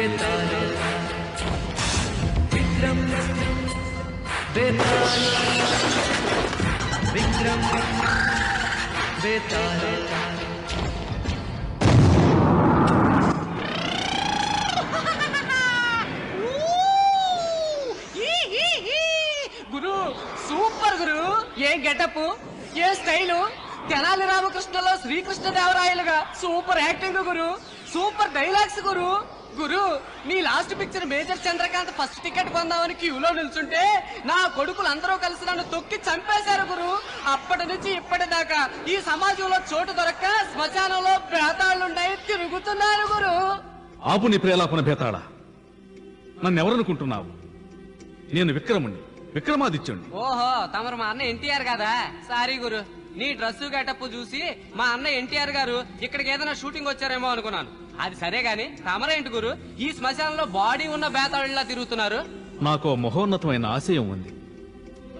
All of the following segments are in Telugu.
గురు సూపర్ గురు. ఏం గెటప్, ఏ స్టైలు. తెనాలి రామకృష్ణలో శ్రీకృష్ణదేవరాయలుగా సూపర్ యాక్టింగ్ గురు. సూపర్ డైలాగ్స్ గురు. గురు నీ last picture Major Chandrakanth first ticket కొందామని క్యూలో నిల్చుంటే నా కొడుకులు అందరూ కలిసి నన్ను తొక్కి చంపేశారు గురు. అప్పటి నుంచి ఇప్పటిదాకా ఈ సమాజంలో చోటు దొరక్క శ్మశానంలో బేతాళుండయి తిరుగుతున్నారు గురు. ఆపు నీ ప్రేలాపన బేతాళ. నన్నెవరనుకుంటున్నావు? నేను విక్రమాదిత్యుణ్ణి. ఓహో, తమరు మా అన్న ఎన్టీఆర్ కదా. సారీ గురు, నీ డ్రెస్సు గెటప్ చూసి మా అన్న ఎన్టీఆర్ గారు ఇక్కడికి ఏదైనా షూటింగ్ వచ్చారేమో అనుకున్నాను. అది సరే గాని తమరేంటి గురు ఈ శ్మశానంలో బాడీ ఉన్న బేతాళులా తిరుగుతున్నారు? నాకు మహోన్నతమైన ఆశయం ఉంది.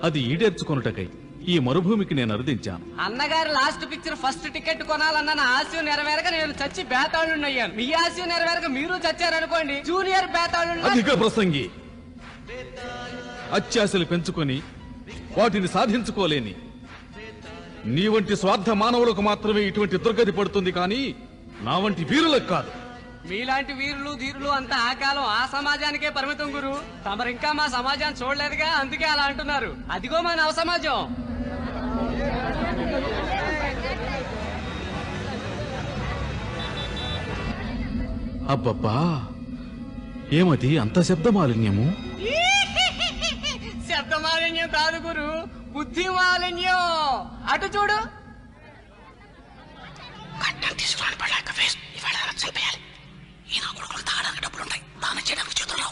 అది ఈడేర్చుకొనుటకై ఈ మరుభూమికి నేను అరుదించాను. అన్నగారు లాస్ట్ పిక్చర్ ఫస్ట్ టికెట్ కొనాలన్న నా ఆశయం నెరవేరక నేను చచ్చి బేతాళుని అయ్యాను. మీ ఆశయం నెరవేరక మీరు చచ్చారనుకోండి, జూనియర్ బేతాళుని. అధిక ప్రసంగి. అత్యాశలు పెంచుకొని వాటిని సాధించుకోలేని నీ వంటి స్వార్థ మానవులకు మాత్రమే ఇటువంటి దుర్గతి పడుతుంది, కానీ నా వంటి వీరులకు కాదు. మీలాంటి వీరులు ధీరులు అంతా ఆ కాలం ఆ సమాజానికే పరిమితం గురు. తమరింకా మా సమాజాన్ని చూడలేదుగా, అందుకే అలా అంటున్నారు. అదిగో మా నవ సమాజం. అబ్బబ్బా, ఏమది అంత శబ్ద మాలిన్యము? శబ్ద మాలిన్యం కాదు గురు, బుద్ధి మాలిన్యం. అటు చూడు. కట్టం తీసుకురాని పడలేక వేస్ట్. ఇవాళ చంపేయాలి. ఈ నా కొడుకులకు తాగడానికి డబ్బులుంటాయి, దానం చేయడానికి చేతులు.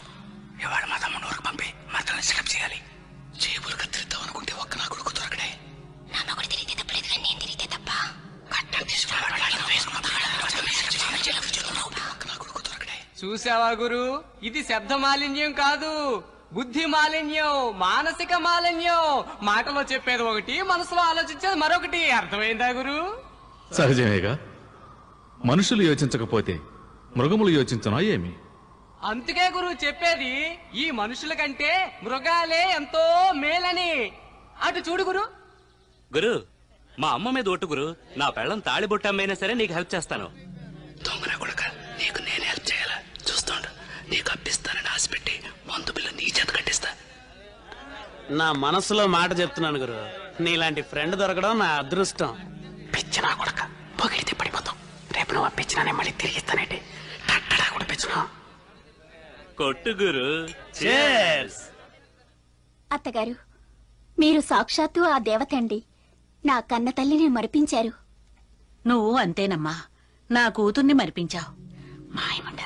ఇవాళ మా తమ్ముడు ఊరికి పంపి మాత్రం సెటప్ చేయాలి. జేబులు కత్తిరిద్దాం అనుకుంటే ఒక్క నా కొడుకు దొరకడే. నా మొగుడు తిరిగితే తప్పలేదు, కానీ నేను తిరిగితే తప్ప. కట్టం తీసుకురాని పడలేక వేస్ట్. నా కొడుకు దొరకడే. చూసావా గురు, ఇది శబ్ద మాలిన్యం కాదు, బుద్ధి మాలిన్యం, మానసిక మాలిన్యం. మాటలో చెప్పేది ఒకటి, మనసులో ఆలోచించేది మరొకటి. అర్థమైందా గురు? సహజమేగా. మనుషులు యోచించకపోతే మృగములు యోచించనా ఏమి? అందుకే గురు చెప్పేది, ఈ మనుషుల కంటే మృగాలే ఎంతో మేలని. అటు చూడు గురు. గురు, మా అమ్మ మీద ఒట్టు గురు. నా పెళ్ళం తాళిబొట్టమ్మైనా సరే నీకు హెల్ప్ చేస్తాను. దొంగన కొడుక, నీకు నేను హెల్ప్ చేయాలా? చూస్తుండు, నీకు అప్పిస్తానని ఆశపెట్టి మందు బిల్లు నీ చేత కట్టిస్తా. నా మనసులో మాట చెప్తున్నాను గురు, నీలాంటి ఫ్రెండ్ దొరకడం నా అదృష్టం. పిచ్చి నా కొడుక, పొగిడితే పడిపోతాం. రేపు నువ్వు అప్పించినానే మళ్ళీ తిరిగిస్తానేంటి? టట్టడా కూడా పిచ్చుకో. కొట్టు గురు. అత్తగారు, మీరు సాక్షాత్తు ఆ దేవత అండి. నా కన్న తల్లిని మరిపించారు. నువ్వు అంతేనమ్మా, నా కూతుర్ని మరిపించావు. మాయమండ,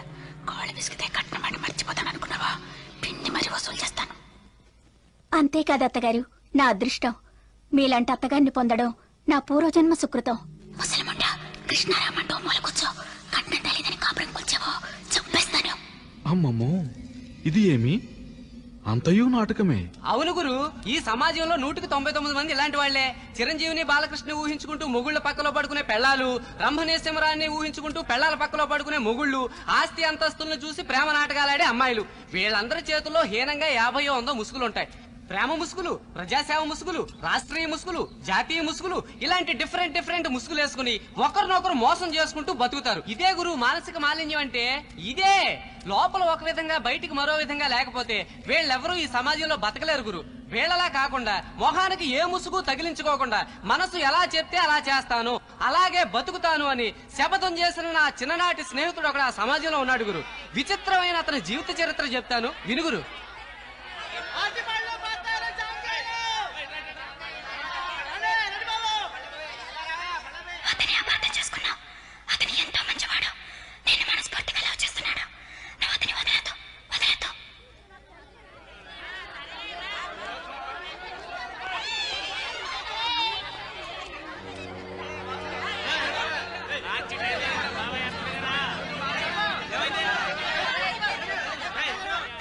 కాళ్ళు విసిగితే కట్నమాడి మర్చిపోతాననుకున్నావా? పిండి మరి వసూలు చేస్తాను. అంతేకాదు అత్తగారు, నా అదృష్టం. మీలాంటి అత్తగారిని పొందడం నా పూర్వజన్మ సుకృతం. ముసలిమండ, కృష్ణారామంటూ మొలకొచ్చో. కట్నం తెలియదని కాపురం కొంచెవో చంపేస్తాను. అమ్మమ్మో, ఇది ఏమి? అంతయు నాటకమే. అవును గురు, ఈ సమాజంలో 199 మంది ఇలాంటి వాళ్లే. చిరంజీవిని బాలకృష్ణ ఊహించుకుంటూ మొగుళ్ల పక్కలో పడుకునే పెళ్లాలు, రంభనేశ్వరాన్ని ఊహించుకుంటూ పెళ్లాల పక్కలో పడుకునే మొగుళ్లు, ఆస్తి అంతస్తులను చూసి ప్రేమ నాటకాలాడే అమ్మాయిలు. వీళ్ళందరి చేతుల్లో హీనంగా 50-100 ముసుగులుంటాయి. ప్రేమ ముసుగులు, ప్రజాసేవ ముసుగులు, రాష్ట్రీయ ముసుగులు, జాతీయ ముసుగులు, ఇలాంటి డిఫరెంట్ ముసుగులు వేసుకుని ఒకరినొకరు మోసం చేసుకుంటూ బతుకుతారు. ఇదే గురు మానసిక మాలిన్యం అంటే. ఇదే లోపల ఒక విధంగా బయటికి మరో విధంగా లేకపోతే వీళ్ళెవరూ ఈ సమాజంలో బతకలేరు గురు. వీళ్ళలా కాకుండా మొహానికి ఏ ముసుగు తగిలించుకోకుండా మనసు ఎలా చెప్తే అలా చేస్తాను, అలాగే బతుకుతాను అని శపథం చేసిన నా చిన్ననాటి స్నేహితుడు ఒకడు ఆ సమాజంలో ఉన్నాడు గురు. విచిత్రమైన అతని జీవిత చరిత్ర చెప్తాను వినుగురు. అతని అపార్థం చేసుకున్నావు. అతని ఎంతో మంచివాడు. నేను మనస్ఫూర్తిగా లవ్ చేస్తున్నాడు. నువ్వు అతని వదలదు.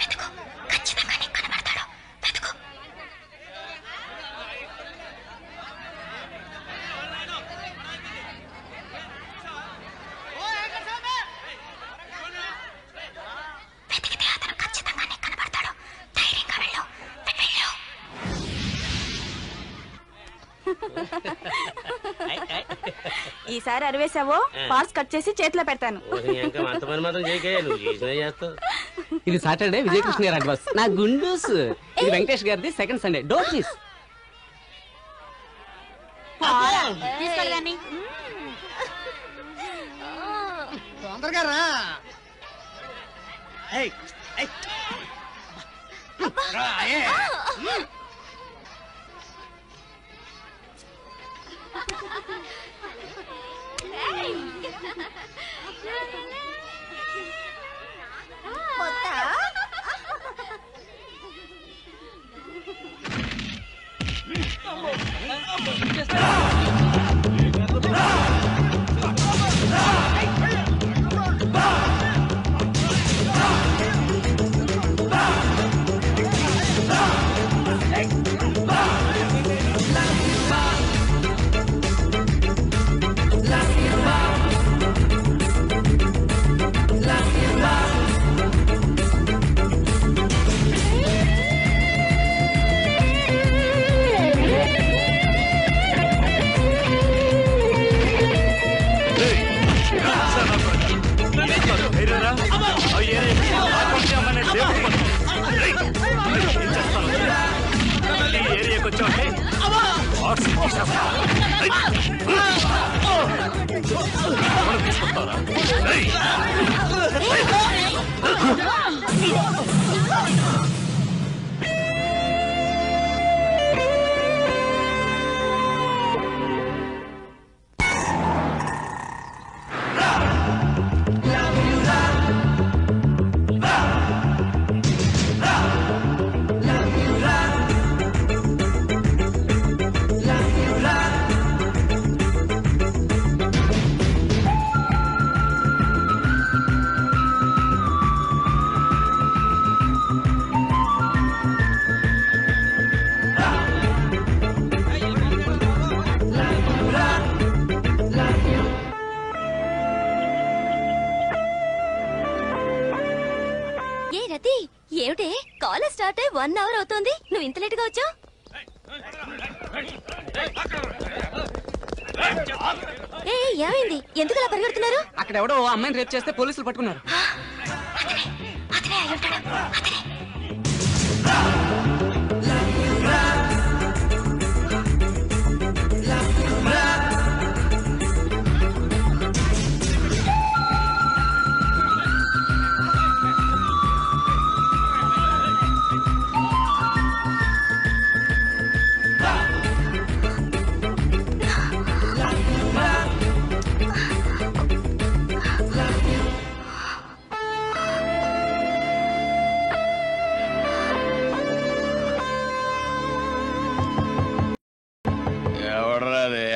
వెతుకు, ఈసారి అరివేశావో పార్స్ కట్ చేసి చేతిలో పెడతాను. ఇది సాటర్డే విజయకృష్ణ గారి అడ్వాన్స్. నా గుండూస్. ఇది వెంకటేష్ గారిది సెకండ్ సండే. Don't miss. తొందరగా రా. ఏమిటి కాలేజ్ స్టార్ట్ అయ్యి 1 అవర్ అవుతోంది, నువ్వు ఇంత లేట్ గా వచ్చావు? ఏమైంది? ఎందుకు అలా పరిగెడుతున్నారు? అక్కడ ఎవడో అమ్మాయిని రేప్ చేస్తే పోలీసులు పట్టుకున్నారు.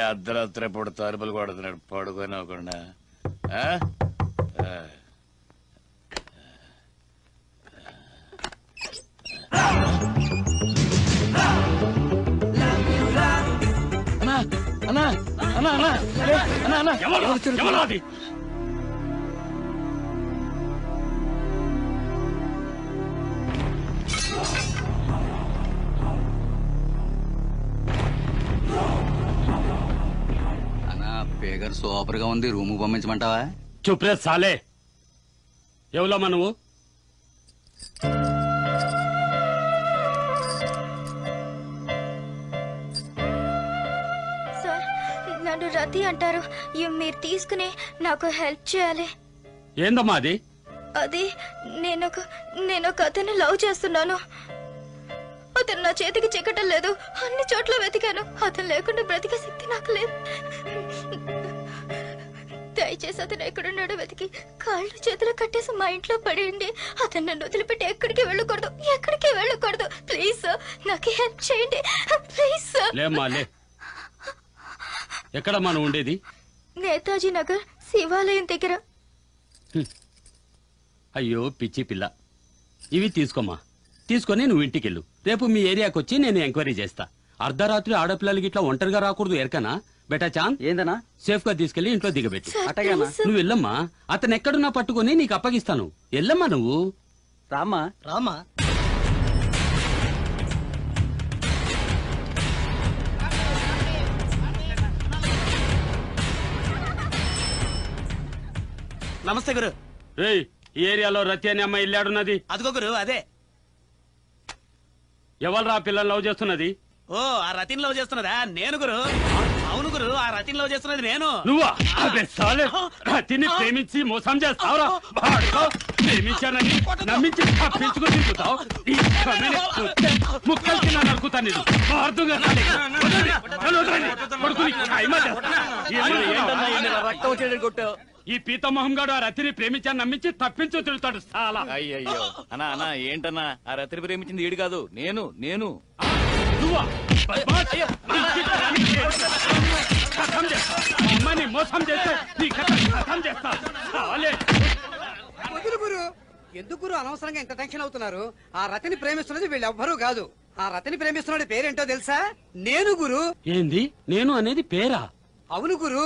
అర్ధరాత్రి పూట తలుపులు కొడుతున్నాడు పడుకొని అవ్వకుండా. పేగర్ సూపర్ గా ఉంది, రూమ్ పంపించమంటావా? చూప్రే సాలే, ఎవరమ్మా నువ్వు? సార్, నన్ను రతి అంటారు. మీరు తీసుకుని నాకు హెల్ప్ చేయాలి. ఏందమ్మా అది? అది నేను ఒక అతన్ని లవ్ చేస్తున్నాను. అతను నా చేతికి చిక్కటం లేదు. అన్ని చోట్ల వెతికాను, అతను లేకుండా బ్రతికే శక్తి నాకు లేదు. దయచేసి అతను ఎక్కడున్నాడో వెతికి కాళ్ళు చేతులు కట్టేసి మా ఇంట్లో పడేయండి. అతను నన్ను వదిలిపెట్టి ఎక్కడికి వెళ్ళకూడదు. ప్లీజ్ సార్, నాకు హెల్ప్ చేయండి ప్లీజ్ సార్. ఎక్కడమ్మా నువ్వు ఉండేది? నేతాజీ నగర్ శివాలయం దగ్గర. అయ్యో పిచ్చి పిల్ల, ఇవి తీసుకోమ్మా. తీసుకొని నువ్వు ఇంటికెళ్ళు. రేపు మీ ఏరియాకి వచ్చి నేను ఎంక్వైరీ చేస్తా. అర్ధరాత్రి ఆడపిల్లలకి ఇట్లా ఒంటరిగా రాకూడదు. ఎరకనా బెటా చాంద్? ఏందన్నా? సేఫ్ గా తీసుకెళ్లి ఇంట్లో దిగబెట్టు. నువ్వు వెళ్ళమ్మా, అతను ఎక్కడున్నా పట్టుకుని నీకు అప్పగిస్తాను. వెళ్ళమ్మా నువ్వు. రామ్మా రామ్మా. నమస్తే గురు. రేయ్, ఈ ఏరియాలో రతి అనే అమ్మాయి ఇల్లాడున్నది. అదిగో గురు, అదే. ఎవరు ఆ పిల్లలు లవ్ చేస్తున్నది? ఓ, ఆ రతిని లవ్ చేస్తున్నదా? నేను గురు. అవును గురు, ఆ రతిని లవ్ చేస్తున్నది నేను. నువ్వా? అదే సాలే, రతిని ప్రేమించి మోసం చేస్తావురా? ప్రేమించానని నమ్మించి తప్పించుకుని తిరుగుతావు. ముక్కలు తిన్నా నరుకుతా నేను. ఈ పీత మొహం గాడు ఆ రతిని ప్రేమించాను నమ్మించి తప్పించు తిరుగుతాడు. చాలా అయ్యయ్యో అన్నా అన్నా ఏంటన్నా ఆ రతిని ప్రేమించింది ఈడు కాదు నేను. నువ్వా? అమ్మని మోసం చేస్తే నీ కథ ఖతం చేస్తా. గురు ఎందుకు గురు అనవసరంగా ఇంత టెన్షన్ అవుతున్నారు? ఆ రతిని ప్రేమిస్తున్నది వీళ్ళెవ్వరూ కాదు. ఆ రతిని ప్రేమిస్తున్నది పేరేంటో తెలుసా? నేను గురు. ఏంది నేను అనేది పేరా? అవును గురు,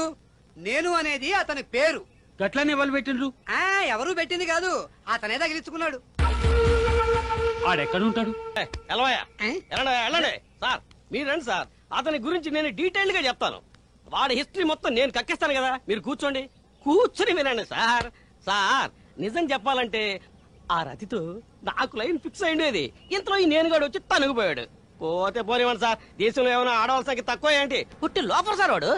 నేను అనేది అతని పేరు. గట్లనే వాళ్ళు పెట్టిండ్రు? ఎవరు పెట్టింది కాదు, అతనే తగిలించుకున్నాడు. ఆడెక్కడుంటాడు? వెళ్ళండి సార్, మీరు రండి సార్. అతని గురించి నేను డీటెయిల్ గా చెప్తాను. వాడి హిస్టరీ మొత్తం నేను కక్కిస్తాను కదా, మీరు కూర్చోండి. కూర్చుని వినండి సార్. సార్, నిజం చెప్పాలంటే ఆ రతితో నాకు లైన్ ఫిక్స్ అయిండేది. ఇంతలో ఈ నేనుగాడు వచ్చి తనుగుపోయాడు. పోతే పోనివ్వండి సార్, దేశంలో ఏమైనా ఆడవాళ్ళ సంఖ్య తక్కువ ఏంటి? పుట్టి లోపల సార్ వాడు.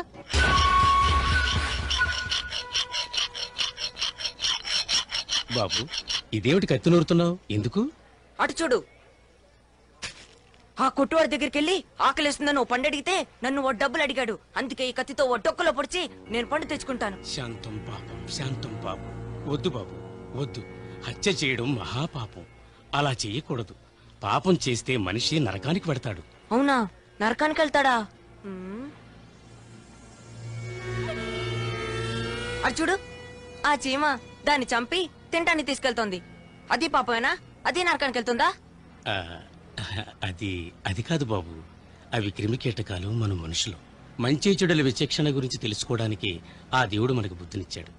బాబు, ఇదేమిటి కత్తి నూరుతున్నావు? ఎందుకు? అటు చూడు. ఆ కొట్టువాడి దగ్గరికి వెళ్ళి ఆకలిస్తుందని ఓ పండు అడిగితే నన్ను ఓ డబ్బులు అడిగాడు. అందుకే ఈ కత్తితో ఓ డొక్కలో పొడిచి నేను పండు తెచ్చుకుంటాను. శాంతం పాపం, శాంతం పాపం. వద్దు బాబు, వద్దు. హత్య చేయడం మహాపాపం. అలా చేయకూడదు. పాపం చేస్తే మనిషి నరకానికి పెడతాడు. అవునా? నరకానికి వెళ్తాడా? అటు చూడు, ఆ చీమ దాన్ని చంపి తింటాన్ని తీసుకెళ్తోంది. అది పాపమేనా? అది నరకానికి వెళ్తుందా? అది కాదు బాబు. అవి క్రిమికీటకాలు, మన మనుషులు. మంచి చెడుల విచక్షణ గురించి తెలుసుకోవడానికి ఆ దేవుడు మనకు బుద్ధినిచ్చాడు.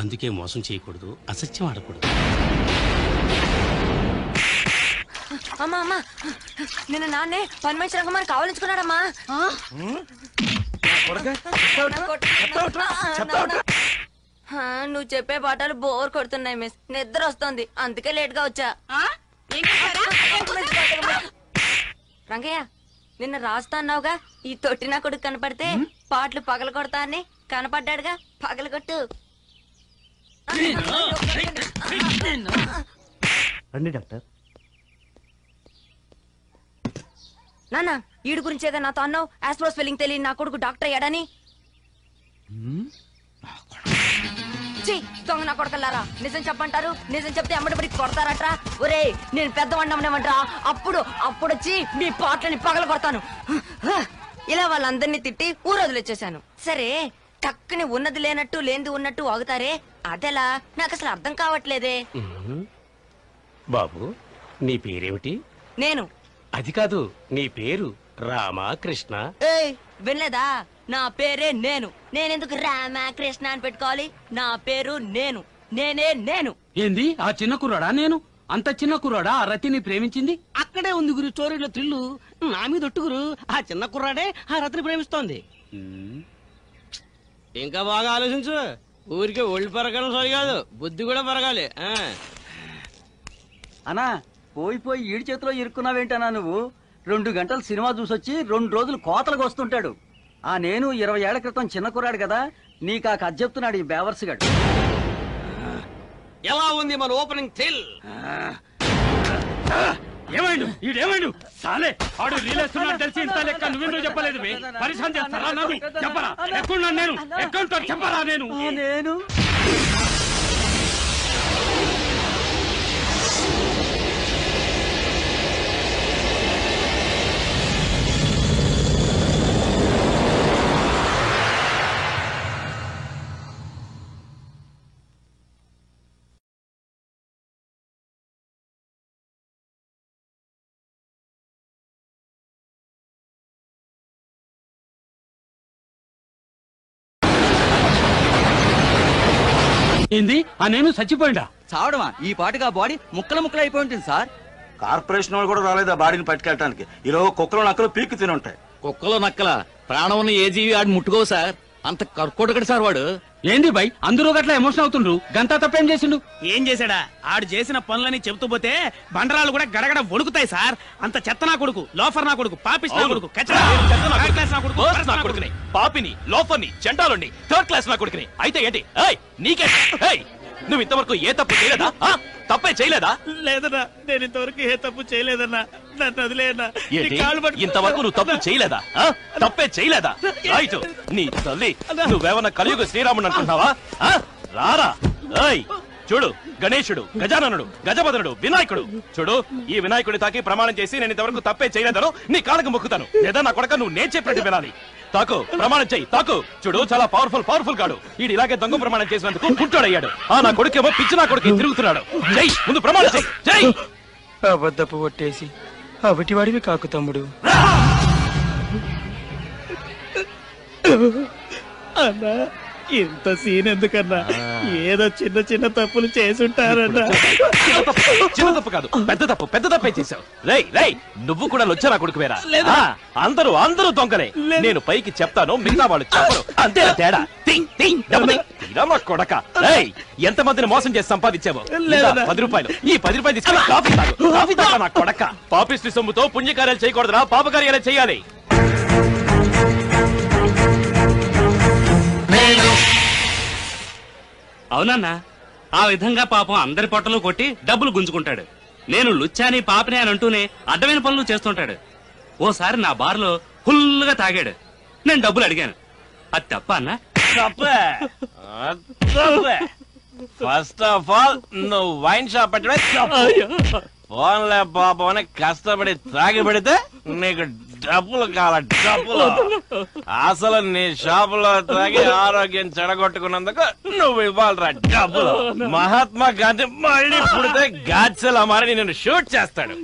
అందుకే మోసం చేయకూడదు, అసత్యం ఆడకూడదు. అమ్మా అమ్మా, నిన్న నాన్నే పని మనిషి రంగమని కావాలించుకున్నాడమ్మా. నువ్వు చెప్పే పాటలు బోర్ కొడుతున్నాయి మిస్. నిద్ర వస్తుంది, అందుకే లేట్ గా వచ్చా. రంగయ్య, నిన్న రాస్తా అన్నావుగా, ఈ తొట్టి నా కొడుకు కనపడితే పాటలు పగల కొడతా అని. కనపడ్డాడుగా, పగల కొట్టు. రండి డాక్టర్. నాన్న, ఈడు గురించేగా నాతో అన్నావు ఆస్ట్రో స్పెల్లింగ్ తెలియని నా కొడుకు డాక్టర్ అయ్యాడని. దొంగ నా కొడుకల్లారా, నిజం చెప్పంటారు. నిజం చెప్తే అమ్మడి కొడతారట్రా. ఒరే, నేను పెద్దవాడినమ్మనేమంటరా? అప్పుడు వచ్చి మీ పాటలని పగల కొడతాను. ఇలా వాళ్ళందరినీ తిట్టి ఊరొదిలేచ్చేశాను. సరే, టక్కుని ఉన్నది లేనట్టు లేనిది ఉన్నట్టు ఆగుతారే, అదెలా? నాకు అసలు అర్థం కావట్లేదే. బాబు, నీ పేరేమిటి? నేను. అది కాదు, నీ పేరు రామకృష్ణ. ఏయ్, వినలేదా? నా పేరే నేను. నేనెందుకు రామకృష్ణ అని పెట్టుకోవాలి? నా పేరు నేను. నేనే నేను. ఏంది ఆ చిన్న కుర్రాడా? నేను అంత చిన్న కుర్రాడా ఆ రతిని ప్రేమించింది? అక్కడే ఉంది గురు స్టోరీలో థ్రిల్లు. నా మీద ఒట్టుగురు, ఆ చిన్న కుర్రాడే ఆ రతిని ప్రేమిస్తోంది. ఇంకా బాగా ఆలోచించు. ఊరికే ఒళ్ళు పెరగడం సరికాదు, బుద్ధి కూడా పెరగాలి. అన్నా, పోయి ఈడి చేతిలో ఇరుక్కున్నావేంటన్నా నువ్వు? 2 గంటలు సినిమా చూసొచ్చి 2 రోజులు కోతలకు వస్తుంటాడు. నేను 20 ఏళ్ల క్రితం చిన్న కుర్రాడు కదా, నీకు ఆ కథ చెప్తున్నాడు ఈ బేవర్స్ గాడు. ఎలా ఉంది మన ఓపెనింగ్ థ్రిల్? ఏమైండు ఈడేమైండు? సాలే, ఆడు రీలేస్తున్నాడు తెలిసి ఇంత లెక్క నువ్వెందుకు చెప్పలేదు? పరిశాన్ చేస్తారా నన్ను? చెప్పరా ఎక్కడున్నాను నేను? ఎక్కడుంటాడు చెప్పరా? నేను ఏంది? ఆ నేను చచ్చిపోయిందా? చావడమా? ఈ పాటగా బాడీ ముక్కలు అయిపోయి ఉంటుంది సార్. కార్పొరేషన్ వాళ్ళు కూడా రాలేదు ఆ బాడీని పట్టుకెళ్ళడానికి. ఈరోజు కుక్కలు నక్కలు పీక్కు తిని ఉంటాయి. కుక్కలో నక్కల ప్రాణం ఉన్న ఏ జీవి ఆడు ముట్టుకోవు సార్. అంత కర్కోటకడు సార్ వాడు. ఏంది బై అందరూ గట్లా ఎమోషన్ అవుతుండ్రు గంతా తప్పేం చేసిండు? ఏం చేశాడా? ఆడు చేసిన పనులని చెబుతూ పోతే బండరాలు కూడా గడగడ వణుకుతాయి సార్. అంత చెత్త నా కొడుకు, లోఫర్ నా కొడుకు, పాపిస్ నా కొడుకు, కొడుకుని, పాపిని, లోఫర్ని, చెండాలుండి, థర్డ్ క్లాస్ నా కొడుకుని. అయితే ఏంటి? నీకే నువ్వు ఇంతవరకు ఏ తప్పు చేయలేదా? తప్పే చేయలేదా? లేదన్నా, నేను ఇంతవరకు ఏ తప్పు చేయలేదన్నా. నన్ను వదిలేయన్నా. ఇంతవరకు నువ్వు తప్పు చేయలేదా? తప్పే చేయలేదా? రైట్. నీ తల్లి నువ్వేమన్నా కలియుగ శ్రీరాముడు అనుకుంటున్నావా? రారా. చూడు, గణేశుడు, గజాననుడు, గజపదనుడు, వినాయకుడు. చూడు, ఈ వినాయకుడి తాకి ప్రమాణం చేసి నేను ఇంతవరకు తప్పే చేయలేదను నీ కాళ్ళకు మొక్కుతాను. లేదా నా కొడక నువ్వు నేను చెప్పినట్టు వినాలి. తాకు, ప్రమాణం చెయ్యి, తాకు. చూడు, చాలా పవర్ఫుల్ కాడు. ఈడు ఇలాగే దొంగ ప్రమాణం చేసినందుకు పుట్టాడయ్యాడు. నా కొడుకేమో పిచ్చి నా కొడుకు తిరుగుతున్నాడు. జై, ముందు ప్రమాణం చెయ్యి. జై. అబద్ధపు కొట్టేసి అవిటివాడివి కాకు తమ్ముడు. అన్నా, ఇంత సీన్ ఎందుకన్నా? ఏదో చిన్న చిన్న తప్పులు చేసుంటారన్నా. చిన్న తప్పు కాదు, పెద్ద తప్పే చేశావు. రై నువ్వు కూడా లొచ్చా నా కొడుకువేరా? అందరూ దొంగలే. నేను పైకి చెప్తాను, మిగతా వాళ్ళు చెప్పరు. అంతే తేడా. కొడక, ఎంతమందిని మోసం చేసి సంపాదించావు? 10 రూపాయలు. ఈ 10 రూపాయలు తీసుకుని కాఫీ తాగా నా కొడక. పాపిస్టి సొమ్ముతో పుణ్యకార్యాలు చేయకూడదురా, పాపకార్యాలే చేయాలి. అవునన్నా, ఆ విధంగా పాపం అందరి పొట్టలు కొట్టి డబ్బులు గుంజుకుంటాడు. నేను లుచ్చాని పాపని అని అంటూనే అడ్డమైన పనులు చేస్తుంటాడు. ఓసారి నా బార్లో ఫుల్గా తాగాడు. నేను డబ్బులు అడిగాను. అది తప్ప అన్నా? ఫస్ట్ ఆఫ్ ఆల్ నువ్వు వైన్ షాప్ పెట్టడే ఫోన్లే పాపం అని కష్టపడి తాగి పెడితే నీకు డబ్బులు కావాలి. డబ్బులు అసలు నీ షాపులో తాగి ఆరోగ్యం చెడగొట్టుకున్నందుకు నువ్వు ఇవ్వాలరా డబ్బులు. మహాత్మా గాంధీ మళ్ళీ పుడితే గాడ్సెల్ అమారని నేను షూట్ చేస్తాడు.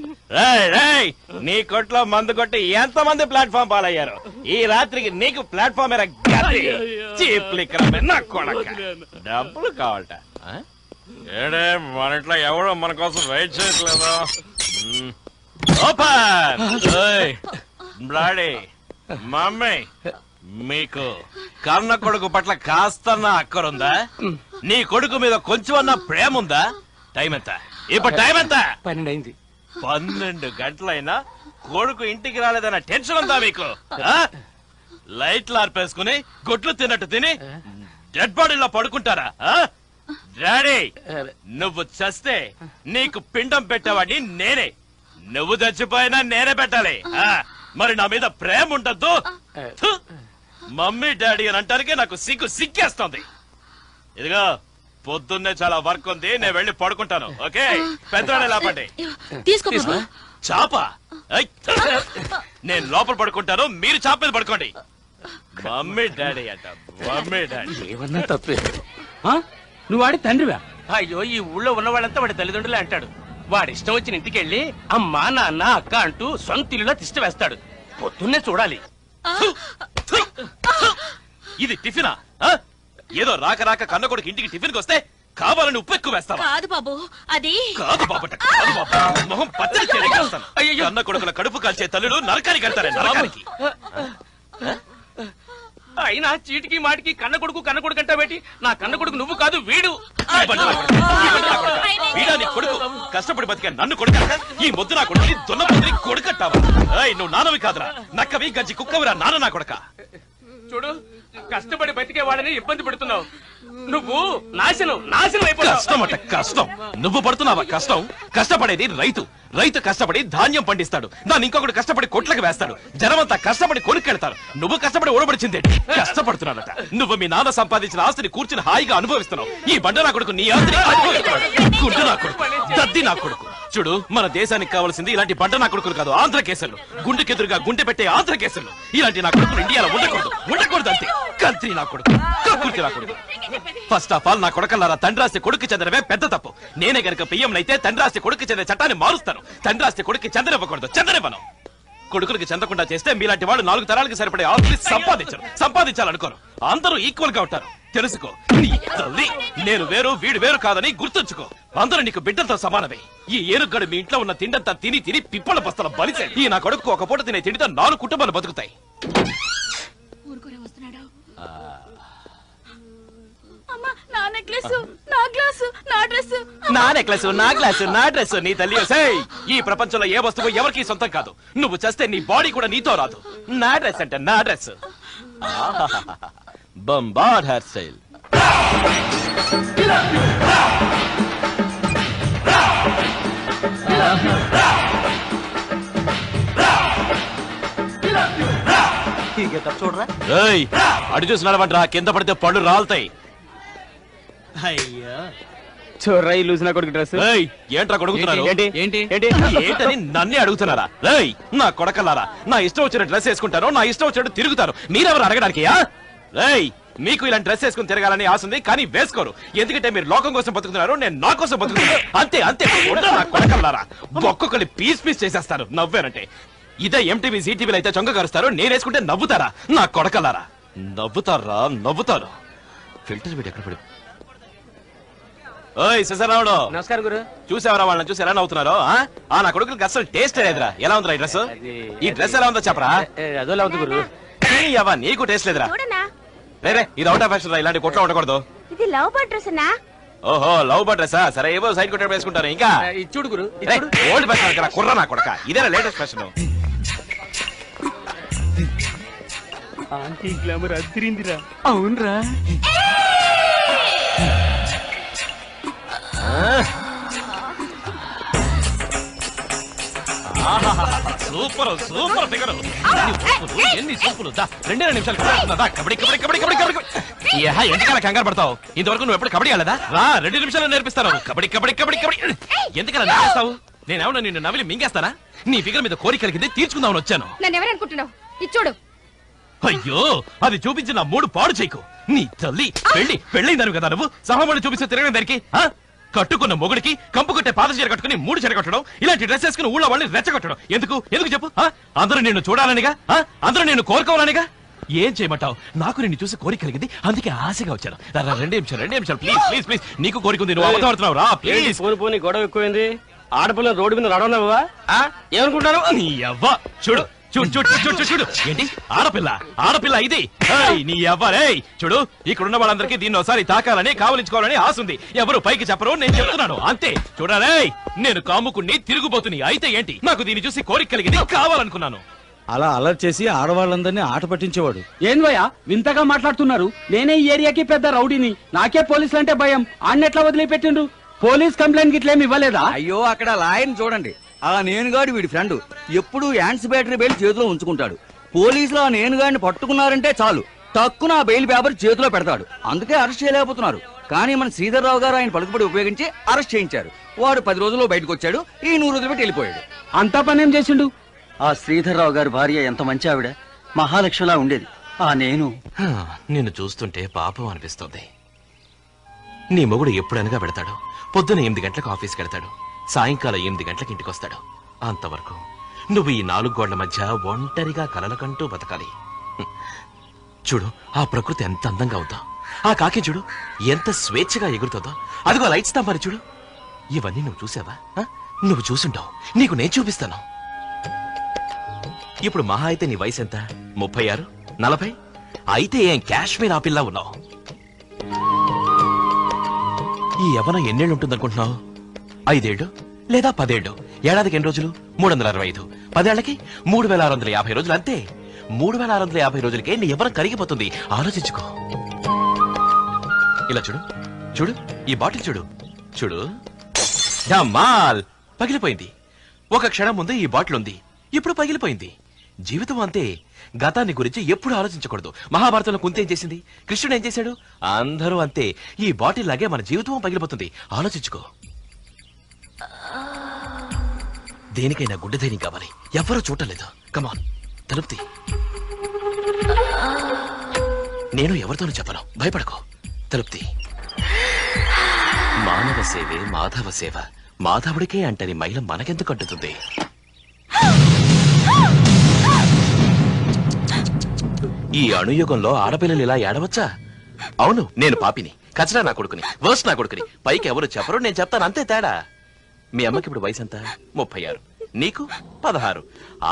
నీ కొట్లో మందు కొట్టి ఎంతమంది ప్లాట్ఫామ్ పాలయ్యారు? ఈ రాత్రికి నీకు ప్లాట్ఫామ్ డబ్బులు కావాలట. ఏడే మన ఇంట్లో ఎవడో మన కోసం వెయిట్ చేయట్లేదు. బ్లాడీ మమ్మీ, మీకు కన్న కొడుకు పట్ల కాస్తన్న అక్కరుందా? నీ కొడుకు మీద కొంచెం అన్న ప్రేమ ఉందా? టైం ఎంత ఇప్పుడు? టైం ఎంత? 12 అయింది. 12 గంటలైనా కొడుకు ఇంటికి రాలేదన్న టెన్షన్ ఉందా మీకు? లైట్లు ఆర్పేసుకుని గుడ్లు తిన్నట్టు తిని డెడ్ బాడీలో పడుకుంటారా? డాడీ, నువ్వు చస్తే నీకు పిండం పెట్టేవాడిని నేనే. నువ్వు చచ్చిపోయినా నేనే పెట్టాలి. మరి నా మీద ప్రేమ ఉండద్దు? మమ్మీ డాడీ అని అంటానికే నాకు సిగ్గేస్తుంది. ఇదిగో, పొద్దున్నే చాలా వర్క్ ఉంది, నేను వెళ్ళి పడుకుంటాను. ఓకే, పెద్దవాడే లాపండి. చాప నేను లోపల పడుకుంటాను, మీరు చాప మీద పడుకోండి. మమ్మీ డాడీ అంట, మమ్మీ డాడీ. ఏమన్నా తప్పే. నువ్వు వాడి తండ్రివా? అయ్యో, ఈ ఊళ్ళో ఉన్న వాళ్ళంతా వాడి తల్లిదండ్రులే అంటాడు. వాడి ఇష్టం వచ్చిన ఇంటికి వెళ్ళి అమ్మా నాన్న అక్క అంటూ సొంత ఇల్లులో తిష్ట వేస్తాడు. పొద్దున్నే చూడాలి. ఇది టిఫినా? ఏదో రాక రాక కన్న కొడుకు ఇంటికి టిఫిన్ వస్తే కావాలని ఉప్పు ఎక్కువ వేస్తావా? కాదు బాబు, అది కాదు బాబట, కాదు బాబు. మొహం పచ్చడి చేస్తాను. అయ్యో, అన్న కొడుకుల కడుపు కాల్చే తల్లులు నరకానికి వెళ్తారే, నరకానికి. అయినా చీటికి మాటికి కన్న కొడుకు అంటే పెట్టి నా కన్న కొడుకు నువ్వు కాదు వీడు. వీడా నీ కొడుకు? కష్టపడి బతికా నన్ను కొడుక? ఈ మొద్దు నా కొడుకు దొన్న పొద్దుని కొడుకట్టావా? నువ్వు నానవి కాదురా, నక్కవి గజ్జి కుక్కవిరా నాన్న నా కొడక. చూడు, కష్టపడి బతికే వాళ్ళని ఇబ్బంది పెడుతున్నావు. నువ్వు నాశనం అయిపోతావు. కష్టం అట కష్టం. నువ్వు పడుతున్నావా కష్టం? కష్టపడేది రైతు కష్టపడి ధాన్యం పండిస్తాడు, దాన్ని ఇంకొకటి కష్టపడి కొట్లకు వేస్తాడు. జనమంతా కష్టపడి కొనుక్కెళ్తారు. నువ్వు కష్టపడి ఓడబడిచిందే. కష్టపడుతున్నాడట. నువ్వు మీ నాన్న సంపాదించిన ఆస్తిని కూర్చుని హాయిగా అనుభవిస్తున్నావు. ఈ బండ నా కొడుకు నీ ఆస్తిని గుడ్డు నా కొడుకు, దద్ది నా కొడుకు. చూడు, మన దేశానికి కావాల్సింది ఇలాంటి బండ నా కొడుకులు కాదు, ఆంధ్ర కేసులు. గుండెకెదురుగా గుండె పెట్టే ఆంధ్ర కేసులు. ఇలాంటి నా కొడుకులు ఇండియాలో ఉండకూడదు అంతే. కంత్రి నా కొడుకు, కక్కుర్తి నా కొడుకు. ఫస్ట్ ఆఫ్ ఆల్ నా కొడుకల్లారా, తండ్రాస్తి కొడుకు చెందడమే పెద్ద తప్పు. నేనే గనక పియ్యంనైతే తండ్రాస్తి కొడుకు చెందే చట్టాన్ని మారుస్తాను. తండ్రాస్తి కొడుకు చెందనివ్వకూడదు, చెందనివ్వను. కొడుకులకి చెందకుండా చేస్తే మీలాంటి వాళ్ళు 4 తరాలకి సరిపడే ఆస్తి సంపాదించాలనుకోరు. అందరూ ఈక్వల్ గా ఉంటారు. తెలుసుకో. నీ తల్లి నేను వేరు వీడు వేరు కాదని గుర్తుంచుకో. అందరూ నీకు బిడ్డలతో సమానమే. ఈ ఏనుగడు మీ ఇంట్లో ఉన్న తిండంతా తిని పిప్పల బస్తల బలిసే. ఈ నా కొడుకు ఒక పూట తినే తిండితో 4 కుటుంబాలు బతుకుతాయి. నెక్లెస్, నా గ్లాసు, నా డ్రెస్. నా నెక్లెస్, నా గ్లాసు, నా డ్రెస్, నీ తల్లి. ఈ ప్రపంచంలో ఏ వస్తువు ఎవరికి సొంతం కాదు. నువ్వు చేస్తే నీ బాడీ కూడా నీతో రాదు. నా డ్రెస్ అంటే నా డ్రెస్. బంబాడ్ hair style. చూడరా, అడు చూసినాడమంటరా, కింద పడితే పళ్ళు రాలుతాయి. అయ్యా చూడరా ఈ లూజ్ నా కొడుకు డ్రెస్. ఏంట్రా కొడుకుతున్నారు? ఏంటి ఏంటని నన్నే అడుగుతున్నారా? నా కొడకల్లారా, నా ఇష్టం వచ్చిన డ్రెస్ వేసుకుంటారు, నా ఇష్టం వచ్చినట్టు తిరుగుతారు. మీరెవరు అడగడానికి? మీకు ఇలాంటి డ్రెస్ వేసుకుని తిరగాలని ఆశ ఉంది, కానీ వేసుకోరు. ఎందుకంటే మీరు లోకం కోసం బతుకుతున్నారు, నేను నా కోసం బతుకుతున్నాను. అంతే అంతే. నా కొడకల్లారా, ఒక్కొక్కరిని పీస్ పీస్ చేసేస్తారు నవ్వేనంటే. ఇదే ఎంటీవీ జీటీవీలు అయితే చొంగ కరుస్తారు, నేనేసుకుంటే నవ్వుతారా? నా కొడకల్లారా, నవ్వుతారా? నవ్వుతారు. ఫిల్టర్ వీడు ఎక్కడ పడి. ఓయ్ శశరావుడు, నమస్కారం గురు. చూసావరా వాళ్ళని చూసి ఎలా నవ్వుతున్నారో? నా కొడుకులకి అసలు టేస్ట్ లేదురా. ఎలా ఉందిరా ఈ డ్రెస్? ఈ డ్రెస్ ఎలా ఉందో చెప్పరా? అదోలా ఉంది గురు. నీకు టేస్ట్ లేదురా? రే, ఇది అవుట్ ఆఫ్ ఫ్యాషన్ రా, ఇలాంటి కొట్లో ఉండకూడదు. ఇది లవ్ బర్డ్ డ్రెస్ అన్నా? ఓహో, లవ్ బర్డ్ డ్రెస్. సరే, ఏవో సైడ్ కొట్టే వేసుకుంటారు. ఇంకా చూడు గురు, ఓల్డ్ ఫ్యాషన్ కుర్ర నా కొడక. ఇదే లేటెస్ట్ ఫ్యాషన్. ఆంటీ గ్లామర్ అదిరిందిరా. అవునరా. Super super figure. ఎన్ని సూపులు. 2 నిమిషాలు కబడ్డీ కబడ్డీ కబడ్డీ కబడ్డీ కబడ్డీ. ఎందుకలా కంగారు పడతావు? ఇంతవరకు నువ్వు ఎప్పుడు కబడ్డీ ఆడలేదా? రా, 2 నిమిషాలు నేర్పిస్తాను. కబడ్డీ కబడ్డీ కబడ్డీ కబడ్డీ. ఎందుకలా నేర్పిస్తావు? నేనేమన్నా నిన్ను నవిలి మింగేస్తానా? నీ ఫిగర్ మీద కోరిక కలిగింది, తీర్చుకుందామని వచ్చాను. నన్ను ఎవరనుకుంటున్నావు? ఇచ్చోడు. అయ్యో, అది చూపించి నా మూడు పాడు చేయకు. నీ తల్లి పెళ్ళైందాను కదా నువ్వు. సహమడి చూపిస్తే తిరగడం దానికి? కట్టుకున్న మొగుడికి కంపు కొట్టే పాత చీర కట్టుకుని 3 చీర కట్టడం, ఇలాంటి డ్రెస్ వేసుకుని ఊళ్ళో వాళ్ళని రెచ్చగొట్టడం ఎందుకు? ఎందుకు చెప్పు? అందరూ నిన్ను చూడాలనిగా, అందరూ నిన్ను కోరుకోవాలనిగా. ఏం చేయమంటావు? నాకు నిన్ను చూసి కోరిక కలిగింది, అందుకే ఆశగా వచ్చాను. 2 నిమిషాలు ప్లీజ్ ప్లీజ్ ప్లీజ్. నీకు కోరిక ఉంది, నువ్వు అబద్ధపడుతున్నావు. రా ప్లీజ్. పోనీ గొడవ ఎక్కువైంది. ఆడపిల్ల రోడ్డు మీద నడవలేవా? ఏమనుకుంటారు? నీ అవ్వ. చూడు చూడు చూడు చూడు చూడు. ఏంటి ఆడపిల్ల ఇది? నీ అవ్వరే. చూడు, ఇక్కడున్న వాళ్ళందరికీ దీన్ని ఒకసారి తాకాలని, కావలించుకోవాలని ఆశ ఉంది. ఎవరు పైకి చెప్పరు, నేను చెప్తున్నాను అంతే. చూడాలే, నేను కాముకుని తిరుగుబోతుని. అయితే ఏంటి? నాకు దీన్ని చూసి కోరిక కలిగింది, కావాలనుకున్నాను. అలా అలర్ట్ చేసి ఆడవాళ్ళందరినీ ఆట పట్టించేవాడు. ఏందయ్యా వింతగా మాట్లాడుతున్నారు? నేనే ఈ ఏరియాకి పెద్ద రౌడీని, నాకే పోలీసులు అంటే భయం. ఆన్నెట్లా వదిలిపెట్టిండ్రు? పోలీస్ కంప్లైంట్ గిట్లేమి ఇవ్వలేదా? అయ్యో, అక్కడ లాయర్ని చూడండి. ఆ నేనుగాడు వీడి ఫ్రెండ్ ఎప్పుడు యాండ్స్ బ్యాటరీ బెయిల్ చేతిలో ఉంచుకుంటాడు. పోలీసులు ఆ నేనుగాడిని పట్టుకున్నారంటే చాలు, తక్కువ ఆ బెయిల్ పేపర్ చేతిలో పెడతాడు. అందుకే అరెస్ట్ చేయలేకపోతున్నారు. కానీ మన శ్రీధర్రావు గారు ఆయన పలుకుబడి ఉపయోగించి అరెస్ట్ చేయించారు. వాడు 10 రోజుల్లో బయటకు వచ్చాడు. ఈ 100 రోజులు పెట్టి వెళ్ళిపోయాడు. అంతా పనేం చేసిండు? ఆ శ్రీధర్రావు గారి భార్య ఎంత మంచి ఆవిడ, మహాలక్ష్మిలా ఉండేది. నిన్ను చూస్తుంటే పాపం అనిపిస్తుంది. నీ మొగుడు ఎప్పుడనగా పెడతాడు. పొద్దున 8 గంటలకు ఆఫీస్కి వెళ్తాడు, సాయంకాలం 8 గంటలకు ఇంటికి వస్తాడు. అంతవరకు నువ్వు ఈ 4 గోడల మధ్య ఒంటరిగా కలలకంటూ బతకాలి. చూడు, ఆ ప్రకృతి ఎంత అందంగా ఉందో. ఆ కాకి చూడు, ఎంత స్వేచ్ఛగా ఎగురుతుందో. అదిగో లైట్ స్తంభాన్ని చూడు. ఇవన్నీ నువ్వు చూసావా? నువ్వు చూసుంటావు, నీకు నేను చూపిస్తాను. ఇప్పుడు మహా అయితే నీ వయసు ఎంత? 36, 40? అయితే ఏం కాశ్మీర్ ఆపిల్లా ఉన్నావు. ఈ యవ్వనం ఎన్నేళ్ళు ఉంటుందనుకుంటున్నావు? 5 ఏళ్ళు లేదా 10 ఏళ్ళు. ఏడాదికి ఎన్ని రోజులు? 365. 10 ఏళ్లకి 3650 రోజులు. అంతే. 3650 రోజులకే నీ యవ్వనం కరిగిపోతుంది. ఆలోచించుకో. ఇలా చూడు చూడు, ఈ బాటిల్ చూడు చూడు. మాల్ పగిలిపోయింది. ఒక క్షణం ముందు ఈ బాటిల్ ఉంది, ఇప్పుడు పగిలిపోయింది. జీవితం అంతే. గతాన్ని గురించి ఎప్పుడు ఆలోచించకూడదు. మహాభారతంలో కుంతి ఏం చేసింది? కృష్ణుడు ఏం చేశాడు? అందరూ అంతే. ఈ బాటిల్ లాగే మన జీవితం పగిలిపోతుంది. ఆలోచించుకో. దేనికైనా గుండె ధైర్యం కావాలి. ఎవరూ చూడలేదు. కమాన్, తలుపుతి. నేను ఎవరితోనూ చెప్పను, భయపడకో. తలుపుతి. మానవ సేవే మాధవ సేవ. మాధవుడికే అంటని మైలం మనకెందుకు అంటుతుంది? ఈ అణుయుగంలో ఆడపిల్లలు ఇలా ఏడవచ్చా? అవును, నేను పాపిని, కచరా నా కొడుకుని, వర్స్ నా కొడుకుని. పైకి ఎవరు చెప్పరు, నేను చెప్తాను, అంతే తేడా. మీ అమ్మకి ఇప్పుడు వయసు ఎంత? 36. నీకు 16.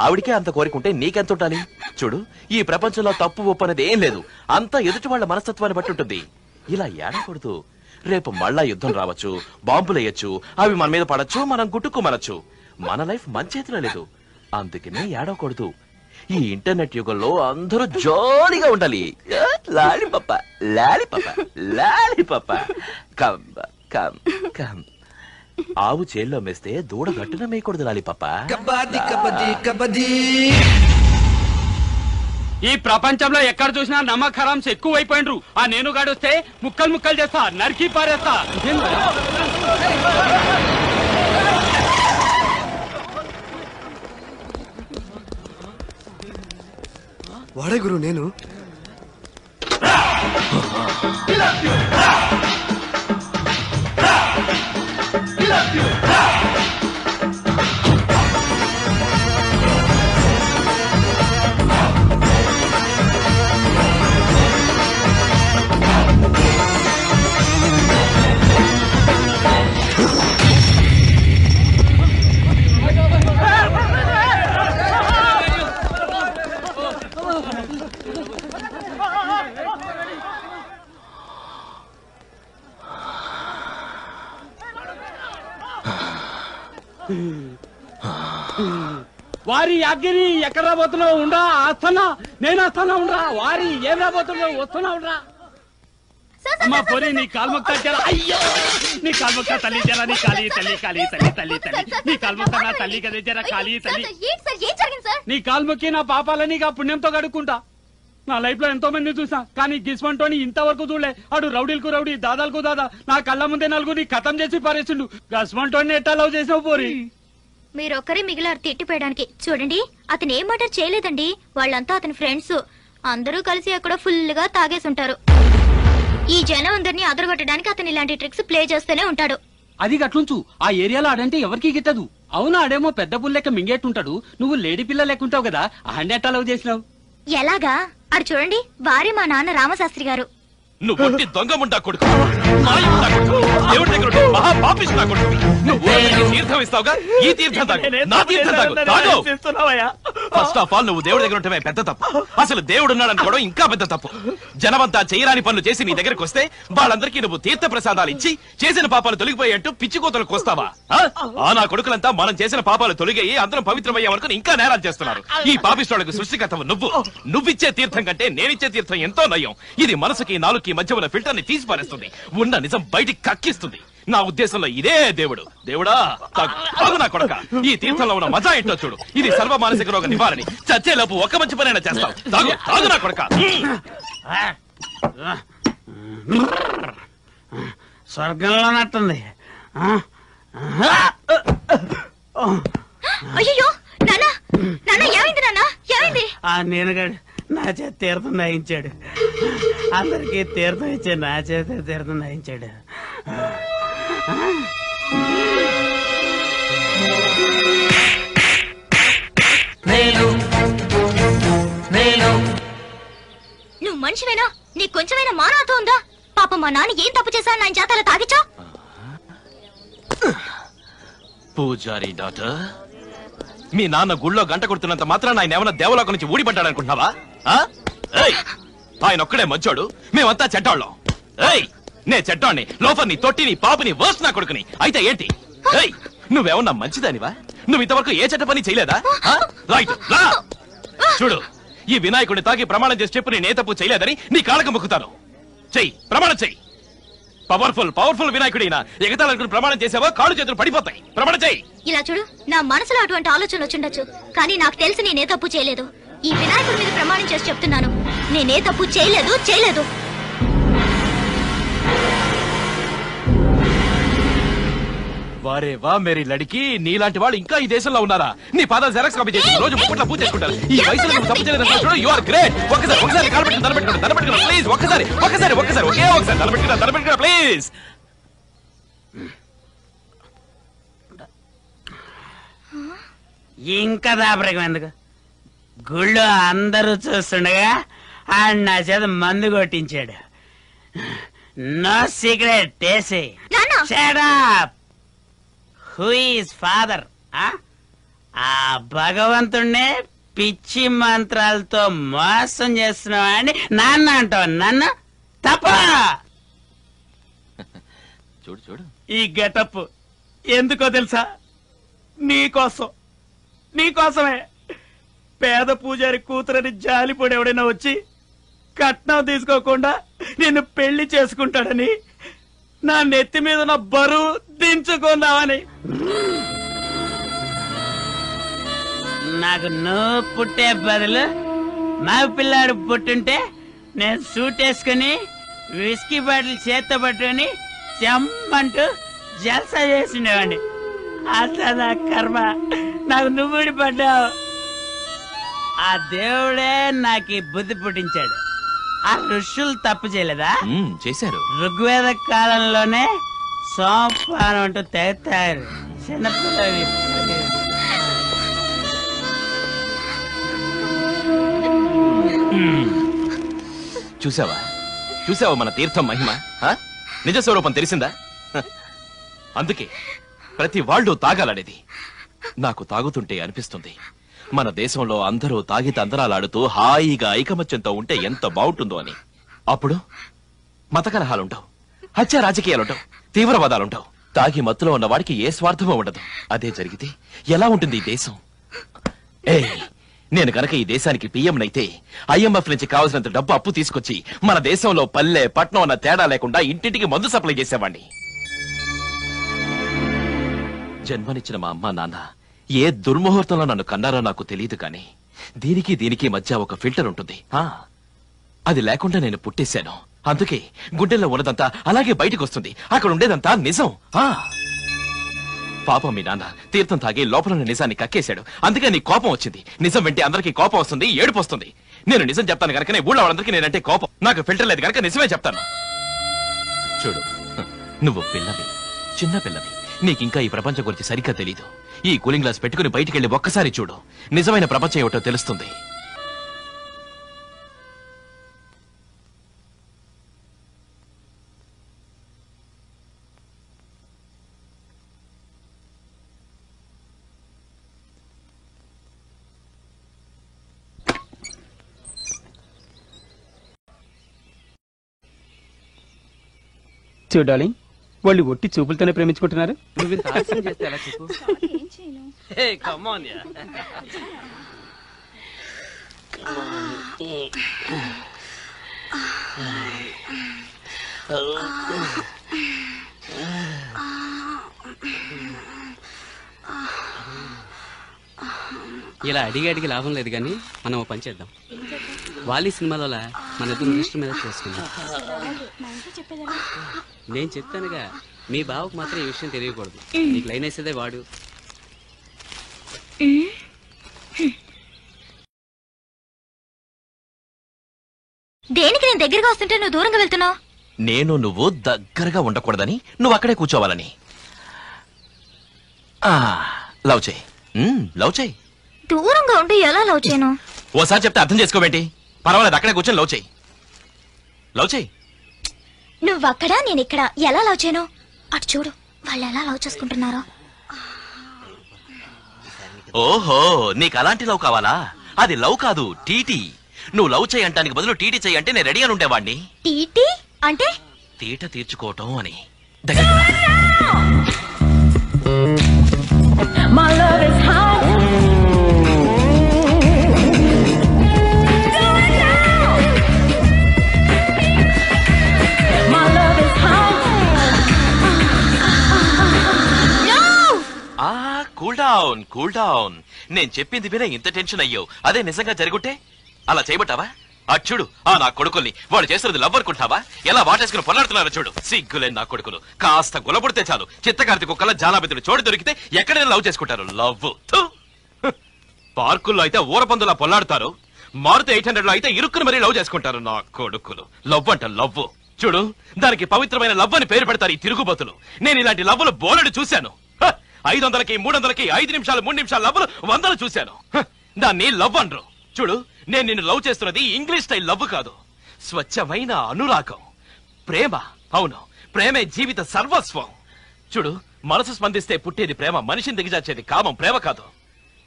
ఆవిడికే అంత కోరికుంటే నీకెంత ఉండాలి? చూడు, ఈ ప్రపంచంలో తప్పు ఒప్పు అనేది ఏం లేదు. అంతా ఎదుటి వాళ్ళ మనస్తత్వాన్ని బట్టి ఉంటుంది. ఇలా ఏడకూడదు. రేపు మళ్ళా యుద్ధం రావచ్చు, బాంబులేయచ్చు, అవి మన మీద పడచ్చు, మనం గుట్టుకుమనొచ్చు. మన లైఫ్ మన చేతిలో లేదు, అందుకనే ఏడవకూడదు. ఈ ఇంటర్నెట్ యుగంలో అందరూ జాలీగా ఉండాలి. లాలిపప్ప లాలిపప్ప లాలిపప్ప. Come come come. ఆవు చేల్లో మేస్తే దూడ గట్టున మేయకూడదు లాలిపప్ప. కబడ్డీ కబడ్డీ కబడ్డీ. ఈ ప్రపంచంలో ఎక్కడ చూసినా నమ్మక హరాంస్ ఎక్కువైపోయినరు. ఆ నేను గాడి వస్తే ముక్కలు ముక్కలు చేస్తా, నరికి పారేస్తా. వాడే గురు నేను. వారి యాగిరి ఎక్కడ రాబోతున్నావు? ఉండా వస్తున్నా, నేను వస్తున్నా. ఉండరా వారి ఏం రాబోతున్నావు? వస్తున్నా ఉండరా. అమ్మా పోనీ నీ కాల్మొక్క జరా. అయ్యో నీ కాల్మొక్క తల్లి జరా. నీ కాలి తల్లి కాలి తల్లి తల్లి తల్లి నీ కాల్మొక్క నా తల్లి కదే జరా. కాలి తల్లి నీ కాల్మొక్కి నా పాపాలని ఆ పుణ్యంతో గడుక్కుంటా. నా లైఫ్ లో ఎంతో మంది చూసా, కానీ గిస్మంటోని ఇంతవరకు చూడలే. ఆడు రౌడీలకు రౌడీ, దాదాలకు దాదా. నా కళ్ళ ముందే నలుగురిని ఖతం చేసి పారేసిండు. గస్మంటోని ఎట్టా లవ్ చేసావు పోరి? మీరొక్కరే మిగిలారు తిట్టిపోయడానికి. చూడండి, అతను ఏం మర్డర్ చేయలేదండి. వాళ్ళంతా అతని ఫ్రెండ్స్. అందరూ కలిసి అక్కడ ఫుల్ గా తాగేసుంటారు. ఈ జనం అందరినీ అదరగొట్టడానికి అతను ఇలాంటి ట్రిక్స్ ప్లే చేస్తూనే ఉంటాడు. అది గట్లుంచు. ఆ ఏరియాలో ఆడంటే ఎవరికి గిట్టదు. అవును, ఆడేమో పెద్ద పుల్ లెక్క మింగేట్టుంటాడు. నువ్వు లేడీ పిల్ల లెక్కుంటావు కదా. ఆడనే ఎట్టా లవ్ చేసినావు? ఎలాగా? అడు చూడండి, వారే మా నాన్న రామశాస్త్రి గారు. నువ్వు ఒట్టి దొంగ ముండా కొడుకు, మాయ ముండా కొడుకు, దేవుడి దగ్గర ఉండే మహా పాపిష్టి కొడుకు. నువ్వు తీర్థం ఇస్తావుగా, ఈ తీర్థం తాగు, నా తీర్థం తాగు. ఫస్ట్ ఆఫ్ ఆల్ నువ్వు దేవుడి దగ్గర ఉంటే పెద్ద తప్పు. అసలు దేవుడు ఉన్నాడు అనుకోవడం ఇంకా పెద్ద తప్పు. జనమంతా చేయరాని పనులు చేసి నీ దగ్గరకు వస్తే వాళ్ళందరికీ నువ్వు తీర్థ ప్రసాదాలు ఇచ్చి చేసిన పాపాలు తొలగిపోయేట్టు పిచ్చి కోతలు కోస్తావా? నా కొడుకులంతా మనం చేసిన పాపాలు తొలగయి అందరం పవిత్రమయ్యే వరకు ఇంకా నేరాలు చేస్తున్నారు. ఈ పాపిష్టులకు సృష్టికర్తవు నువ్విచ్చే తీర్థం కంటే నేనిచ్చే తీర్థం ఎంతో నయం. ఇది మనసుకి నాలుగు మధ్య ఉన్న ఫిల్టర్ ని తీసి పారేస్తుంది, ఉన్న నిజం బయటికి కక్కిస్తుంది. నా ఉద్దేశంలో ఇదే దేవుడు. దేవుడా తాగు నా కొడక, ఈ తీర్థంలో ఉన్న మజా ఏంటో చూడు. ఇది సర్వ మానసిక రోగ నివారణి. చచ్చేలోపు ఒక్క మంచి పనైనా చేస్తావు. తాగు తాగు నా కొడక. స్వర్గంలో నట్టుంది. అయ్యో నానా, నానా ఏమైంది? నానా ఏమైంది? ఆ నేనుగాడు నా చేత తీర్థం నాయించాడు. అందరికీ తీర్థం ఇచ్చే నా చేత తీర్థం నాయించాడు. నువ్వు మనిషివేనా? నీకు కొంచెమైనా మానవత ఉందా? పాపం మా నాన్న ఏం తప్పు చేశాను నా చేతలా తాగిచ్చా? పూజారి డాక్టర్, మీ నాన్న గుళ్ళో గంట కొడుతున్నంత మాత్రం ఆయన ఏమన్నా దేవలోకం నుంచి ఊడిపడ్డాడు అనుకుంటున్నావా? ఆయన ఒక్కడే మంచోడు, మేమంతా చెడ్డాళ్ళం. నే చెడ్డాన్ని, లోఫర్ని, తొట్టిని, పాపుని, వర్స్ నా కొడుకుని. అయితే ఏంటి? నువ్వేమన్నా మంచిదానివా? నువ్వు ఇంతవరకు ఏ చెడ్డ పని చేయలేదా? రైట్ రా చూడు, ఈ వినాయకుడిని తాగి ప్రమాణం చేసి చెప్పు నేను ఏ తప్పు చేయలేదని నీ కాళ్ళకు మొక్కుతాను. చెయ్యి, ప్రమాణం చెయ్యి. పవర్ఫుల్ వినాయకుడినా ఎగతాలనుకుని ప్రమాణం చేసావో కాళ్ళు చేతులు పడిపోతాయి. ప్రమాణం చెయ్యి. ఇలా చూడు, నా మనసులో అటువంటి ఆలోచన వచ్చిండొచ్చు, కానీ నాకు తెలిసి నేనే తప్పు చేయలేదు. ఈ వినాయకుడి మీద ప్రమాణం చేసి చెప్తున్నాను, నేనే తప్పు చేయలేదు. వారే వా మేరీ లడికి, నీలాంటి వాళ్ళు ఇంకా ఈ దేశంలో ఉన్నారా? నీ పాదాలు జెరాక్స్ కాపీ చేసి రోజు ముక్కట్ల పూజ చేసుకుంటారు. ఈ వయసులో నువ్వు తప్పు చేయలేదంటే యు ఆర్ గ్రేట్. ఒకసారి తలపెట్టుకున్నా ప్లీజ్. ఒకసారి తలపెట్టుకున్నా ప్లీజ్. ఇంకా దాపరకం ఎందుకు? గుళ్ళో అందరూ చూస్తుండగా ఆయన నా చేత మందు కొట్టించాడు. నో సీక్రెట్ టేసే. Shut up. Who is father? ఆ భగవంతుణ్ణే పిచ్చి మంత్రాలతో మోసం చేస్తున్నావా అని నాన్న అంటావు. నన్ను తప్ప చూడు చూడు ఈ గెటప్ ఎందుకో తెలుసా? నీకోసమే. పేద పూజారి కూతురని జాలిపడి ఎవడైనా వచ్చి కట్నం తీసుకోకుండా నిన్ను పెళ్లి చేసుకుంటాడని, నా నెత్తి మీద నా బరువు దించుకుందామని. నాకు నువ్వు పుట్టే బదులు మా పిల్లాడు పుట్టుంటే నేను సూట్ వేసుకుని విస్కీ బాటిల్ చేత్తో పట్టుకుని చెమ్మంటూ జల్సా చేసిండేవాడిని. అట్లా నా కర్మ, నాకు నువ్వు పడ్డావు. ఆ దేవుడే నాకు ఈ బుద్ధి పుట్టించాడు. ఆ ఋషులు తప్పు చేయలేదా? చేశారు. ఋగ్వేద కాలంలోనే సోపానం అంటూ తెగుతారు. చిన్నపిల్లవి చూసావా మన తీర్థం మహిమ? నిజ స్వరూపం తెలిసిందా? అందుకే ప్రతి వాళ్ళు తాగాలనేది. నాకు తాగుతుంటే అనిపిస్తుంది మన దేశంలో అందరూ తాగి తందరాలాడుతూ హాయిగా ఐకమత్యంతో ఉంటే ఎంత బాగుంటుందో అని. అప్పుడు మత కలహాలుంటావు, హత్య రాజకీయాలుంటావు, తీవ్రవాదాలుంటావు. తాగి మత్తులో ఉన్న వాడికి ఏ స్వార్థమో ఉండదు. అదే జరిగితే ఎలా ఉంటుంది ఈ దేశం? నేను కనుక ఈ దేశానికి పిఎంనైతే ఐఎంఎఫ్ నుంచి కావాల్సినంత డబ్బు అప్పు తీసుకొచ్చి మన దేశంలో పల్లె పట్నం అన్న తేడా లేకుండా ఇంటింటికి మందు సప్లై చేసేవాడిని. జన్మనిచ్చిన మా అమ్మ నాన్న ఏ దుర్ముహూర్తంలో నన్ను కన్నారో నాకు తెలియదు, కానీ దీనికి మధ్య ఒక ఫిల్టర్ ఉంటుంది. అది లేకుండా నేను పుట్టేశాను. అందుకే గుండెల్లో ఉన్నదంతా అలాగే బయటకు వస్తుంది. అక్కడ ఉండేదంతా నిజం. పాపం మీ నాన్న తీర్థం తాగి లోపల నిజాన్ని కక్కేశాడు. అందుకే నీ కోపం వచ్చింది. నిజం వింటే అందరికీ కోపం వస్తుంది, ఏడుపు వస్తుంది. నేను నిజం చెప్తాను కనుకనే ఊళ్ళో వాళ్ళందరికీ నేనంటే కోపం. నాకు ఫిల్టర్ లేదు కనుక నిజమే చెప్తాను. చూడు, నువ్వు పిల్లవి, చిన్న పిల్లవి. నీకింకా ఈ ప్రపంచం గురించి సరిగ్గా తెలీదు. ఈ కూలింగ్ గ్లాస్ పెట్టుకుని బయటికెళ్ళి ఒక్కసారి చూడు, నిజమైన ప్రపంచం ఏమిటో తెలుస్తుంది. చూడాలి, వాళ్ళు ఒట్టి చూపులతోనే ప్రేమించుకుంటున్నారు. నువ్వు ఇంత ఆలస్యం చేస్తే ఎలా చెప్పు? ఇలా అడిగి లాభం లేదు, కానీ మనం ఓ పని చేద్దాం. వాలి సినిమాలో మన ఇద్దరు రిజిస్టర్ మీద చేసుకుందాం. నేను చెప్తానుగా, మీ బావకు మాత్రం ఈ విషయం తెలియకూడదు. నీకు లైన్ వేసేదే వాడు. దేనికి నేను దగ్గరగా వస్తుంటే నువ్వు దూరంగా వెళ్తున్నావు? నేను నువ్వు దగ్గరగా ఉండకూడదని, నువ్వు అక్కడే కూర్చోవాలని. లవ్ చేయి, లవ్ చేయి. దూరంగా ఉండి ఎలా లవ్ చేయను? ఓసారి చెప్తే అర్థం చేసుకోబేంటి? పర్వాలేదు, అక్కడే కూర్చొని లవ్ చేయి, లవ్ చేయి. నువ్వు అక్కడ, నేను ఇక్కడ. ఎలా లవ్ చేయను? అటు చూడు, వాళ్ళు ఎలా లవ్ చేసుకుంటున్నారో. ఓహో, నీకు అలాంటి లవ్ కావాలా? అది లవ్ కాదు, టీటీ. నువ్వు లవ్ చేయంటానికి బదులు టీటీ చేయంటే నేను రెడీగా ఉండేవాడిని. టీటీ అంటే తీట తీర్చుకోవటం అని. Cool down. నేను చెప్పింది వినే ఇంత టెన్షన్ అయ్యావు. అదే నిజంగా జరుగుంటే అలా చేయబట్టావా? అచ్చుడు, నా కొడుకుల్ని వాడు చేస్తున్నది లవ్ అనుకుంటావా? ఎలా వాటేసుకుని పొల్లాడుతున్నారో చూడు. సిగ్గులేని నా కొడుకులు. కాస్త గులపడితే చాలు చిత్తకార్తి కుక్కల జాలాబెతులు చోటు దొరికితే ఎక్కడైనా లవ్ చేసుకుంటారు. లవ్ పార్కుల్లో అయితే ఊరపందులా పొల్లాడుతారు, మారుతి 800 లో అయితే ఇరుక్కుని మరీ లవ్ చేసుకుంటారు నా కొడుకులు. లవ్ అంట లవ్. చూడు, దానికి పవిత్రమైన లవ్ అని పేరు పెడతారు ఈ తిరుగుబతులు. నేను ఇలాంటి లవ్వులు బోలెడు చూశాను. 500కి 300కి 5 నిమిషాలు 3 నిమిషాలు లవ్వులు 100 చూశాను. దాన్ని లవ్ అనరు. చూడు, నేను నిన్ను లవ్ చేస్తున్నది ఇంగ్లీష్ స్టైల్ లవ్ కాదు, స్వచ్ఛమైన అనురాగం, ప్రేమ. అవును, ప్రేమే జీవిత సర్వస్వం. చూడు, మనసు స్పందిస్తే పుట్టేది ప్రేమ, మనిషిని దిగజార్చేది కామం, ప్రేమ కాదు.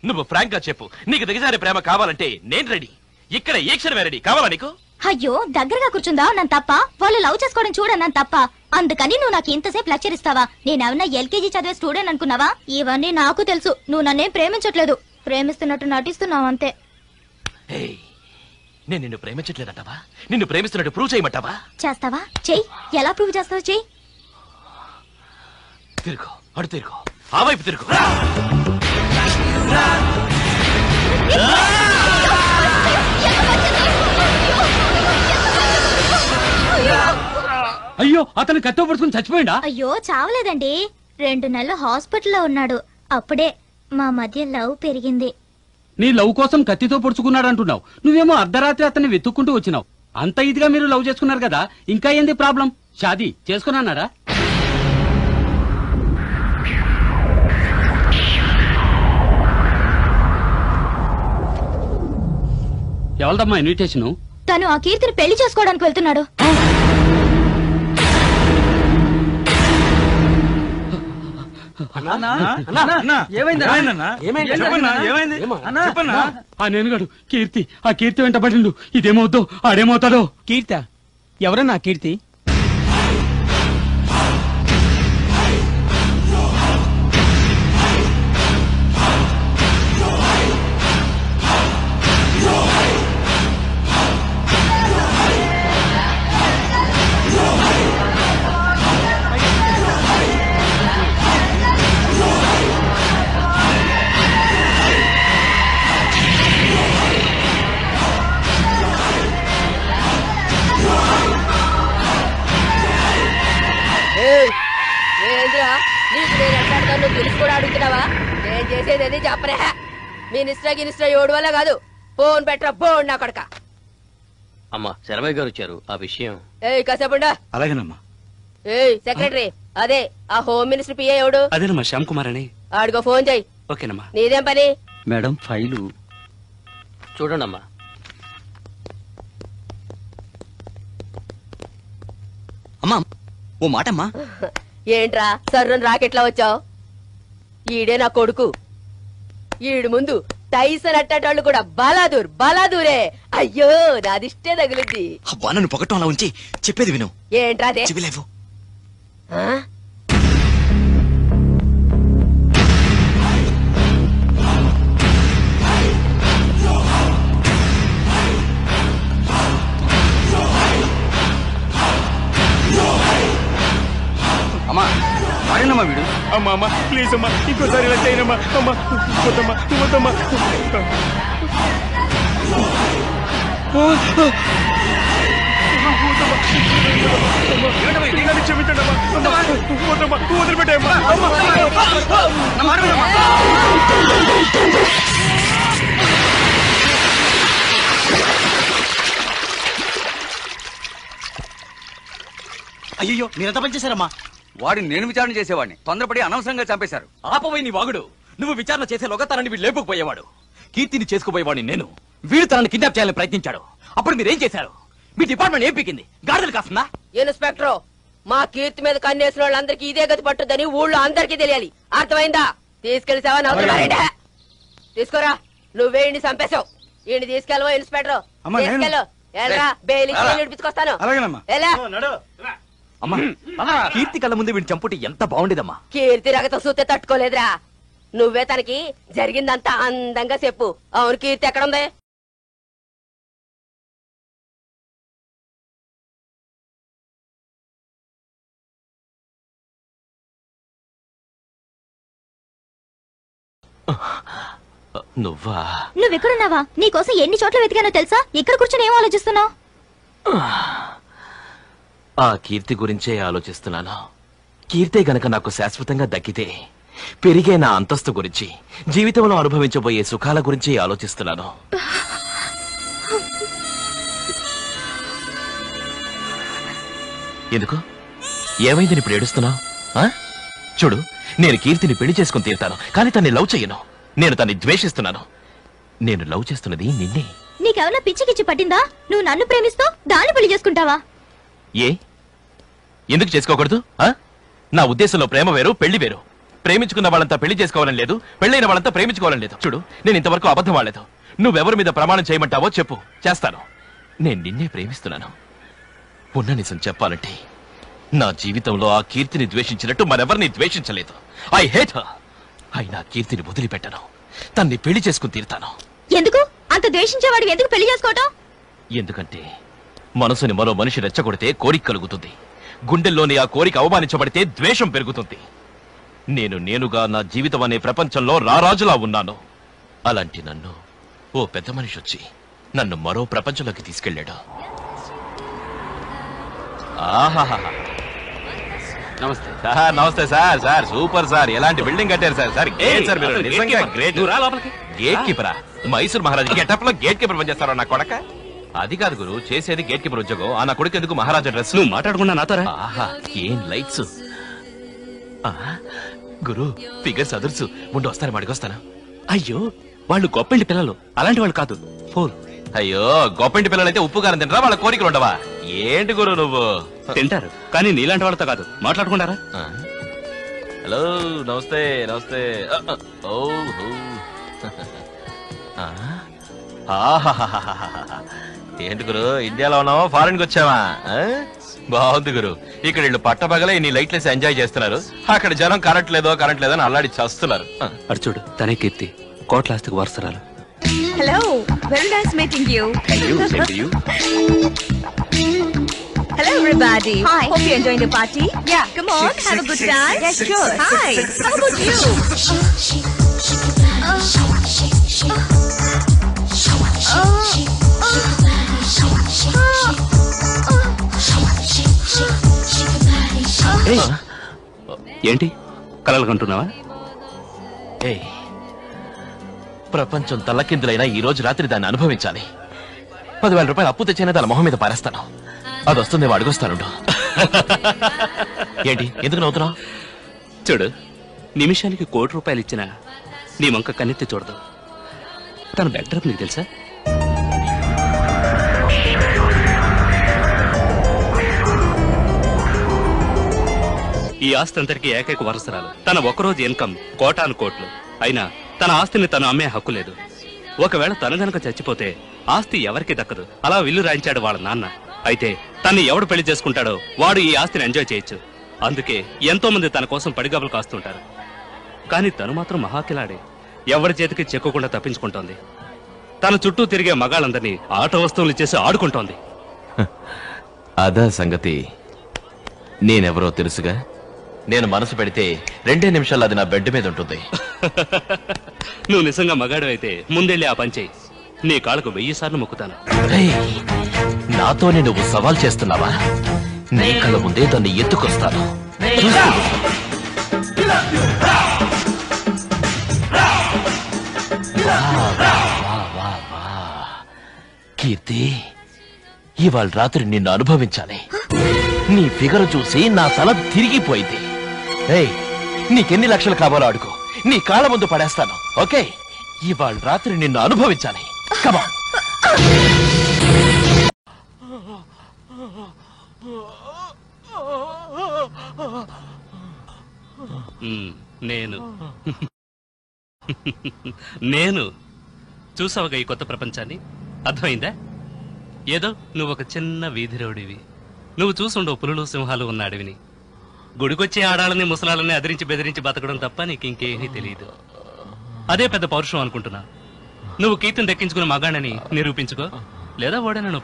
నువ్వు ఫ్రాంక్ గా చెప్పు, నీకు దిగజారే ప్రేమ కావాలంటే నేను రెడీ. ఇక్కడ ఏ క్షణమే రెడీ. కావాలా నీకు? అయ్యో దగ్గరగా కూర్చుందా నన్ను తప్ప, వాళ్ళు లవ్ చేసుకోవడం చూడన్నాను తప్ప, అందుకని నువ్వు నాకు ఇంతసేపు లెక్చర్ ఇస్తావా? నేనేమన్నా ఎల్కేజీ చదివే స్టూడెంట్ అనుకున్నావా? ఇవన్నీ నాకు తెలుసు. నువ్వు నన్నేం ప్రేమించట్లేదు, ప్రేమిస్తున్నట్టు నటిస్తున్నావు అంతే. నేను నిన్ను ప్రేమించట్లేదంటావా? నిన్ను ప్రేమిస్తున్నట్టు ప్రూవ్ చేయమంటావా? చేస్తావా? చెయ్యి. ఎలా ప్రూవ్ చేస్తావు? చెయ్యి. తిరుగు, అడు తిరుగు, ఆ వైపు తిరుగు. అయ్యో అతను కత్తో పడుకుని చచ్చిపోయిందా? అయ్యో చావలేదండి, 2 నెలలు హాస్పిటల్లో ఉన్నాడు. అప్పుడే మా మధ్య లవ్ పెరిగింది. నీ లవ్ కోసం కత్తితో పొడుచుకున్నాడు అంటున్నావు, నువ్వేమో అర్ధరాత్రి అతన్ని వెతుక్కుంటూ వచ్చినావు. అంత ఇదిగా మీరు లవ్ చేసుకున్నారు కదా, ఇంకా ఏంది ప్రాబ్లం? షాదీ చేసుకున్నారా? ఎవరిదమ్మా ఇన్విటేషన్? తను ఆ కీర్తిని పెళ్లి చేసుకోవడానికి వెళ్తున్నాడు. ఆ నేనుగాడు కీర్తి, ఆ కీర్తి వెంట పడిండు. ఇదేమవుద్దో ఆడేమవుతాడో. కీర్తి ఎవరన్నా? కీర్తి తెలిసి కూడా అడుగుతున్నావా? నేను చేసేది చెప్పరే. మినిస్టర్ ఏడు వల్ల కాదు. ఫోన్ పెట్టరా బోన్ నా కొడక. అమ్మా శరమయ్య గారు వచ్చారు, ఆ విషయం. ఏయ్ కాసేపుండా. అలాగేనమ్మా. ఏయ్ సెక్రటరీ, అదే ఆ హోమ్ మినిస్టర్ పిఏ ఎవడు? అదేనమ్మా శ్యామ్ కుమార్ అని. ఆడిగో ఫోన్ చెయ్యి. ఓకేనమ్మా. నీదేం పని? మేడం ఫైలు చూడండమ్మా. అమ్మా ఓ మాటమ్మా. ఏంట్రా సర్రన్ రాకెట్లా వచ్చావు? ఈడే నా కొడుకు. ఈడు ముందు టైసన్ అట్టేటోళ్ళు కూడా బలాదూరే. అయ్యో నాదిష్టే తగిలింది. అబ్బా నన్ను పొగట్టం అలా ఉంచి చెప్పేది విను. ఏంట్రా అదే? చెవిలేవు. అమ్మా వాడేనమ్మా వీడు. అమ్మా అమ్మా ప్లీజ్ అమ్మా, ఇంకోసారి ఇలా చేయనమ్మా. అమ్మా వద్దమ్మా, వద్దమ్మా. వదిలిపెట్టాయమ్మా. అయ్యో మీరెంత పని చేశారమ్మా? వాడిని నేను విచారణ చేసేవాడిని, తొందరపడి అనవసరంగా చంపేశారు. ఆపవై నీ వాగుడు. నువ్వు విచారణ చేసేలోగా తనని వీడు లేపుకుపోయేవాడు. కీర్తిని చేసుకుపోయేవాడిని నేను. వీడు తనని కిడ్నాప్ చేయాలని ప్రయత్నించాడు. అప్పుడు మీరేం చేశారు? మీ డిపార్ట్మెంట్ ఏం పీకింది? గాడిదలు కాస్తుందా? ఇన్స్పెక్టర్, మా కీర్తి మీద కన్నేసిన వాళ్ళందరికీ ఇదే గతి పట్టుద్దని ఊళ్ళో అందరికీ తెలియాలి. అర్థమైందా? తీసుకెళ్తావా? నవ్వుతున్నారంటే తీసుకోరా. నువ్వేంటి చంపేశావు. ఈయన తీసుకెళ్ళవా ఇన్స్పెక్టర్? తీసుకెళ్ళు. ఎల్రా బెయిల్ ఇచ్చి నడిపించుకొస్తాను. అమ్మా కీర్తి కళ్ళ ముందు వీడిని చంపుటి ఎంత బాగుండేదమ్మా. కీర్తి రగత సూతే తట్టుకోలేదురా. నువ్వే తనకి జరిగిందంతా అందంగా చెప్పు. అవును కీర్తి ఎక్కడుంది? నువ్వా? నువ్వెక్కడున్నావా? నీకోసం ఎన్ని చోట్ల వెతికానో తెలుసా? ఇక్కడ కూర్చొని ఏం ఆలోచిస్తున్నావు? ఆ కీర్తి గురించే ఆలోచిస్తున్నాను. కీర్తే గనక నాకు శాశ్వతంగా దక్కితే పెరిగే నా అంతస్తు గురించి, జీవితంలో అనుభవించబోయే సుఖాల గురించి ఆలోచిస్తున్నాను. ఎందుకు? ఏమైంది ఇప్పుడు ఏడుస్తున్నావు? చూడు, నేను కీర్తిని పెళ్లి చేసుకుని తీరుతాను, కానీ తన్ని లవ్ చెయ్యను. నేను తన్ని ద్వేషిస్తున్నాను. నేను లవ్ చేస్తున్నది నిన్నే. నీకెవరన్నా పిచ్చికిచ్చి పట్టిందా? నువ్వు నన్ను ప్రేమిస్తూ దాన్ని పెళ్లి చేసుకుంటావా? ఏ ఎందుకు చేసుకోకూడదు? నా ఉద్దేశంలో ప్రేమ వేరు, పెళ్లి వేరు. ప్రేమించుకున్న వాళ్ళంతా పెళ్లి చేసుకోవాలని లేదు, పెళ్లైన వాళ్ళంతా ప్రేమించుకోవాలని లేదు. చూడు, నేను ఇంతవరకు అబద్ధం వాడలేదు. నువ్వెవరి మీద ప్రమాణం చేయమంటావో చెప్పు, చేస్తాను. నేను నిన్నే ప్రేమిస్తున్నాను. ఉన్న నిజం చెప్పాలంటే నా జీవితంలో ఆ కీర్తిని ద్వేషించినట్టు మరెవరిని ద్వేషించలేదు. I hate her. అయినా కీర్తిని వదిలిపెట్టను. తన్ని పెళ్లి చేసుకుని తీరుతాను. ఎందుకు అంత ద్వేషించేవాడు ఎందుకు పెళ్లి చేసుకోవటం? ఎందుకంటే మనసుని మరో మనిషి రెచ్చగొడితే కోరిక కలుగుతుంది. గుండెల్లోని ఆ కోరిక అవమానించబడితే ద్వేషం పెరుగుతుంది. నేనుగా నా జీవితం అనే ప్రపంచంలో రారాజులా ఉన్నాను. అలాంటి నన్ను ఓ పెద్ద మనిషి వచ్చి నన్ను మరో ప్రపంచంలోకి తీసుకెళ్లాడు. నమస్తే సార్. Sir super sir. ఎలాంటి బిల్డింగ్ కట్టారు సార్. Sir great sir. మీరు నిజంగా గ్రేట్. గేట్ కీపరా? మైసూర్ మహారాజా గెటప్ లో గేట్ కీపర్ పనిచేస్తారా నా కొడక? అది కాదు గురు, చేసేది గేట్ కీపర్ ఉద్యోగం. ఆ నా కొడుకు ఎందుకు మహారాజా డ్రెస్? నువ్వు మాట్లాడుకున్నా నాతోరా? ఏం లైట్స్ గురు. ఫిగర్స్ అదుర్సు. ముందు వస్తాను, అడిగొస్తాను. అయ్యో వాళ్ళు గొప్పింటి పిల్లలు, అలాంటి వాళ్ళు కాదు. ఫోన్. అయ్యో గొప్పింటి పిల్లలైతే ఉప్పు కారం తింటారా? వాళ్ళ కోరికలు ఉండవా? ఏంటి గురు నువ్వు? తింటారు కానీ నీలాంటి వాళ్ళతో కాదు. మాట్లాడుకుంటారా? హలో నమస్తే. ఏంటి గురు, ఇండియాలో ఉన్నావా ఫారెన్ కి వచ్చావా? బాగుంది గురు. ఇక్కడ వీళ్ళు పట్టపగలే నీ లైట్లేసి ఎంజాయ్ చేస్తున్నారు. అక్కడ జనం కరెంట్ లేదో అని అల్లాడి చేస్తున్నారు. అర్చుడు తనే కీర్తి, కోట్లాస్తికి వరుసరాలు. Hello, very nice meeting you. Hello everybody. Hi. Hope you're enjoying the party. Yeah. Come on, have a good time. Yes, sure. Hi. How about you? ఏంటి కలలు కంటున్నావా? ప్రపంచం తల్లకిందులైనా ఈ రోజు రాత్రి దాన్ని అనుభవించాలి. 10,000 రూపాయలు అప్పు తెచ్చిన దాని మొహం మీద పారేస్తాను. అది వస్తుందేమో అడుగుస్తాను. ఏంటి ఎందుకు నవ్వుతున్నావు? చూడు, నిమిషానికి 1 కోటి రూపాయలు ఇచ్చినా నీ వంక కన్నెత్తి చూడదు. తన బెటర్ నీకు తెలుసా? ఈ ఆస్తి అంతటికి ఏకైక వరసరాలు. తన ఒకరోజు ఇన్కమ్ కోటాను కోట్లు అయినా తన ఆస్తిని తను అమ్మే హక్కు లేదు. ఒకవేళ తను గనక చచ్చిపోతే ఆస్తి ఎవరికి దక్కదు. అలా విల్లు రాయించాడు వాళ్ళ నాన్న. అయితే తన్ని ఎవడు పెళ్లి చేసుకుంటాడో వాడు ఈ ఆస్తిని ఎంజాయ్ చేయొచ్చు. అందుకే ఎంతో మంది తన కోసం పడిగాపులు కాస్తుంటారు. కానీ తను మాత్రం మహాకిలాడే. ఎవరి చేతికి చెక్కకుండా తప్పించుకుంటోంది. తన చుట్టూ తిరిగే మగాళ్ళందరినీ ఆట వస్తువులు చేసి ఆడుకుంటోంది. అదా సంగతి. నేనెవరో తెలుసుగా. నేను మనసు పెడితే 2 నిమిషాలు అది నా బెడ్ మీద ఉంటుంది. నువ్వు నిజంగా మగాడు అయితే ముందెళ్ళి ఆ పని చేయి. నీ కాళ్ళకు 1000 సార్లు మొక్కుతాను. నాతోనే నువ్వు సవాల్ చేస్తున్నావా? నీ కళ్ళ ముందే దాన్ని ఎత్తుకొస్తాను. కీర్తి, ఇవాళ రాత్రి నిన్ను అనుభవించాలి. నీ ఫిగర్ చూసి నా తల తిరిగిపోయింది. నీకెన్ని లక్షలు కావాలో అడుగు, నీ కాళ్ళ ముందు పడేస్తాను. ఓకే, ఇవాళ రాత్రి నిన్ను అనుభవించాలి. కమా. నేను చూసావుగా ఈ కొత్త ప్రపంచాన్ని? అర్థమైందా? ఏదో నువ్వు ఒక చిన్న వీధి రౌడివి. నువ్వు చూసుండవు పులులు సింహాలు ఉన్న అడవిని. గుడికొచ్చే ఆడాలని ముసలాలని అదిరించి బెదిరించి బతకడం తప్ప నీకు ఇంకేమీ తెలియదు. అదే పెద్ద పౌరుషం అనుకుంటున్నా. నువ్వు కీర్తిని దక్కించుకుని మగాణని నిరూపించుకో, లేదా ఓడనను.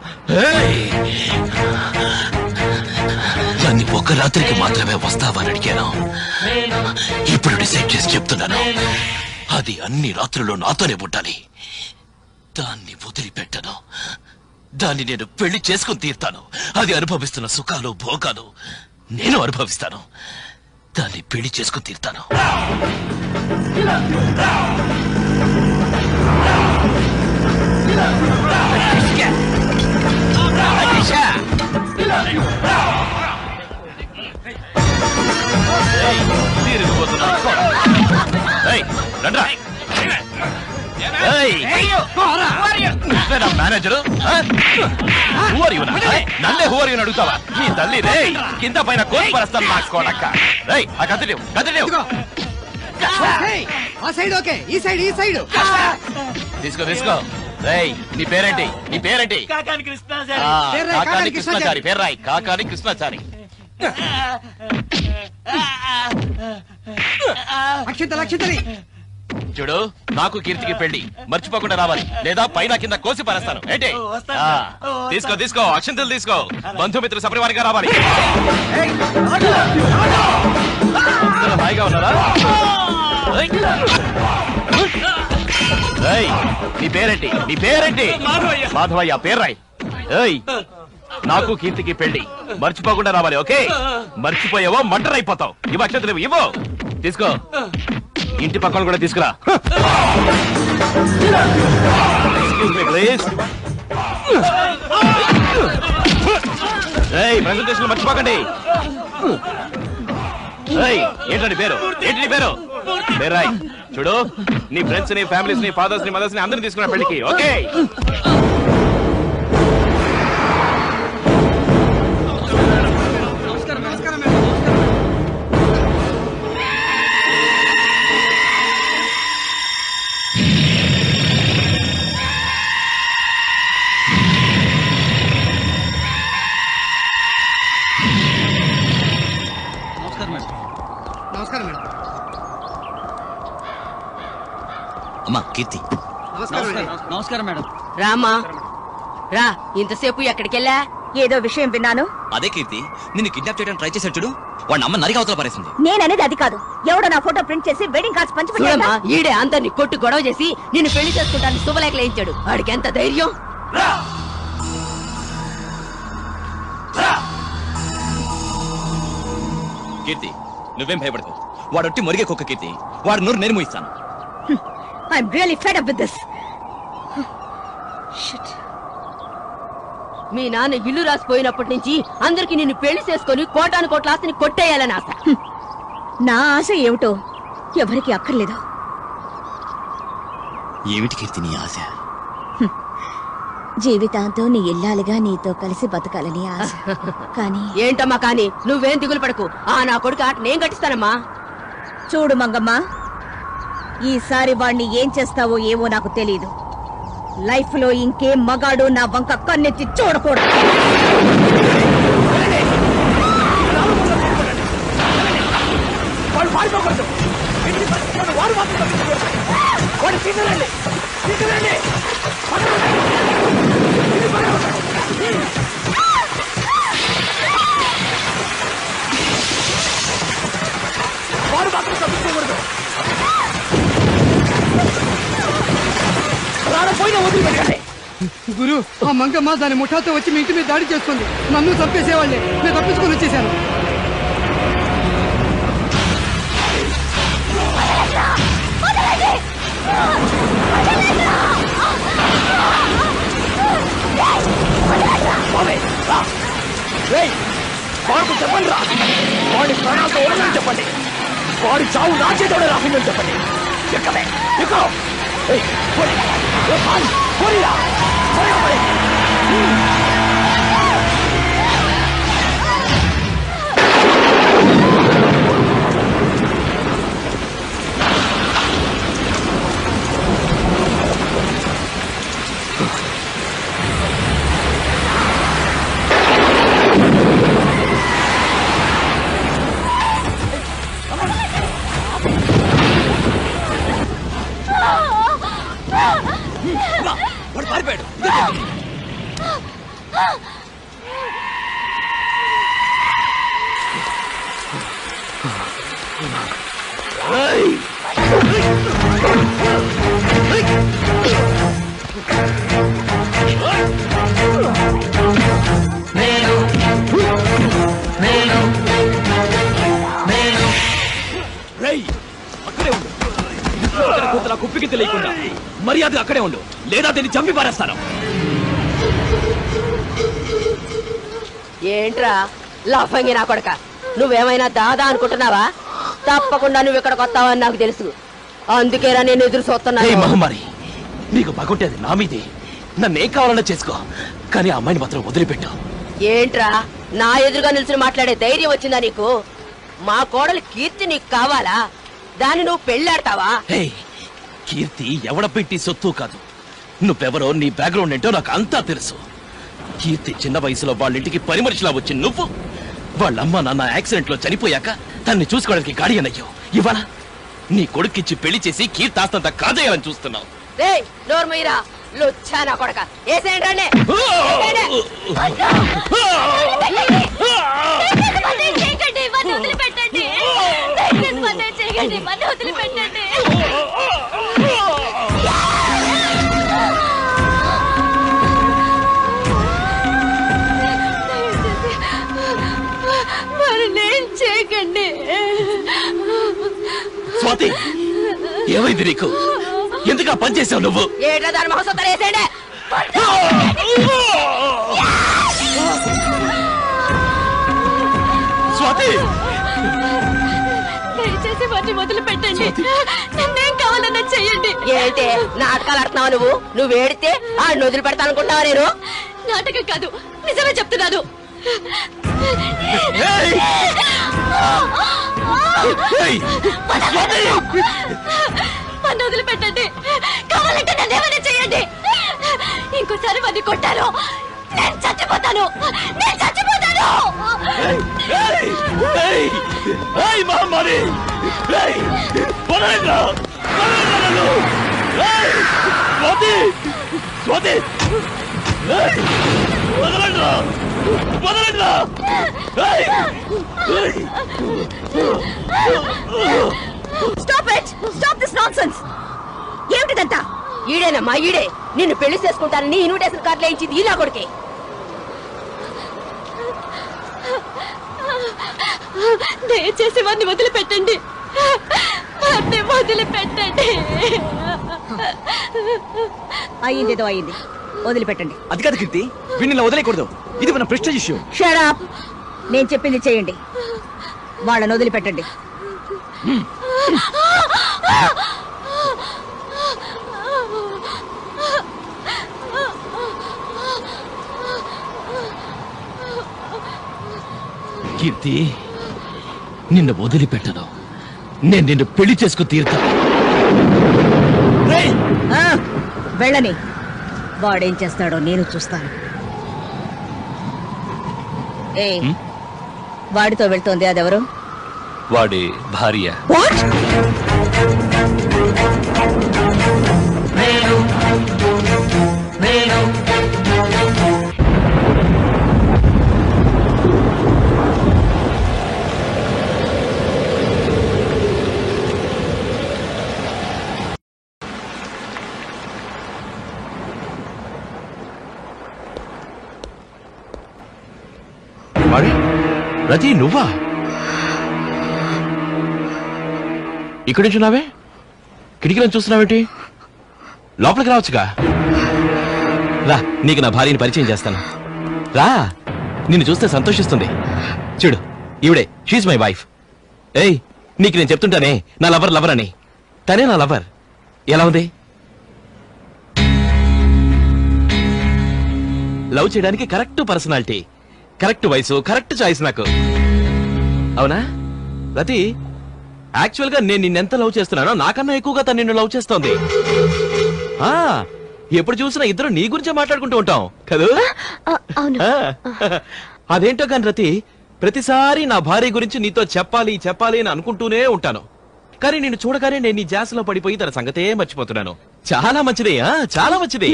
దాన్ని ఒక రాత్రికి మాత్రమే వస్తావని అడిగాను. ఇప్పుడు డిసైడ్ చేసి చెప్తున్నాను, అది అన్ని రాత్రులు నాతోనే పుట్టాలి. దాన్ని వదిలిపెట్టను. దాన్ని నేను పెళ్లి చేసుకుని తీరుతాను. అది అనుభవిస్తున్న సుఖాలు భోగాలు నేను అనుభవిస్తాను. దాన్ని పెళ్లి చేసుకుని తీరుతాను. మేనేజరు నన్నే హూవర్ అడుగుతావా? నీ తల్లి రే కింద పైన కోసి పరస్తాను నా కొడక. ఆ సైడ్ ఓకే, ఈ సైడ్ తీసుకో తీసుకో. నీ పేరేంటి? నీ పేరేంటి? కాకాని కృష్ణాచారి. కాకాని కృష్ణాచారి. పేరు రాయ్. కాకాని కృష్ణాచారి. చూడు, నాకు కీర్తికి పెళ్లి మర్చిపోకుండా రావాలి, లేదా పైన కింద కోసి పారేస్తాను. ఏంటి? తీసుకో తీసుకో, అక్షంతలు తీసుకో. బంధుమిత్రులు సపరివారిగా రావాలి. హాయిగా ఉన్నారా? నీ పేరేంటి? నీ పేరేంటి? మాధవయ్య. పేరు రాయ్. నాకు కీర్తికి పెళ్లి మర్చిపోకుండా రావాలి. ఓకే? మర్చిపోయావో మర్డర్ అయిపోతావు. ఇవ్వు అక్షంతలు, ఇవ్వు. తీసుకో. ఇంటి పక్కన కూడా తీసుకురా. Excuse me please. ప్రెజెంటేషన్ మర్చిపోకండి. ఏంటండి పేరు? ఏంటి నీ పేరు? పేరాయ్. చూడు, నీ ఫ్రెండ్స్ ని, ఫ్యామిలీస్ ని, ఫాదర్స్ ని, మదర్స్ ని అందరిని తీసుకున్నా పెళ్లికి. ఓకే? నమస్కారం మేడం. అమ్మా కీర్తి. నమస్కారం మేడం. రామా రా. ఇంతసేపు ఎక్కడికెళ్ళా? ఏదో విషయం విన్నాను. అదే కీర్తి, నిన్ను కిడ్నాప్ చేయడానికి ట్రై చేశాడు చూడు, వాడి అమ్మ నరిగా అవతల పారేసింది. నేననేది అది కాదు. ఎవడో నా ఫోటో ప్రింట్ చేసి వెడ్డింగ్ కార్డ్స్ పంచిపెట్టాడా? ఈడే అందరిని కొట్టు గొడవ చేసి నిన్ను పెళ్లి చేసుకుంటాను శుభలేఖలు వేయించాడు. వాడికి ఎంత ధైర్యం! కీర్తి, నువ్వేం భయపడకు. వాడొట్టి మొరిగే కుక్క కీర్తి. వాడు నూరు నేను మూయిస్తాను. I'm really fed up with this. మీ నాన్న ఇల్లు రాసిపోయినప్పటి నుంచి అందరికి నిన్ను పెళ్లి చేసుకుని కోటాను కోట్ల ఆస్తిని కొట్టేయాలని ఆశ. నా ఆశ ఏమిటో ఎవరికి అక్కర్లేదు. ఏమిటి కీర్తి నీ ఆశ? జీవితాంతో నీ ఇల్లాలుగా నీతో కలిసి బతకాలని ఆశ. కానీ ఏంటమ్మా కానీ? నువ్వేం దిగులు పడకు. నా కొడుకు ఆట నేను కట్టిస్తానమ్మా. చూడు మంగమ్మ, ఈసారి వాణ్ణి ఏం చేస్తావో ఏవో నాకు తెలీదు. లైఫ్ లో ఇంకేం మగాడు నా వంక కన్నెత్తి చూడకూడదు. గురు, ఆ మంగమ్మ దాని ముఠాతో వచ్చి మీ ఇంటి మీద దాడి చేస్తుంది. నన్ను చంపేసేవాళ్ళే. నేను తప్పించుకొని వచ్చేసాను. చెప్పండి రా, వాడి ప్రాణాలతో ఉండని చెప్పండి. వాడి చావు నా చేతోనే రాసిందని చెప్పండి. ఎక్కడే ఎక్కువ వాడు పారిపోయాడు. అక్కడే ఉండు. కూతుల కుప్పికి తెలియకుండా మర్యాద అక్కడే ఉండు, లేదా దీన్ని చంపి పారేస్తాను. ఏంట్రా లాఫంగి నా కొడక, నువ్వేమైనా దాదా అనుకుంటున్నావా? తప్పకుండా నువ్వు ఇక్కడికి వస్తావని నాకు తెలుసు. అందుకేరా నేను ఎదురు చూస్తున్నాను. మహమ్మారి, నీకు బాగుంటేది నా మీదే. నన్నేం కావాలన్నా చేసుకో, కానీ ఆ అమ్మాయిని మాత్రం వదిలిపెట్టు. ఏంట్రా నా ఎదురుగా నిల్చుని మాట్లాడే ధైర్యం వచ్చిందా నీకు? మా కోడలు కీర్తి నీకు కావాలా? దాన్ని నువ్వు పెళ్ళాడతావా? కీర్తి ఎవడ పెట్టి సొత్తు కాదు, నువ్వెవరో నీ బ్యాక్గ్రౌండ్ ఏంటో నాకు అంతా తెలుసు. కీర్తి చిన్న వయసులో వాళ్ళింటికి పని మనిషిలా వచ్చి నువ్వు వాళ్ళమ్మ నాన్న యాక్సిడెంట్ లో చనిపోయాక తన్ని చూసుకోవడానికి గాడియన్ అయ్యావు. ఇవాళ నీ కొడుకిచ్చి పెళ్లి చేసి కీర్తి ఆస్తంతా కాజేయాలని చూస్తున్నావు. స్వాతి, ఏమైంది నీకు? ఎందుకు ఆ పని చేసావు నువ్వు? స్వాతి, దయచేసి వాటిని మొదలు పెట్టండి. నన్నేం కావాలన్నా చెయ్యండి. ఏంటి నాటకాలు ఆడుతున్నావు నువ్వు? నువ్వు ఏడితే ఆ వదిలి పెడతా అనుకుంటావా? నేను నాటకం కాదు, నిజమే చెప్తున్నాను. వదిలి పెట్టండి. కావాలంటే నన్నేమైనా చెయ్యండి. ఇంకోసారి వాడిని కొట్టాను, నేను చచ్చిపోతాను. నేను చచ్చిపోతాను. Stop it! Stop this nonsense! ఏమిటిదంతా? ఈడేనమ్మా, ఈడే నిన్ను పెళ్లి చేసుకుంటానని ఇన్విటేషన్ కార్డులో ఇచ్చింది ఇలా కొడుకే. దయచేసి వాడిని వదిలిపెట్టండి. వాడిని వదిలిపెట్టండి. అయ్యిందేదో అయ్యింది, వదిలిపెట్టండి. అది కాదు కీర్తి, వీడిని వదిలేయకూడదు. ఇది మన ప్రెస్టీజ్ ఇష్యూ. Shut up! నేను చెప్పింది చేయండి. వాళ్ళని వదిలిపెట్టండి. కీర్తి, నిన్ను వదిలిపెట్టను. నేను నిన్ను పెళ్లి చేసుకు తీరుతా. వెళ్ళని. వాడేం చేస్తాడో నేను చూస్తాను. ఏ వాడితో వెళ్తోంది అదెవరు? వాడి భార్య. రతి, నువ్వా? ఇక్కడి నుంచి ఉన్నావే? కిటికీలను చూస్తున్నావేంటి? లోపలికి రావచ్చుగా. రా, నీకు నా భార్యని పరిచయం చేస్తాను. రా, నిన్ను చూస్తే సంతోషిస్తుంది. చూడు, ఈవిడే, షీజ్ మై వైఫ్. ఏయ్, నీకు నేను చెప్తుంటానే నా లవర్ అని. తనే నా లవర్. ఎలా ఉంది? లవ్ చేయడానికి కరెక్ట్ పర్సనాలిటీ, కరెక్ట్ వయసు, కరెక్ట్ చాయిస్ నాకు. అవునా రతి? యాక్చువల్ గా నేను నిన్నెంత లవ్ చేస్తున్నానో నాకన్నా ఎక్కువగా తను నిన్ను లవ్ చేస్తోంది. ఎప్పుడు చూసినా ఇద్దరు నీ గురించే మాట్లాడుకుంటూ ఉంటాం కదా? అదేంటో కాని రతి, ప్రతిసారి నా భార్య గురించి నీతో చెప్పాలి అని అనుకుంటూనే ఉంటాను. కానీ నేను చూడగానే నేను నీ జాసలో పడిపోయి తన సంగతే మర్చిపోతున్నాను. చాలా మంచిది, చాలా మంచిది.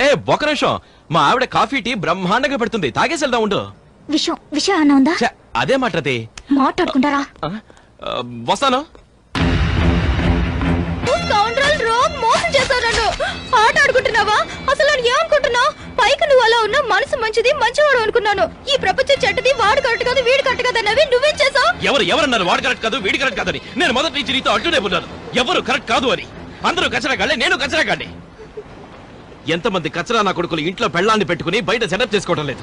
ఏ ఒక నిమిషం, మా ఆవిడ కాఫీ టీ బ్రహ్మాండంగా పెడుతుంది, తాగేసి వెళ్దాం. ఉండు. విషయం అన్న ఉందా? అదే మాటది. మాట్లాడుకుంటారా? వస్తాను. మోసం చేశావు నన్ను. ఆట ఆడుకుంటున్నావా? అసలు నేను ఏమనుకుంటున్నావు? పైకి నువ్వు అలా ఉన్నా మనసు మంచిది, మంచివాడు అనుకున్నాను. ఈ ప్రపంచం చెడ్డది, వాడు కరెక్ట్ కాదు, వీడు కరెక్ట్ కాదు అన్నవి నువ్వేం చేసావు? ఎవరన్నారు వాడు కరెక్ట్ కాదు, వీడి కరెక్ట్ కాదని? నేను మొదటి నుంచి నీతో అడ్డునే ఉన్నాను ఎవరు కరెక్ట్ కాదు అని. అందరూ కచరాగాళ్లే, నేను కచరాగాడిని. ఎంతమంది కచరా నా కొడుకులు ఇంట్లో పెళ్లాన్ని పెట్టుకుని బయట సెటప్ చేసుకోవడం లేదు.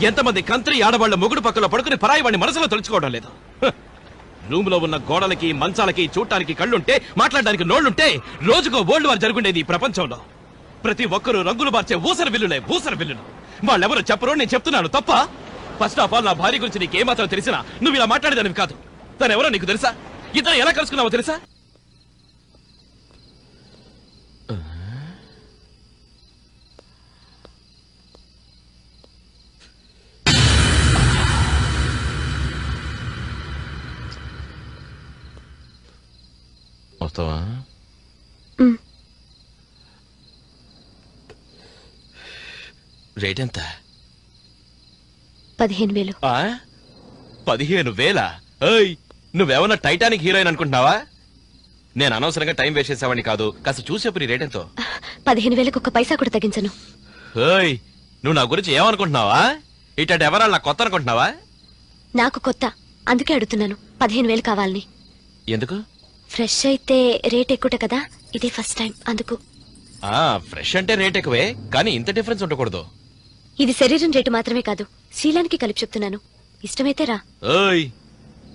ఎంతమంది కంత్రి ఆడవాళ్ల మొగుడు పక్కలో పడుకుని పరాయి వాడిని మనసులో తలుచుకోవడం లేదు. రూమ్ లో ఉన్న గోడలకి మంచాలకి చూడటానికి కళ్ళుంటే, మాట్లాడడానికి నోళ్లుంటే రోజుకో వరల్డ్ వార్ జరుగుండేది ఈ ప్రపంచంలో. ప్రతి ఒక్కరూ రంగులు మార్చే ఊసర బిల్లులే, ఊసర బిల్లులు. వాళ్ళెవరో చెప్పరు, నేను చెప్తున్నాను తప్ప? ఫస్ట్ ఆఫ్ ఆల్, నా భార్య గురించి నీకేమాత్రం తెలిసినా నువ్వు ఇలా మాట్లాడేదానివి కాదు. తనెవరో నీకు తెలుసా? ఇద్దరు ఎలా కలుసుకున్నావో తెలుసా? వస్తావా? రేట్ ఎంత? 15,000. 15,000? ఏయ్, నువ్వేమన్నా టైటానిక్ హీరోయిన్ అనుకుంటున్నావా? నేను అనవసరంగా టైం వేస్ట్ చేసేవాడిని కాదు. కాస్త చూసేపు నీ రేట్ ఎంతో. 15,000 ఒక్క పైసా కూడా తగ్గించను. ఏయ్, నువ్వు నా గురించి ఏమనుకుంటున్నావా? ఇట్లాంటి ఎవరాలు నాకు కొత్త అనుకుంటున్నావా? నాకు కొత్త, అందుకే అడుగుతున్నాను. 15,000 కావాలని. ఎందుకు? ఫ్రెష్ అయితే రేట్ ఎక్కువ కదా, ఇదే ఫస్ట్ టైం అందుకు. ఫ్రెష్ అంటే రేట్ ఎక్కువే, కానీ ఇంత డిఫరెన్స్ ఉండకూడదు. ఇది శరీరం రేటు మాత్రమే కాదు, శీలానికి కలిపి చెప్తున్నాను. ఇష్టమైతే రా. ఓయ్,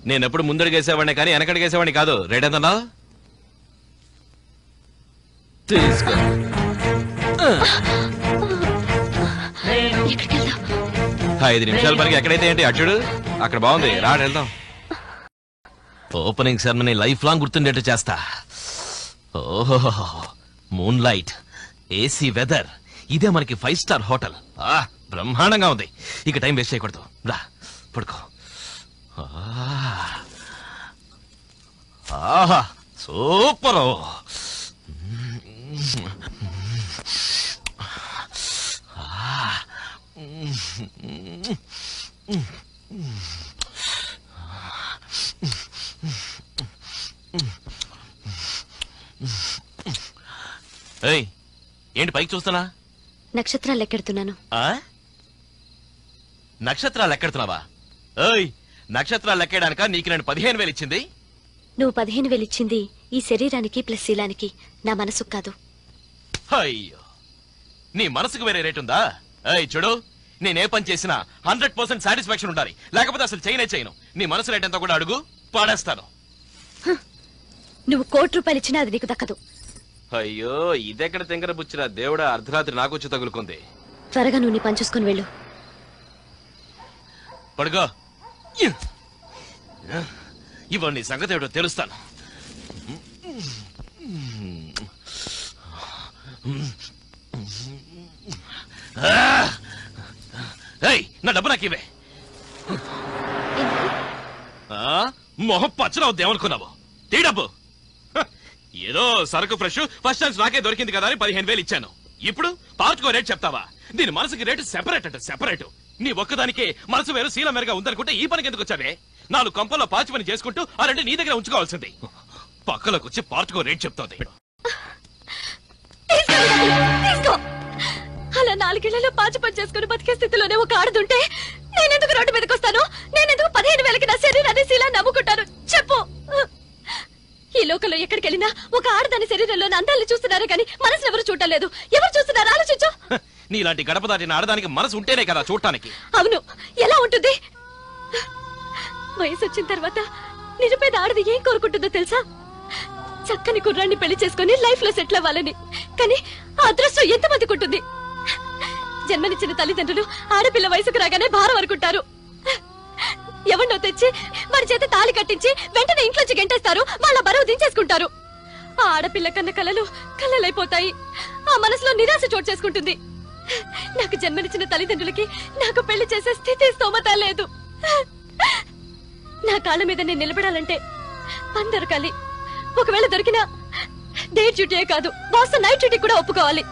నేనెప్పుడు ముందడుగేసేవాడిని కానీ వెనకడిగేసేవాడిని కాదు. రేట్ ఎంతన్నా? తీసుకో. 5 నిమిషాల వరకు ఎక్కడైతే ఏంటి అచ్చుడు అక్కడ బాగుంది. రాడు వెళ్దాం. ఓపెనింగ్ సెరమనీ లైఫ్ లాంగ్ గుర్తుండేట్టు చేస్తా. ఓహో, మూన్ లైట్, ఏసీ వెదర్, ఇదే మనకి 5 స్టార్ హోటల్. బ్రహ్మాండంగా ఉంది. ఇక టైం వేస్ట్ చేయకూడదు. రా పడుకో. ఆహా, సూపర్. ఏయ్, ఏంటి పైకి చూస్తున్నా? నక్షత్రాలు లెక్కెడుతున్నాను. నక్షత్రాలు లెక్కెడుతున్నావా? ఏయ్, నక్షత్రాలు లెక్కేయడానిక నీకు నేను 15,000 ఇచ్చింది? నువ్వు 15,000 ఇచ్చింది ఈ శరీరానికి ప్లస్ శీలానికి, నా మనసుకు కాదు. అయ్యో, నీ మనసుకు వేరే రేట్ ఉందా? ఏయ్ చూడు, నేనే పని చేసినా 100% సాటిస్ఫాక్షన్ ఉండాలి, లేకపోతే అసలు చేయను. నీ మనసు రేట్ ఎంతో కూడా అడుగు, పాడేస్తాను. నువ్వు 1 కోటి రూపాయలు ఇచ్చినా అది నీకు దక్కదు. అయ్యో, ఇదెక్కడ తెంగర బుచ్చిరా దేవుడా, అర్ధరాత్రి నాకొచ్చి తగులుకుంది. త్వరగా నువ్వు నీ పని చూసుకుని వెళ్ళు. పడుకో. ఇవాళ నీ సంగతి ఏమిటో తెలుస్తాను. నా డబ్బు నాకు ఇవే. మొహం పచ్చనవుద్ది ఏమనుకున్నావు? తీ డబ్బు. ఏదో సరుకు ఫ్రెష్ ఫస్ట్ ఛాన్స్ నాకే దొరికింది కదా అని 15,000 ఇచ్చాను. ఇప్పుడు పార్చుకో రేట్ చెప్తావా? దీని మనసుకి రేటు సెపరేట్ అంట, సెపరేట్. నీ ఒక్కదానికే మనసు వేరు శీల మేరగా ఉందనుకుంటే ఈ పనికి ఎందుకు వచ్చావే? 4 కంపల్లో పాచి పని చేసుకుంటూ ఆ రెండు నీ దగ్గర ఉంచుకోవాల్సింది. పక్కలోకి వచ్చి పార్చుకో రేట్ చెప్తాది. అలా 4 ఏళ్లలో పాచి పని చేసుకుని బతికే స్థితిలోనే ఒక ఆడదుంటే నేనెందుకు రోడ్డు మీదకి వస్తాను? నేనెందుకు 15,000కి నా శరీరాన్ని శీలాన్ని నమ్ముకుంటాను? చెప్పు. ఈ లోకంలో ఎక్కడికి వెళ్ళినా ఒక ఆడదాని శరీరంలో అందాన్ని చూస్తున్నారే కానీ మనసును ఎవరు చూడటం లేదు. ఎవరు చూస్తున్నారు? ఆలోచించు. నీలాంటి గడప దాటిన ఆడదానికి మనసు ఉంటేనే కదా చూడటానికి. అవును, ఎలా ఉంటుంది? వయసు వచ్చిన తర్వాత నిరుపేద ఆడది ఏం కోరుకుంటుందో తెలుసా? చక్కని కుర్రాన్ని పెళ్లి చేసుకుని లైఫ్ లో సెటిల్ అవ్వాలని. కానీ ఆ అదృష్టం ఎంతమందికి ఉంటుంది? జన్మనిచ్చిన తల్లిదండ్రులు ఆడపిల్ల వయసుకు రాగానే భారం అనుకుంటారు. ఎవరినో తెచ్చి వారి చేత తాళి కట్టించి వెంటనే ఇంట్లోంచి గెంటేస్తారు. వాళ్ళ బరువు దించేసుకుంటారు. ఆ ఆడపిల్ల కన్న కలలైపోతాయి. ఆ మనసులో నిరాశ చోటు చేసుకుంటుంది. నాకు జన్మనిచ్చిన తల్లిదండ్రులకి నాకు పెళ్లి చేసే స్థితి స్తోమత లేదు. నా కాళ్ళ మీద నేను నిలబడాలంటే పని దొరకాలి. ఒకవేళ దొరికినా డే డ్యూటీయే కాదు, బాస్ నైట్ డ్యూటీ కూడా ఒప్పుకోవాలి.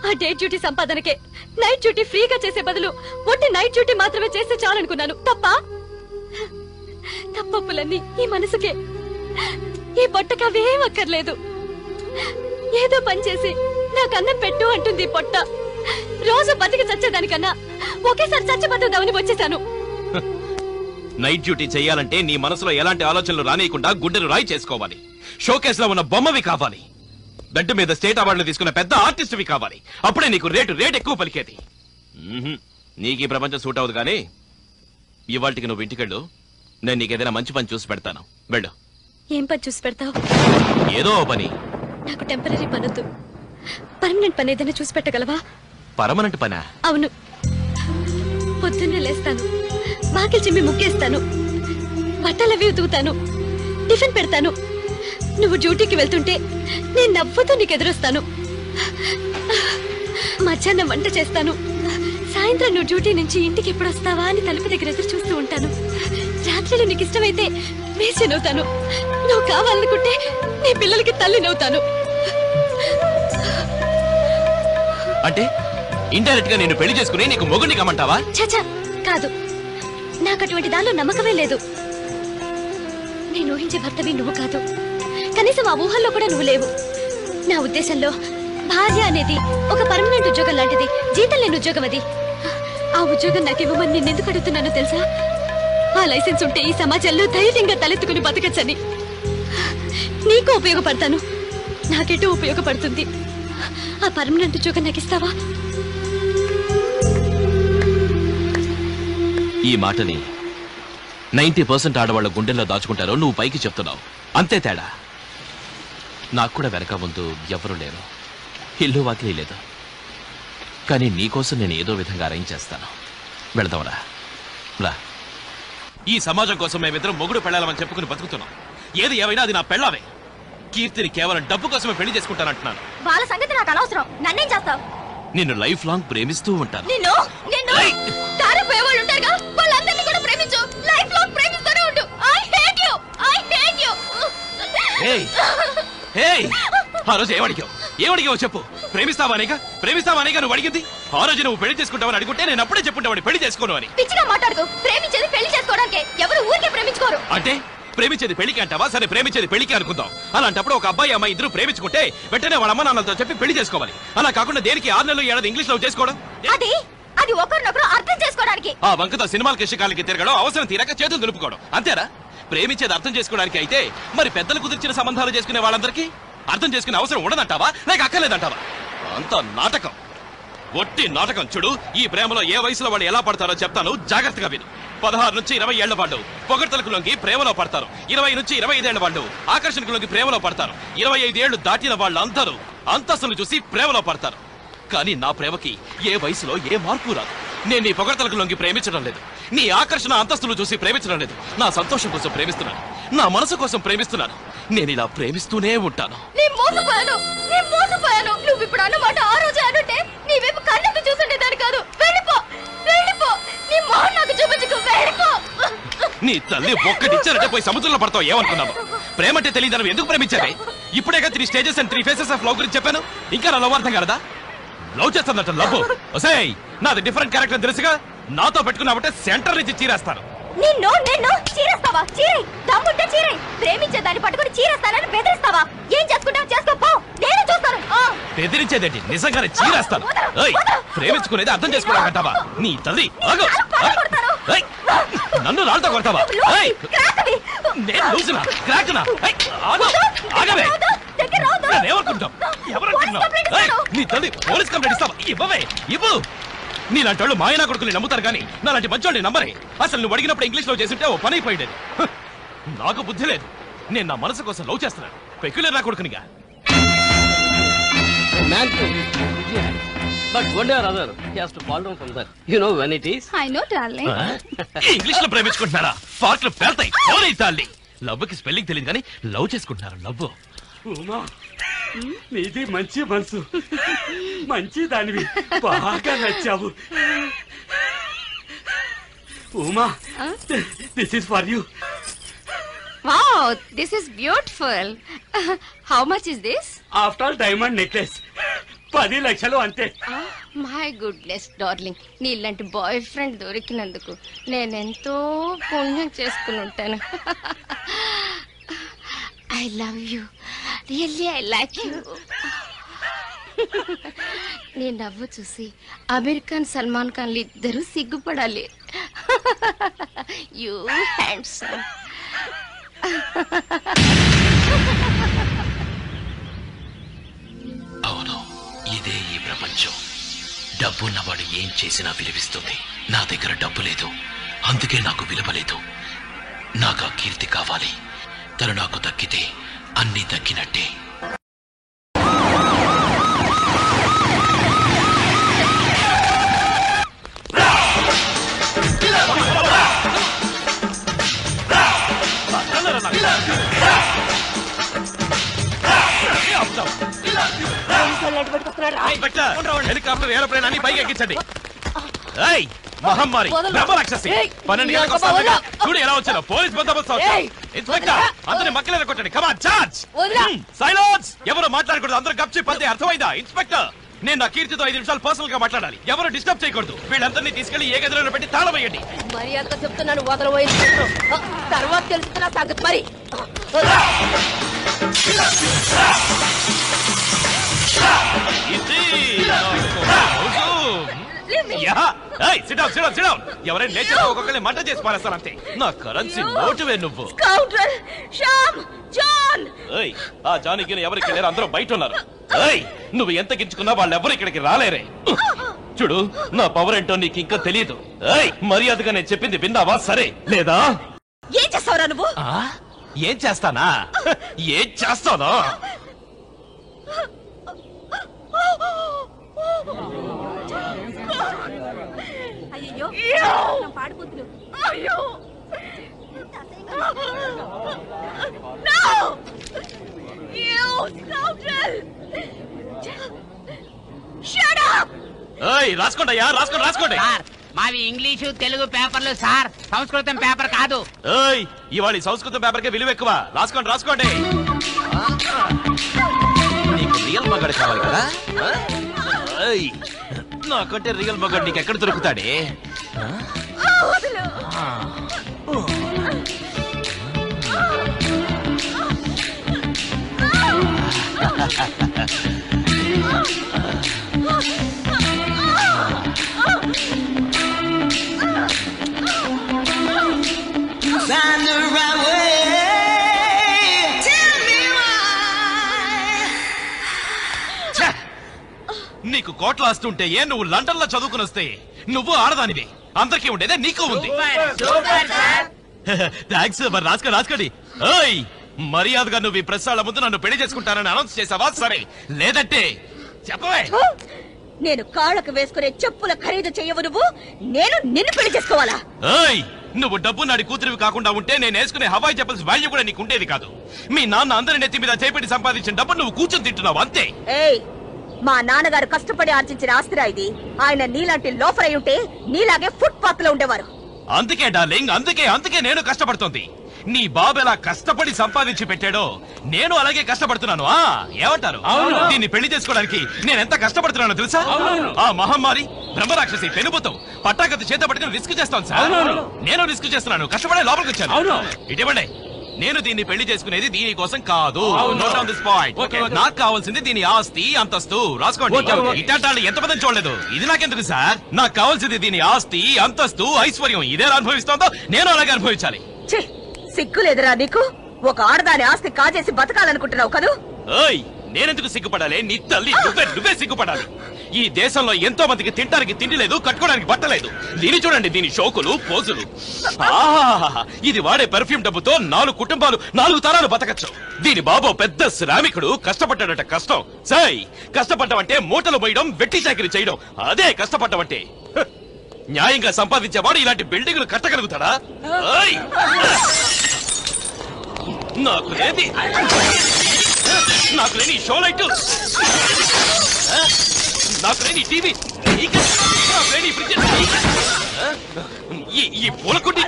ఆ డే డ్యూటీ సంపాదనకే నైట్ డ్యూటీ ఫ్రీగా చేసే బదులు ఒట్టి నైట్ డ్యూటీ మాత్రమే చేస్తే చాలనుకున్నాను. తప్పప్పులన్నీ ఈ మనసుకే. ఈ పొట్టకు అవేం అక్కర్లేదు. ఏదో పని చేసి నాకు అన్నం పెట్టు అంటుంది పొట్ట. రోజు బతికి చచ్చేదానికన్నా ఒకేసారి చచ్చిపోతుందామని వచ్చేసాను. నైట్ డ్యూటీ చేయాలంటే నీ మనసులో ఎలాంటి ఆలోచనలు రానియకుండా గుండెను రాయి చేసుకోవాలి. షోకేస్ లో ఉన్న బొమ్మవి కావాలి. బెడ్ మీద స్టేట్ అవార్డులు తీసుకున్న పెద్ద ఆర్టిస్ట్వి కావాలి. అప్పుడే నీకు రేట్ ఎక్కువ పలికేది. నీకు ఈ ప్రపంచం సూట్ అవ్వదు కానీ ఇవాళకి నువ్వు ఇంటికెళ్ళు. నేను నీకేదైనా మంచి పని చూసి పెడతాను. వెళ్ళు. ఏం పని చూసి పెడతావు? ఏదో పని. నాకు టెంపరీ పనొద్దు. పర్మనెంట్ పని ఏదైనా చూసి పెట్టగలవా? పర్మనెంట్ పనా? అవును. పొద్దున్నే లేస్తాను, వాకిలి చిమ్మి ముగ్గేస్తాను, బట్టలవి ఉతుకుతాను, టిఫిన్ పెడతాను. నువ్వు డ్యూటీకి వెళ్తుంటే నేను నవ్వుతూ నీకు ఎదురొస్తాను. మధ్యాహ్నం వంట చేస్తాను. సాయంత్రం నువ్వు డ్యూటీ నుంచి ఇంటికి ఎప్పుడు వస్తావా అని తలుపు దగ్గర ఎదురు చూస్తూ ఉంటాను. రాత్రిలో నీకు ఇష్టమైతే వేసినవుతాను. నువ్వు కావాలనుకుంటే నీ పిల్లలకి తల్లినవుతాను. అంటే ఇండైరెక్ట్ గా నేను పెళ్లి చేసుకుని నీకు మొగుడిని కమ్మంటావా? చచా కాదు, నాకు అటువంటి దానిలో నమ్మకమే లేదు. నేను ఊహించే భర్తవి నువ్వు కాదు, కనీసం ఆ ఊహల్లో కూడా నువ్వు లేవు. నా ఉద్దేశంలో భార్య అనేది ఒక పర్మనెంట్ ఉద్యోగం లాంటిది, జీతం లేని ఉద్యోగం అది. ఆ ఉద్యోగం నాకు ఇవ్వమని నిన్నెందుకు అడుగుతున్నానో తెలుసా? ఆ లైసెన్స్ ఉంటే ఈ సమాజంలో ధైర్యంగా తలెత్తుకుని బతకచ్చని. నీకు ఉపయోగపడతాను, నాకెటూ ఉపయోగపడుతుంది. ఆ పర్మనెంట్ ఉద్యోగం నాకు ఇస్తావా? ఈ మాటని 90% ఆడవాళ్ళ గుండెల్లో దాచుకుంటారో నువ్వు పైకి చెప్తున్నావు, అంతే తేడా. నాకు కూడా వెనక ముందు ఎవరూ లేరు, ఇల్లు వాకిలి లేదు. కానీ నీకోసం నేను ఏదో విధంగా అరేంజ్ చేస్తాను. వెళదాంరా. రా. ఈ సమాజం కోసం మేమిద్దరం మొగుడు పెళ్ళాలని చెప్పుకుని బతుకుతున్నాం. ఏది ఏమైనా అది నా పెళ్ళావే. కీర్తిని కేవలం డబ్బు కోసమే పెళ్లి చేసుకుంటానంటున్నాను. వాళ్ళ సంగతి నాకు అనవసరం. నన్నేం చేస్తావు? నిన్ను లైఫ్ లాంగ్ ప్రేమిస్తూ ఉంటాను. నిన్ను దారిపోయేవాళ్ళు ఉంటారుగా, వాళ్ళందరినీ కూడా ప్రేమించు. లైఫ్ లాంగ్ ప్రేమిస్తూనే ఉండు. I hate you, I hate you. ఆ రోజు ఏమడిగావు చెప్పు. ప్రేమిస్తావానేగా నువ్వు అడిగింది. ఆ రోజు నువ్వు పెళ్లి చేసుకుంటావని అడుగుంటే నేను అప్పుడే చెప్పుంటావని పెళ్లి చేసుకోను అని. పిచ్చిగా మాట్లాడుతూ. ప్రేమించేది పెళ్లి చేసుకోవడానికి, ఎవరు ఊరికే ప్రేమించుకోరు. అంటే ప్రేమించేది పెళ్లికి అంటావా? సరే, ప్రేమించేది పెళ్లికి అనుకుందాం. అలాంటప్పుడు ఒక అబ్బాయి అమ్మాయి ఇద్దరు ప్రేమించుకుంటే వెంటనే వాళ్ళ అమ్మ నాన్నలతో చెప్పి పెళ్లి చేసుకోవాలి. అలా కాకుండా దేనికి 6 నెలలు ఏడాది ఇంగ్లీష్ లో చేసుకోవడం? అది ఒకరినొకరు అర్థం చేసుకోవడానికి. ఆ వంకతో సినిమాలకి ఇష్టకాలకి తిరగడం, అవసరం తీరాక చేతులు దులుపుకోవడం, అంతేరా? ప్రేమించేది అర్థం చేసుకోవడానికి అయితే మరి పెద్దలు కుదిర్చిన సంబంధాలు చేసుకునే వాళ్ళందరికీ అర్థం చేసుకునే అవసరం ఉండదంటావా, లేక అక్కర్లేదంటావా? అంత నాటకం, ఒట్టి నాటకం. చూడు, ఈ ప్రేమలో ఏ వయసులో వాళ్ళు ఎలా పడతారో చెప్తాను, జాగ్రత్తగా విను. 16 నుంచి 20 ఏళ్ల వాళ్ళు పొగడ్తలకు లొంగి ప్రేమలో పడతారు. 20 నుంచి 25 ఏళ్ల వాళ్ళు ఆకర్షణకు లొంగి ప్రేమలో పడతారు. 25 ఏళ్లు దాటిన వాళ్ళందరూ అంతస్తును చూసి ప్రేమలో పడతారు. కానీ నా ప్రేమకి ఏ వయసులో ఏ మార్పు రాదు. నేను నీ పొగడ్తలకు లొంగి ప్రేమించడం లేదు, నీ ఆకర్షణ అంతస్తులు చూసి ప్రేమించడం లేదు. నా సంతోషం కోసం ప్రేమిస్తున్నాను, నా మనసు కోసం ప్రేమిస్తున్నాను. నేను ఇలా ప్రేమిస్తూనే ఉంటాను. నువ్వు ఇప్పుడు అన్నమాట ఆ రోజు అనుంటే నీ వైపు కళ్ళకు చూసుండేదాన్ని కాదు. వెళ్ళిపో, వెళ్ళిపో. నీ మొహం నాకు చూపించుకో, వెళ్ళిపో. నీ తల్లి ఒక్కటిచ్చారంటే పోయి సముద్రంలో పడతావు. ఏమనుకున్నావు? ప్రేమంటే తెలియదు ఎందుకు ప్రేమించావే? ఇప్పుడేగా 3 stages and 3 faces of love గురించి చెప్పాను. ఇంకా నా లవ్ అర్థం కలదా? Love చేస్తానట love. ఒసేయ్, నాది డిఫరెంట్ క్యారెక్టర్ తెలుసుగా. నాతో పెట్టుకున్నావంటే సెంటర్ నుంచి చీరేస్తాను. నిన్ను చీరేస్తావా? చీరై, దమ్ముంటే చీరై. ప్రేమించే దాన్ని పట్టుకుని చీరేస్తానని బెదిరిస్తావా? ఏం చేసుకుంటావు చేసుకోపో, నేను చూస్తాను. బెదిరించేదేంటి? నిజంగానే చీరేస్తాను. ప్రేమించుకునేది అర్థం చేసుకోవాలంటావా? నీ తల్లి ఆగు. నన్ను రాళ్ళతో కొడతావా? నేను లూసునా, క్రాక్నా? ఆగవే. ఏమనుకుంటావు? ఎవరనుకుంటున్నావు? నీ తల్లి పోలీస్ కంప్లైంట్ ఇస్తావా? ఇవ్వవే, ఇవ్వు. నీలాంటి వాళ్ళు మాయనా కొడుకుని నమ్ముతారు కానీ నాలాంటి మంచోళ్ళని నమ్మరే. అసలు నువ్వు అడిగినప్పుడు ఇంగ్లీష్ లో చేస్తుంటే ఓ పని అయిపోయింది. నాకు బుద్ధి లేదు. నేను నా మనసు కోసం లవ్ చేస్తున్నాను. పెక్యులర్ నా కొడుకునిగా. But one day or other, he has to fall down from that. You know when it is? I know, darling. English లో ప్రేమించుకుంటున్నారా? పార్క్ లో పేల్తాయి. ఎవరై తల్లి? లవ్ కి స్పెల్లింగ్ తెలియదు కానీ లవ్ చేసుకుంటున్నారు. లవ్. ఉమా, నీది మంచి మనసు, మంచి దానివి, బాగా నచ్చావు. Uma, this is for you. Wow, this is beautiful. How much is this? After diamond necklace 10 లక్షలు అంతే. మై గుడ్నెస్ డార్లింగ్, నీలాంటి బాయ్ ఫ్రెండ్ దొరికినందుకు నేనెంతో పుణ్యం చేసుకుని ఉంటాను. I love you, really I like you. నీ నవ్వు చూసి అమీర్ ఖాన్, సల్మాన్ ఖాన్లు ఇద్దరు సిగ్గుపడాలి. You handsome. అవును, ఇదే ఈ ప్రపంచం. డబ్బున్నవాడు ఏం చేసినా విలువిస్తుంది. నా దగ్గర డబ్బు లేదు, అందుకే నాకు విలువ లేదు. నాకు ఆ కీర్తి కావాలి. తను నాకు దక్కితే అన్నీ దక్కినట్టే. హెలికాప్టర్, ఏరోప్లేన్ అన్ని పైకి ఎక్కించండి. మహమ్మారి బ్రహ్మరాక్షసి 12 గంటలకు వస్తానుగా. చూడు ఎలా వచ్చాను పోలీస్ బందోబస్తు ఇన్స్పెక్టర్ అందరిని మక్కలేరు కొట్టండి కమాన్ చార్జ్ సైలెన్స్ ఎవరు మాట్లాడకూడదు అందరూ గప్చి పద్దే అర్థమైందా ఇన్స్పెక్టర్ నేను నా కీర్తితో 5 నిమిషాలు పర్సనల్ గా మాట్లాడాలి ఎవరు డిస్టర్బ్ చేయకూడదు వీళ్ళందరినీ తీసుకెళ్లి ఏ గదిలో పెట్టి తాళం వేయండి మర్యాదగా చెప్తున్నాను వదలబోయి తర్వాత తెలుస్తున్నా సంగతి మరి ఎవరైనా లేచారో ఒక్కొక్కరిని మంట చేసి పారేస్తాను అంతే నా కరెన్సీ నోటువే నువ్వు ఆ జానికి ఎవరికి లేరు అందరూ బయట ఉన్నారు నువ్వు ఎంత గించుకున్నా వాళ్ళు ఎవరు ఇక్కడికి రాలేరే చూడు నా పవర్ ఏంటో నీకు ఇంకా తెలియదు మర్యాదగా నేను చెప్పింది విన్నావా సరే లేదా ఏం చేస్తావురా నువ్వు ఏం చేస్తానా ఏం చేస్తానా అయ్యో పాడిపోతులు అయ్యో రాసుకోండి రాసుకోండి మావి ఇంగ్లీషు తెలుగు పేపర్లు సార్ సంస్కృతం పేపర్ కాదు ఇవాళ సంస్కృతం పేపర్ కి విలువ ఎక్కువ రాసుకోండి నీకు రియల్ మగాడు కావాలి కదా నాకంటే రియల్ మగాడు నీకు ఎక్కడ దొరుకుతాడే నీకు కోట్ల ఆస్తుంటే ఏ నువ్వు లండన్ లో చదువుకుని వస్తే నువ్వు ఆడదానివి అందరికీ ఉండేదే నీకు ఉంది థ్యాంక్స్ మరి రాసుకోండి మర్యాదగా నువ్వు ఈ ప్రశ్నల ముందు నన్ను పెళ్లి చేసుకుంటానని అనౌన్స్ చేసావా సరే లేదంటే చెప్పవే నేను కాళ్ళకు వేసుకునే చెప్పుల ఖరీదు చెయ్యవు నువ్వు నేను నిన్ను పెళ్లి చేసుకోవాలా నువ్వు డబ్బు నాడి కూతురివి కాకుండా ఉంటే నేను వేసుకునే హవాయి చెప్పల్స్ వాల్యూ కూడా నీకు ఉండేది కాదు మీ నాన్న అందరి నెత్తి మీద చేపెట్టి సంపాదించిన డబ్బు నువ్వు కూర్చొని తింటున్నావు అంతే మా నాన్నగారు కష్టపడి ఆర్జించిన ఆస్తిరా ఇది ఆయన నీలాంటి లోఫర్ అయి ఉంటే నీలాగే ఫుట్పాత్ లో ఉండేవారు అందుకే డార్లింగ్ అందుకే నేను కష్టపడుతోంది నీ బాబు ఎలా కష్టపడి సంపాదించి పెట్టాడో నేను అలాగే కష్టపడుతున్నాను ఏమంటారు దీన్ని పెళ్లి చేసుకోవడానికి నేను ఎంత కష్టపడుతున్నానో తెలుసా ఆ మహమ్మారి బ్రహ్మరాక్షసి పెనుబుతో పట్టాకత్తి చేత పట్టుకుని రిస్క్ చేస్తాను సార్ నేను రిస్క్ చేస్తున్నాను కష్టపడే లోపలికి వచ్చాను ఇటీవండి నేను దీన్ని పెళ్లి చేసుకునేది దీని కోసం కాదు నోట్ ఆన్ దిస్ పాయింట్ నాకు కావాల్సింది దీని ఆస్తి అంతస్తు రాసుకోండి ఇటాటాలు ఎంతమంది చూడలేదు ఇది నాకెందుకు సార్ నాకు కావాల్సింది దీని ఆస్తి అంతస్తు ఐశ్వర్యం ఇదే అనుభవిస్తోందో నేను అలాగే అనుభవించాలి సిగ్గులేదురా నీకు ఒక ఆడదాని ఆస్తి కాజేసి బతకాలనుకుంటున్నావు కదూ నేనెందుకు సిగ్గుపడాలి నీ తల్లి నువ్వే సిగ్గుపడాలి ఈ దేశంలో ఎంతో మందికి తినడానికి తిండి లేదు కట్టుకోవడానికి బట్టలేదు దీని చూడండి దీని షోకులు పోజులు ఇది వాడే పెర్ఫ్యూమ్ డబ్బుతో 4 కుటుంబాలు 4 తరాలు బతకచ్చు దీని బాబు పెద్ద శ్రామికుడు కష్టపడ్డాడట కష్టం కష్టపడ్డం అంటే మూటలు పోయడం వెట్టి చాకిరి చేయడం అదే కష్టపడ్డం అంటే న్యాయంగా సంపాదించేవాడు ఇలాంటి బిల్డింగులు కట్టగలుగుతాడా నాకు లేని షో లైట్ నాకు లేని టీవీ నాకు లేని ఫ్రిడ్జ్ ఈ పూలకుండి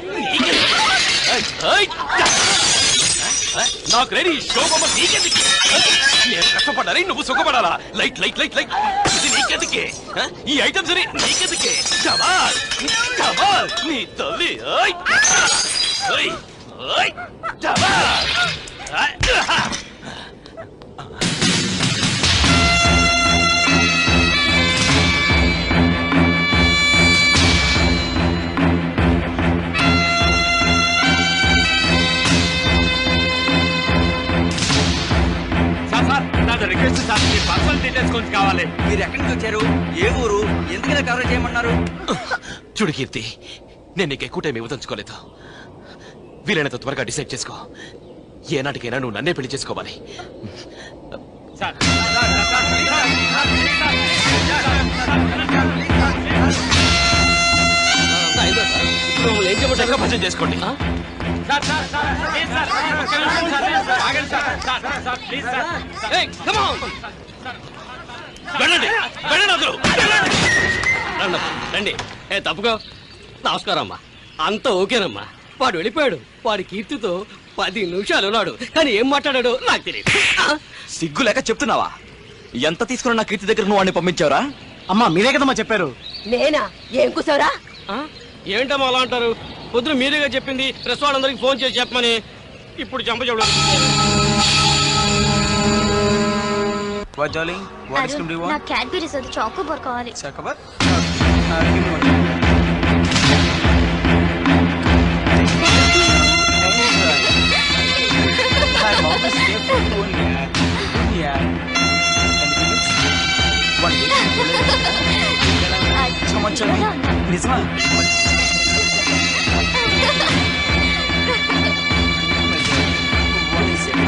నాకు లేని షో బొమ్మ నీకెందుకు నేను కష్టపడాలి నువ్వు సుఖపడాలా లైట్ లైట్ లైట్ లైట్ ఇది నీకెందుకే ఈ ఐటమ్స్ నీకెందుకే కమాల్ నీ తల్లి రిక్వెస్ట్ సార్ మీ పర్సనల్ డీటెయిల్స్ కొంచెం కావాలి మీరు ఎక్కడి నుంచి వచ్చారు ఏ ఊరు ఎందుకలా కవర్ చేయమన్నారు చూడు కీర్తి నేను నీకు ఎక్కువ టైం ఇవ్వదలుచుకోలేదు వీలైనంత త్వరగా డిసైడ్ చేసుకో ఏనాటికైనా నువ్వు నన్నే పెళ్లి చేసుకోవాలి భజన చేసుకోండి వెళ్ళండి వెళ్ళండి అందరూ రండి తప్పుకో నమస్కారం అమ్మా. అంతా ఓకేనమ్మా. వాడు వెళ్ళిపోయాడు. వాడి కీర్తితో 10 నిమిషాలు ఉన్నాడు, కానీ ఏం మాట్లాడాడో నాకు తెలియదు. సిగ్గు లేక చెప్తున్నావా? ఎంత తీసుకున్నా నా కీర్తి దగ్గర నువ్వు వాడిని పంపించావురా? అమ్మా మీరే కదమ్మా చెప్పారు. నేనా? ఏం కూసావురా? ఏంటమ్మా అలా అంటారు? పొద్దున మీరేగా చెప్పింది ప్రెస్ వాళ్ళందరికి ఫోన్ చేసి చెప్పమని. ఇప్పుడు చంప చెప్పడం. What darling? What ice cream do you want? నా క్యాడ్బరీస్ అది చాకోబార్ కావాలి. Chocobar? I'm always here for you only. Yeah. Anything else? One day. Come on, Charlie. Nisma. What is it?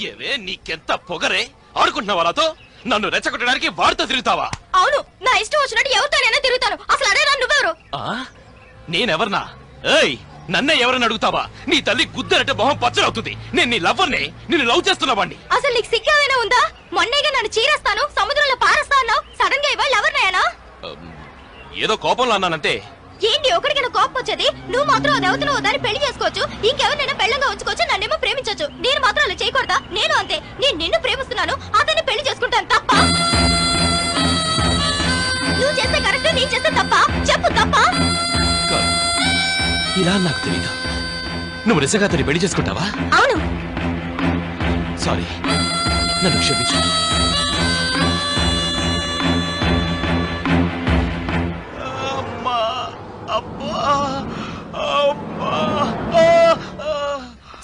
ఏవే నీకెంత పొగరే? ఆడుకుంటున్నావా వాళ్ళతో? నన్ను రెచ్చగొట్టడానికి వాడితో తిరుగుతావా? అవును, నా ఇష్టం వచ్చినట్టు ఎవరితోనైనా తిరుగుతాను. అసలు అదే నువ్వెవరు? నేనెవర్నా? ఏయ్, నన్నే ఎవరని అడుగుతావా? నీ తల్లి గుద్దరంటే మొహం పచ్చడవుతుంది. నేను నీ లవ్వర్ని, నిన్ను లవ్ చేస్తున్నావాణ్ణి. అసలు నీకు సిగ్గేమైనా ఉందా? మొన్నేగా నన్ను చీరేస్తాను, సముద్రంలో పారేస్తా అన్నావు. సడన్ గా ఇవాళ ఎవరినైనా? ఏదో కోపంలో అన్నానంతే. ఏంటి ఒకడికైనా కోపం వచ్చేది? నువ్వు మాత్రం అది అవుతున్నావు, దాన్ని పెళ్లి చేసుకోవచ్చు, ఇంకెవరినైనా పెళ్ళంగా ఉంచుకోవచ్చు, నన్నేమో ప్రేమించవచ్చు. నేను మాత్రం అలా చేయకూడదా? నేను అంతే. నేను నిన్ను ప్రేమిస్తున్నాను, అతన్ని పెళ్లి చేసుకుంటాను. తప్ప? నువ్వు చేస్తే కరెక్ట్, నేను చేస్తే తప్ప? చెప్పు, తప్ప? ఇలా నాకు తెలీదు. నువ్వు నిజంగా అతన్ని పెళ్లి చేసుకుంటావా? అవును. సారీ, నన్ను క్షమించు.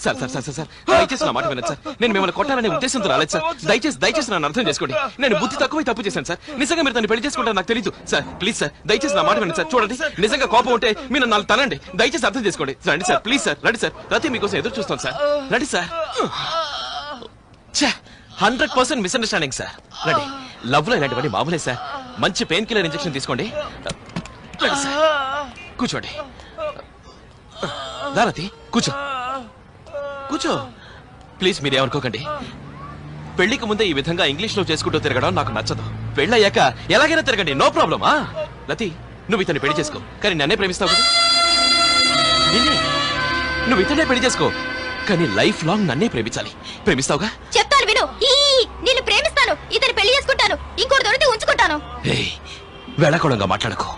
సార్ సార్ సార్ సార్ దయచేసి నా మాట వినండి సార్. నేను మిమ్మల్ని కొట్టాలనే ఉద్దేశంతో రాలేదు సార్. దయచేసి నన్ను అర్థం చేసుకోండి. నేను బుద్ధి తక్కువ తప్పు చేశాను సార్. నిజంగా మీరు తను పెళ్లి చేసుకుంటారు నాకు తెలియదు సార్. ప్లీజ్ సార్, దయచేసి నా మాట వినండి సార్. చూడండి, నిజంగా కోపం ఉంటే మీరు నన్ను తనండి. దయచేసి అర్థం చేసుకోండి. రండి సార్, ప్లీజ్ సార్, రండి సార్. రతి మీకోసం ఎదురు చూస్తాను సార్. రండి సార్. 100% misunderstanding sir. రండి. లవ్ లో ఇలాంటివన్నీ మామూలే సార్. మంచి పెయిన్ కిల్లర్ ఇంజెక్షన్ తీసుకోండి. రండి సార్, కూర్చోండి. రతి, కూర్చో కూర్చో. ప్లీజ్ మీరేమనుకోకండి. పెళ్లికి ముందే ఈ విధంగా ఇంగ్లీష్ లో చేసుకుంటూ తిరగడం నాకు నచ్చదు. పెళ్ళయ్యాక ఎలాగైనా తిరగండి, నో ప్రాబ్లం. రతి, నువ్వు ఇతన్ని పెళ్లి చేసుకో, కానీ నన్నే ప్రేమిస్తావు కదా? నువ్వు ఇతన్నే పెళ్లి చేసుకో, కానీ లైఫ్ లాంగ్ నన్నే ప్రేమించాలి. ప్రేమిస్తావుగా? చెప్తాను విను. నిన్ను ప్రేమిస్తాను, ఇతను పెళ్లి చేసుకుంటాను, ఇంకోటి దొరికితే ఉంచుకుంటాను. వేళకోళంగా మాట్లాడకు.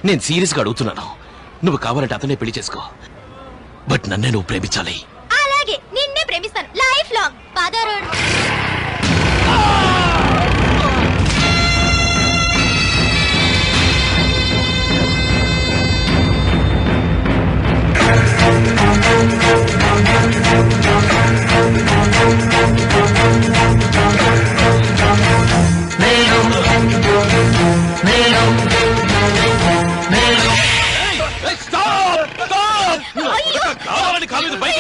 నేను సీరియస్ గా అడుగుతున్నాను. నువ్వు కావాలంటే అతనే పెళ్లి చేసుకో, బట్ నన్నే నువ్వు ప్రేమించాలి. అలాగే, నిన్నే ప్రేమిస్తాను లైఫ్ లాంగ్. పాదారోడ్. కావాలని కాలేదు బైక్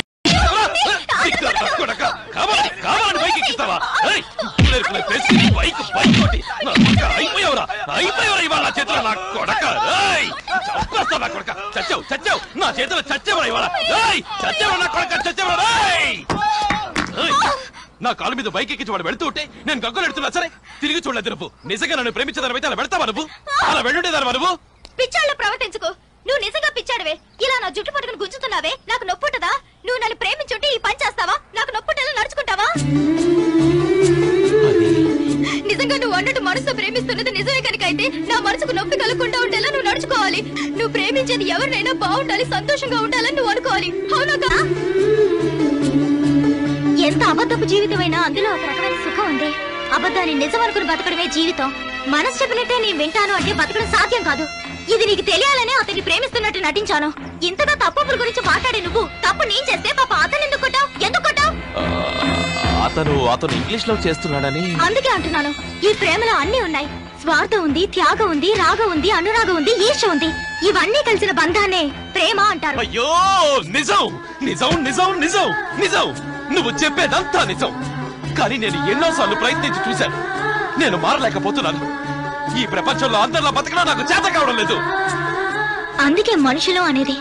కావాలని బైక్ ఎక్కిస్తావా? అయిపోయావరా ఇవాళ నా చేతిలో నా కొడక. చంపేస్తా నా కొడక. చచ్చావు నా చేతిలో చచ్చేవరా ఇవాళ. చచ్చేవరా నా కొడక, చచ్చేవరా. నా కాలు మీద బైక్ ఎక్కించి వాడు వెళ్తూ ఉంటే నేను గగ్గలు ఎడుతున్నా సరే తిరిగి చూడలేదు. నువ్వు నిజంగా నన్ను ప్రేమించేదానివైతే అలా వెళ్తావా? నువ్వు అలా వెళ్ళుండేదానివా? నువ్వు పిచ్చాళ్ళు ప్రవర్తించుకో. నువ్వు నిజంగా పిచ్చాడువే. ఇలా నా జుట్టు పట్టుకుని గుంజుతున్నావే, నాకు నొప్పుంటదా? నువ్వు నన్ను ప్రేమించుంటే ఈ పని చేస్తావా? నాకు నొప్పుంటేలా నడుచుకుంటావా? నిజంగా నువ్వు అన్నట్టు మనసుతో ప్రేమిస్తున్నది నిజమే కనుక అయితే నా మనసుకు నొప్పి కలగకుండా ఉండేలా నువ్వు నడుచుకోవాలి. నువ్వు ప్రేమించేది ఎవరినైనా బాగుండాలి, సంతోషంగా ఉండాలని నువ్వు అనుకోవాలి. అవునా? ఎంత అబద్ధపు జీవితమైనా అందులో ఒక రకమైన సుఖం ఉంది. అబద్ధాన్ని నిజం అనుకుని బతకడమే జీవితం. మనసు చెప్పినట్టే నేను వింటాను అంటే బతకడం సాధ్యం కాదు. ఇది నీకు తెలియాలనే అతన్ని ప్రేమిస్తున్నట్టు నటించాను. ఇంతగా తప్పుల గురించి మాట్లాడే నువ్వు తప్పు నేను చేస్తే పాప అతను ఎందుకు కొట్టావు? ఎందుకు కొట్టావు? అతను ఇంగ్లీష్ లో చేస్తున్నాడని. అందుకే అంటున్నాను, ఈ ప్రేమలో అన్ని ఉన్నాయి. స్వార్థం ఉంది, త్యాగం ఉంది, రాగం ఉంది, అనురాగం ఉంది, ఈర్ష ఉంది. ఇవన్నీ కలిసిన బంధాన్నే ప్రేమ అంటారు. అయ్యో నిజం నిజం నిజం నిజం నిజం నువ్వు చెప్పేదంతా నిజం. కానీ నేను ఎన్నోసార్లు ప్రయత్నించి చూశాను. నేను మారలేకపోతున్నాను. ఈ ప్రపంచంలో అందరిలో బతకడం నాకు చేత కావడం లేదు. అందుకే మనుషులు అనేది.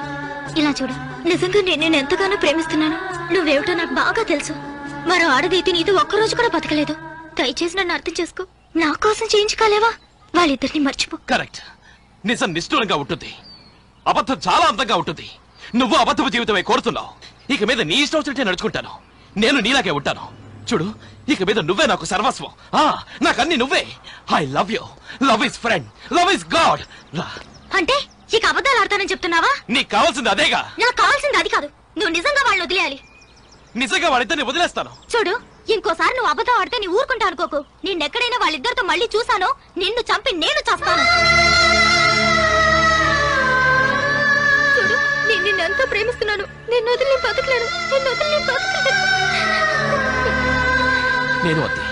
ఇలా చూడు, నిజంగా నేను ఎంతగానో ప్రేమిస్తున్నాను. నువ్వేమిటో నాకు బాగా తెలుసు. మరో ఆడదైతే నీతో ఒక్కరోజు కూడా బతకలేదు. దయచేసి నన్ను అర్థం చేసుకో. నా కోసం చేయించుకోలేవా? వాళ్ళిద్దరిని మర్చిపో. కరెక్ట్. నిజం నిష్ఠూరంగా ఉంటుంది, అబద్ధం చాలా అందంగా ఉంటుంది. నువ్వు అబద్ధపు జీవితమే కోరుతున్నావు. ఇక మీద నీ ఇష్టం వచ్చినట్టే నడుచుకుంటాను. నేను నీలాగే ఉంటాను. చూడు, ఇక మీద నువ్వే నాకు సర్వస్వం. నాకన్నీ నువ్వే. I love you. Love is friend, love is God. అంటే ఇక అబద్ధాలు ఆడతానని చెప్తున్నావా? నీకు కావాల్సింది అదేగా. నాకు కావాల్సింది అది కాదు. నువ్వు నిజంగా వాళ్ళని వదిలేయాలి. నిజంగా వాళ్ళిద్దరిని వదిలేస్తాను. చూడు, ఇంకోసారి నువ్వు అబద్ధం ఆడితే నీ ఊరుకుంటా అనుకోకు. నిన్నెక్కడైనా వాళ్ళిద్దరితో మళ్ళీ చూసానో నిన్ను చంపి నేను చేస్తాను. చూడు, నేను నిన్నెంతో ప్రేమిస్తున్నాను. నిన్ను వదిలి బతకలేను. నిన్ను వదిలి బతకలేను. నేను వద్ది,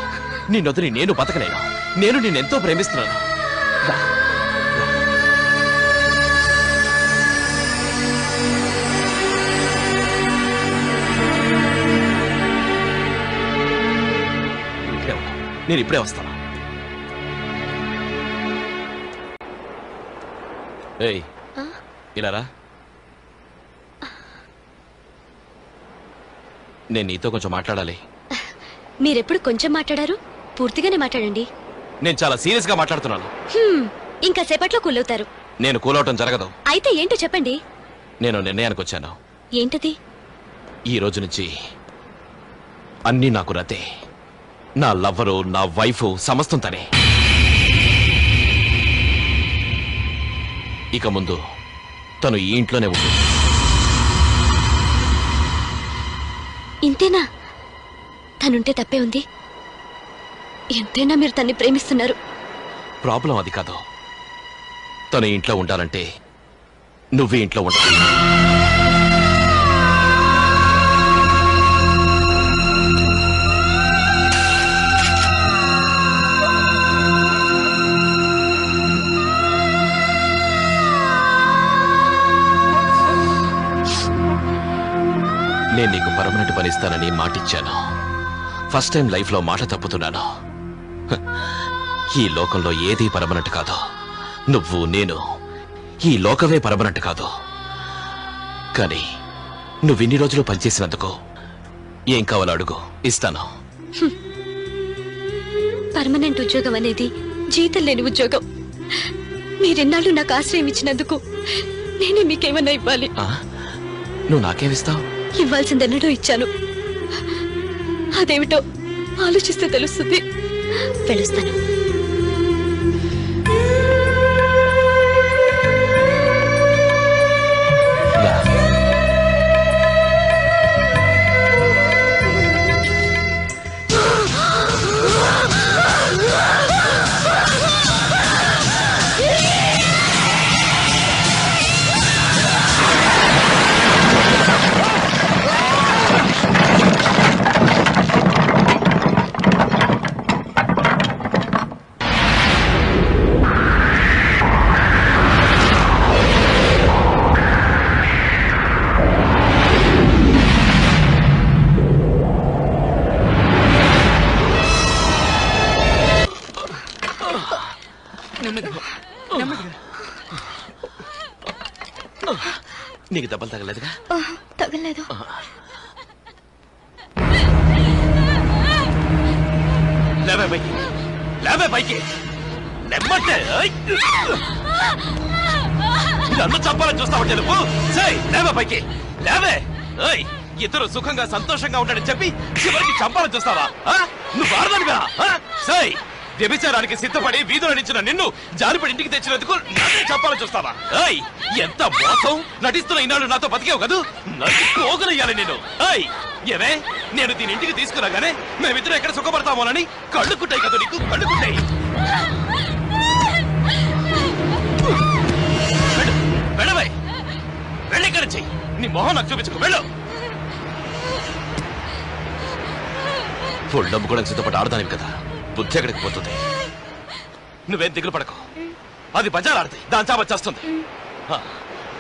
నిన్నొదిలి నేను బతకలేను. నేను నిన్నెంతో ప్రేమిస్తున్నాను. నేను ఇప్పుడే వస్తాను. ఏయ్, ఇలా రా. నేను నీతో కొంచెం మాట్లాడాలి. మీరెప్పుడు కొంచెం మాట్లాడారు? పూర్తిగానే మాట్లాడండి. నేను చాలా సీరియస్ గా మాట్లాడుతున్నాను. ఇంకా సేపట్లో కూలవుతారు. నేను కూలవటం జరగదు. అయితే ఏంటో చెప్పండి. నేను నిర్ణయానికి వచ్చాను. ఏంటది? ఈ రోజు నుంచి అన్నీ నాకు రతే. నా లవ్వరు, నా వైఫ్ సమస్తం తనే. ఇక ముందు తను ఈ ఇంట్లోనే ఉంటుంది. ఇంతేనా? తనుంటే తప్పే ఉంది. ఎంతైనా మీరు తన్ని ప్రేమిస్తున్నారు. ప్రాబ్లం అది కాదు. తను ఇంట్లో ఉండాలంటే నువ్వు ఇంట్లో ఉండాలి. నేను నీకు పర్మనెంట్ పని ఇస్తానని మాటిచ్చాను. ఫస్ట్ టైం లైఫ్ లో మాట తప్పుతున్నాను. ఈ లోకంలో ఏదీ పర్మనెంట్ కాదు. నువ్వు, నేను, ఈ లోకమే పర్మనెంట్ కాదు. కానీ నువ్విన్ని రోజులు పనిచేసినందుకు ఏం కావాలో అడుగు, ఇస్తాను. పర్మనెంట్ ఉద్యోగం అనేది జీతం లేని ఉద్యోగం. మీరెన్నాళ్ళు నాకు ఆశ్రయం ఇచ్చినందుకు నేనే మీకేమన్నా ఇవ్వాలి. నువ్వు నాకేమిస్తావు? ఇవ్వాల్సిందెన్నడో ఇచ్చాను. అదేమిటో ఆలోచిస్తే తెలుస్తుంది. వెళ్ళొస్తాను. నీకు దెబ్బలు తగలేదుగా? తగలేదు. లేవే పైకి, లేవే పైకి, నెమ్మంటే నన్ను చంపాలని చూస్తావంటే నువ్వు. లేవే పైకి, లేవే. ఇద్దరు సుఖంగా సంతోషంగా ఉంటాడని చెప్పి చివరికి చంపాలని చూస్తావా? నువ్వు ఆడదానివా? సై వ్యభిచారానికి సిద్ధపడి వీధిలో నిలిచిన నిన్ను జారిపడి ఇంటికి తెచ్చినందుకు నన్నే చంపాలని చూస్తావా? ఎంత మోసం! నటిస్తున్న ఈనాడు నాతో బతికేవు కదూ, నన్ను పోగలయ్యాలి నేను. ఏమే, నేను దీని ఇంటికి తీసుకురాగానే మేమిద్దరం ఎక్కడ సుఖపడతామోనని కళ్ళుకుంటాయి కదా నీకు, కళ్ళుకుంటాయి. వెళ్ళవే, వెళ్ళిక్కడ చెయ్యి. నీ మొహం నాకు చూపించుకో, వెళ్ళు. ఫుల్ డబ్బు కూడా సిద్ధపడి ఆడదానికి కదా, బుద్ధి ఎక్కడికి పోతుంది. నువ్వేం దిగులు పడకు. అది బజార్ ఆడితే దాని చావ వచ్చేస్తుంది.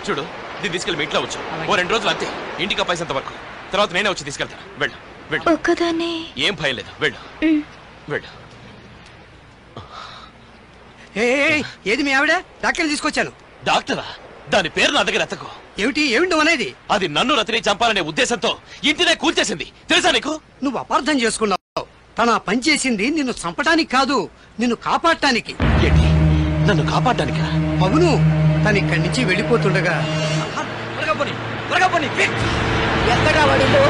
చూడు, దీన్ని తీసుకెళ్ళి మీ ఇంట్లో వచ్చు. ఓ 2 రోజులు అంతే, ఇంటికి పైసంత వరకు. తర్వాత నేనే వచ్చి తీసుకెళ్తాను. వెళ్ళు వెళ్ళు. ఒక్కదానే. ఏం భయం లేదు, వెళ్ళు వెళ్ళు. ఏది మీ ఆవిడ? డాక్టర్ని తీసుకొచ్చాను. డాక్టరా? దాని పేరు నా దగ్గర ఎత్తకు. ఏమిటి అనేది? అది నన్ను రతిని చంపాలనే ఉద్దేశంతో ఇంటినే కూల్చేసింది, తెలుసా నీకు? నువ్వు అపార్థం చేసుకున్నావు. తన పని చేసింది నిన్ను చంపడానికి కాదు, నిన్ను కాపాడటానికి. ఏంటి, నన్ను కాపాడటానికా? అవును. తను ఇక్కడి నుంచి వెళ్ళిపోతుండగా ఎక్కడ వడిలో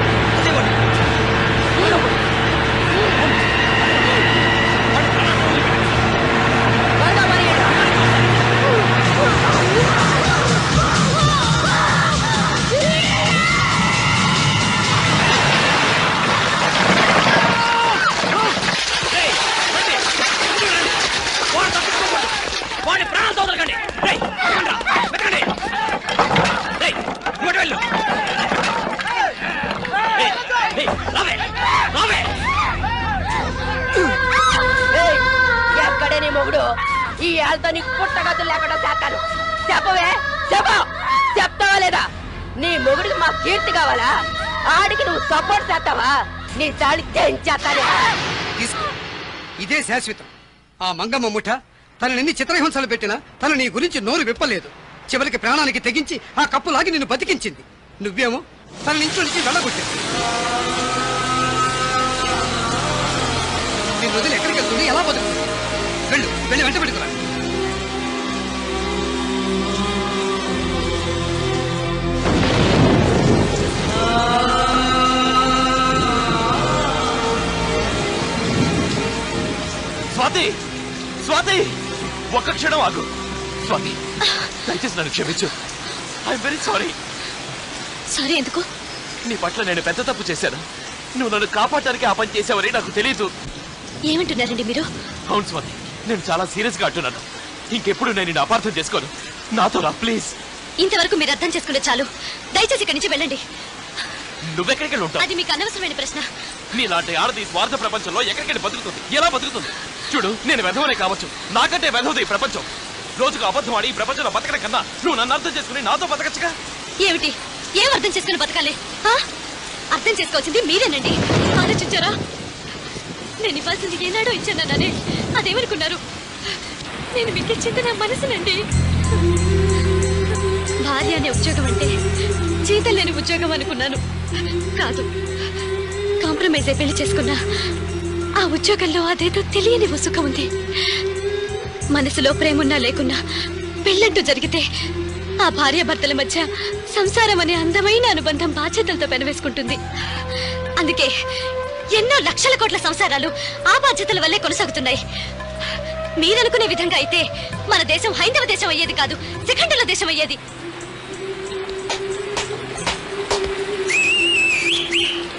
ప్రాణాలతో వదలకండి. ఎక్కడే నీ మొగుడు? ఈ ఆళ్ళతో నీకు పుట్టగతులు లేకుండా చేస్తాను. చెప్పవే, చెప్తావా లేదా? నీ మొగుడికి మా కీర్తి కావాలా? ఆడికి నువ్వు సపోర్ట్ చేస్తావా? నీ తాళి చేస్తానే. ఇదే శాశ్వతం. ఆ మంగమ్మ ముఠ తనని ఎన్ని చిత్రహింసలు పెట్టినా తను నీ గురించి నోరు విప్పలేదు. చివరికి ప్రాణానికి తెగించి ఆ కప్పు లాగి నిన్ను బతికించింది. నువ్వేమో తన ఇంట్లో నుంచి వెళ్ళగొట్టావు. నేను వదిలి ఎక్కడికి వెళ్తుంది? ఎలా బతుకుతుంది? వెళ్ళి వెంట పెట్టుకురా. స్వాతి, స్వాతి, ఒక్క క్షణం ఆగు. స్వాతి, దయచేసి నన్ను క్షమించు. I'm very sorry. సారీ ఎందుకు? నీ పట్ల నేను పెద్ద తప్పు చేశాను. నువ్వు నన్ను కాపాడటానికి ఆ పని చేసావని నాకు తెలియదు. ఏమంటున్నారండి మీరు? అవును స్వాతి, నేను చాలా సీరియస్ గా అంటున్నాను. ఇంకెప్పుడు నేను నిన్ను అపార్థం చేసుకోను. నాతో రా ప్లీజ్. ఇంతవరకు మీరు అర్థం చేసుకుంటే చాలు. దయచేసి ఇక్కడి నుంచి వెళ్ళండి. నువ్వెక్కడికి ఉంటావు? అది మీకు అనవసరమైన ప్రశ్న. నీలాంటి ఆడది స్వార్థ ప్రపంచంలో ఎక్కడికి బతుకుతుంది? ఎలా బతుకుతుంది? చూడు, నేను వెధవనే కావచ్చు, నాకంటే వెధవది ఈ ప్రపంచం. రోజుకు అబద్ధం ఆడి ఈ ప్రపంచంలో బతకడం కన్నా నువ్వు నన్ను అర్థం చేసుకుని నాతో బతకచ్చుగా. ఏమిటి? ఏం అర్థం చేసుకుని బతకాలి? అర్థం చేసుకోవాల్సింది మీరేనండి. ఆలోచించారా? నేను ఇవ్వాల్సింది ఏనాడో ఇచ్చాననే అదేమనుకున్నారు? నేను మీకు ఇచ్చింది నా మనసునండి. భార్య అనే ఉద్యోగం అంటే జీతం లేని ఉద్యోగం అనుకున్నాను. కాదు, కాంప్రమైజ్ అయి పెళ్లి చేసుకున్నా ఆ ఉద్యోగంలో అదేదో తెలియని సుఖం ఉంది. మనసులో ప్రేమున్నా లేకున్నా పెళ్ళంటూ జరిగితే ఆ భార్యాభర్తల మధ్య సంసారం అనే అందమైన అనుబంధం బాధ్యతలతో పెనవేసుకుంటుంది. అందుకే ఎన్నో లక్షల కోట్ల సంసారాలు ఆ బాధ్యతల వల్లే కొనసాగుతున్నాయి. మీరనుకునే విధంగా అయితే మన దేశం హైందవ దేశం అయ్యేది కాదు, శిఖండుల దేశం అయ్యేది.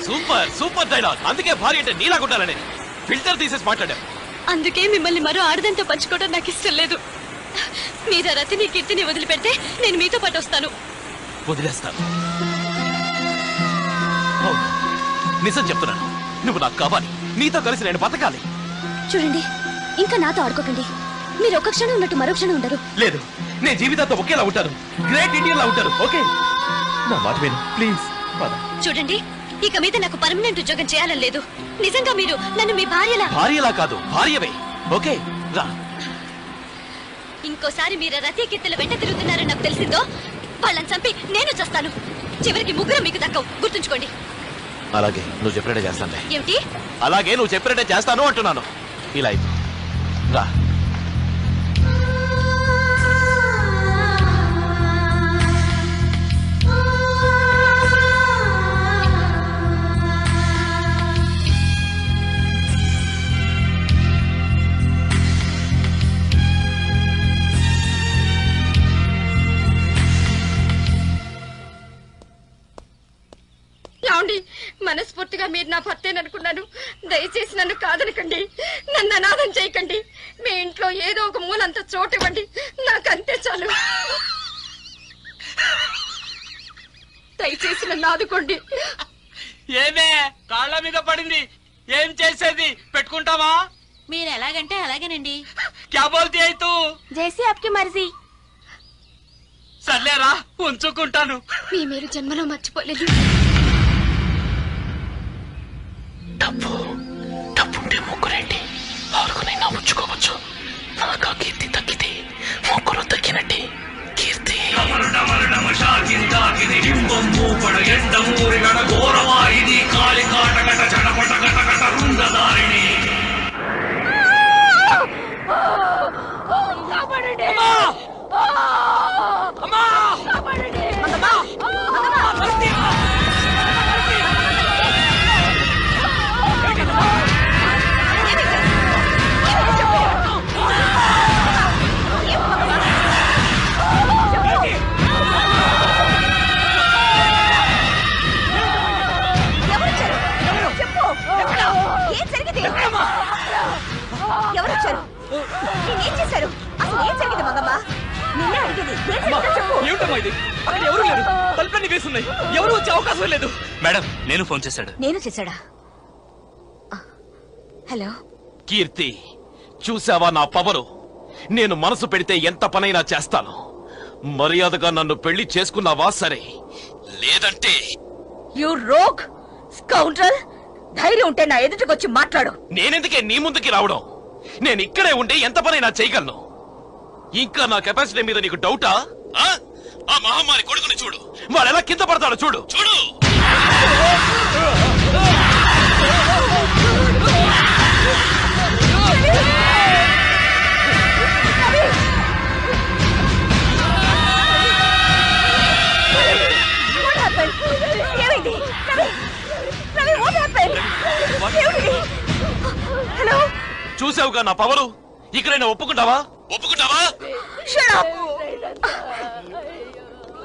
Super super dialogue. అందుకే భార్య అంటే నీలాగుండాలని ఫిల్టర్ తీసేసి మాట్లాడా. అందుకే మిమ్మల్ని మరో ఆడదంతో పంచుకోవడం నాకు ఇష్టం లేదు. మీరు రతిని కీర్తిని వదిలిపెడితే నేను మీతో పాటు వస్తాను. వదిలేస్తాను. నిజం చెప్తున్నాను, నువ్వు నాకు కావాలి. నీతో కలిసి నేను బతకాలి. చూడండి, ఇంకా నాతో ఆడుకోకండి. మీరు ఒక క్షణం ఉన్నట్టు మరో క్షణం ఉండరు. లేదు, నేను జీవితంతో ఒకేలా ఉంటాను. గ్రేట్ ఇండియన్ లా ఉంటాను. ఓకే, నా మాట విను ప్లీజ్. చూడండి, ఇక మీద నాకు పర్మనెంట్ ఉద్యోగం చేయాలని లేదు. నిజంగా మీరు నన్ను మీ భార్యలా కాదు, భార్యవే. ఓకే రా. ఇంకోసారి మీరు రతి కీర్తుల వెంట తిరుగుతున్నారని నాకు తెలిసిందో వాళ్ళని చంపి నేను చేస్తాను. చివరికి ముగ్గురు మీకు దక్కవు, గుర్తుంచుకోండి. అలాగే నువ్వు చెప్పినట్టే చేస్తాను. ఏమిటి? అలాగే నువ్వు చెప్పినట్టే చేస్తాను అంటున్నాను. ఇలా అయిపో రా. మనస్ఫూర్తిగా మీరు నా భర్తేననుకున్నాను. దయచేసి నన్ను కాదనకండి, నన్ను అనాథం చేయకండి. మీ ఇంట్లో ఏదో ఒక మూలంత చోటు ఇవ్వండి, నాకంతే చాలు. దయచేసి నన్ను ఆదుకోండి. ఏమే కాళ్ళ మీద పడింది, ఏం చేసేది? పెట్టుకుంటావా? మీరు ఎలాగంటే అలాగేనండి. క్యా బోల్తీ హై తూ? జైసీ ఆప్కి మర్జీ. సర్లేరా, ఉంచుకుంటాను. మీ మీరు జన్మలో మర్చిపోలేదు. డబ్బుంటే ముగ్గురేంటి, ఆరుగునైనా ఉంచుకోవచ్చు. నాకు ఆ కీర్తి తగ్గితే ముగ్గురు తగ్గినట్టే. కీర్తి ఎవరొచ్చారు? నేనేం చేశారు? అసలు ఏం జరిగింది మంగమ్మ? నిన్నే అడిగేది. ఏం జరిగిందో చెప్పు. ఏమిటమ్మా ఇది? అక్కడ ఎవరు లేరు, తలుపులన్నీ వేసున్నాయి, ఎవరు వచ్చే అవకాశం లేదు. మేడం, నేను ఫోన్ చేశాడు. నేను చేశాడా? హలో కీర్తి, చూసావా నా పవరు? నేను మనసు పెడితే ఎంత పనైనా చేస్తాను. మర్యాదగా నన్ను పెళ్లి చేసుకున్నావా సరే, లేదంటే యు రోగ్ స్కౌండ్రల్. ధైర్యం ఉంటే నా ఎదుటికొచ్చి మాట్లాడు. నేనెందుకే నీ ముందుకి రావడం? నేను ఇక్కడే ఉండి ఎంత పనైనా చేయగలను. ఇంకా నా కెపాసిటీ మీద నీకు డౌటా? ఆ మహమ్మారి కొడుకుని చూడు, వాడు ఎలా కింద పడతాడో చూడు. చూడు చూసావుగా నా పవరు. ఇక్కడైనా ఒప్పుకుంటావా? ఒప్పుకుంటావా?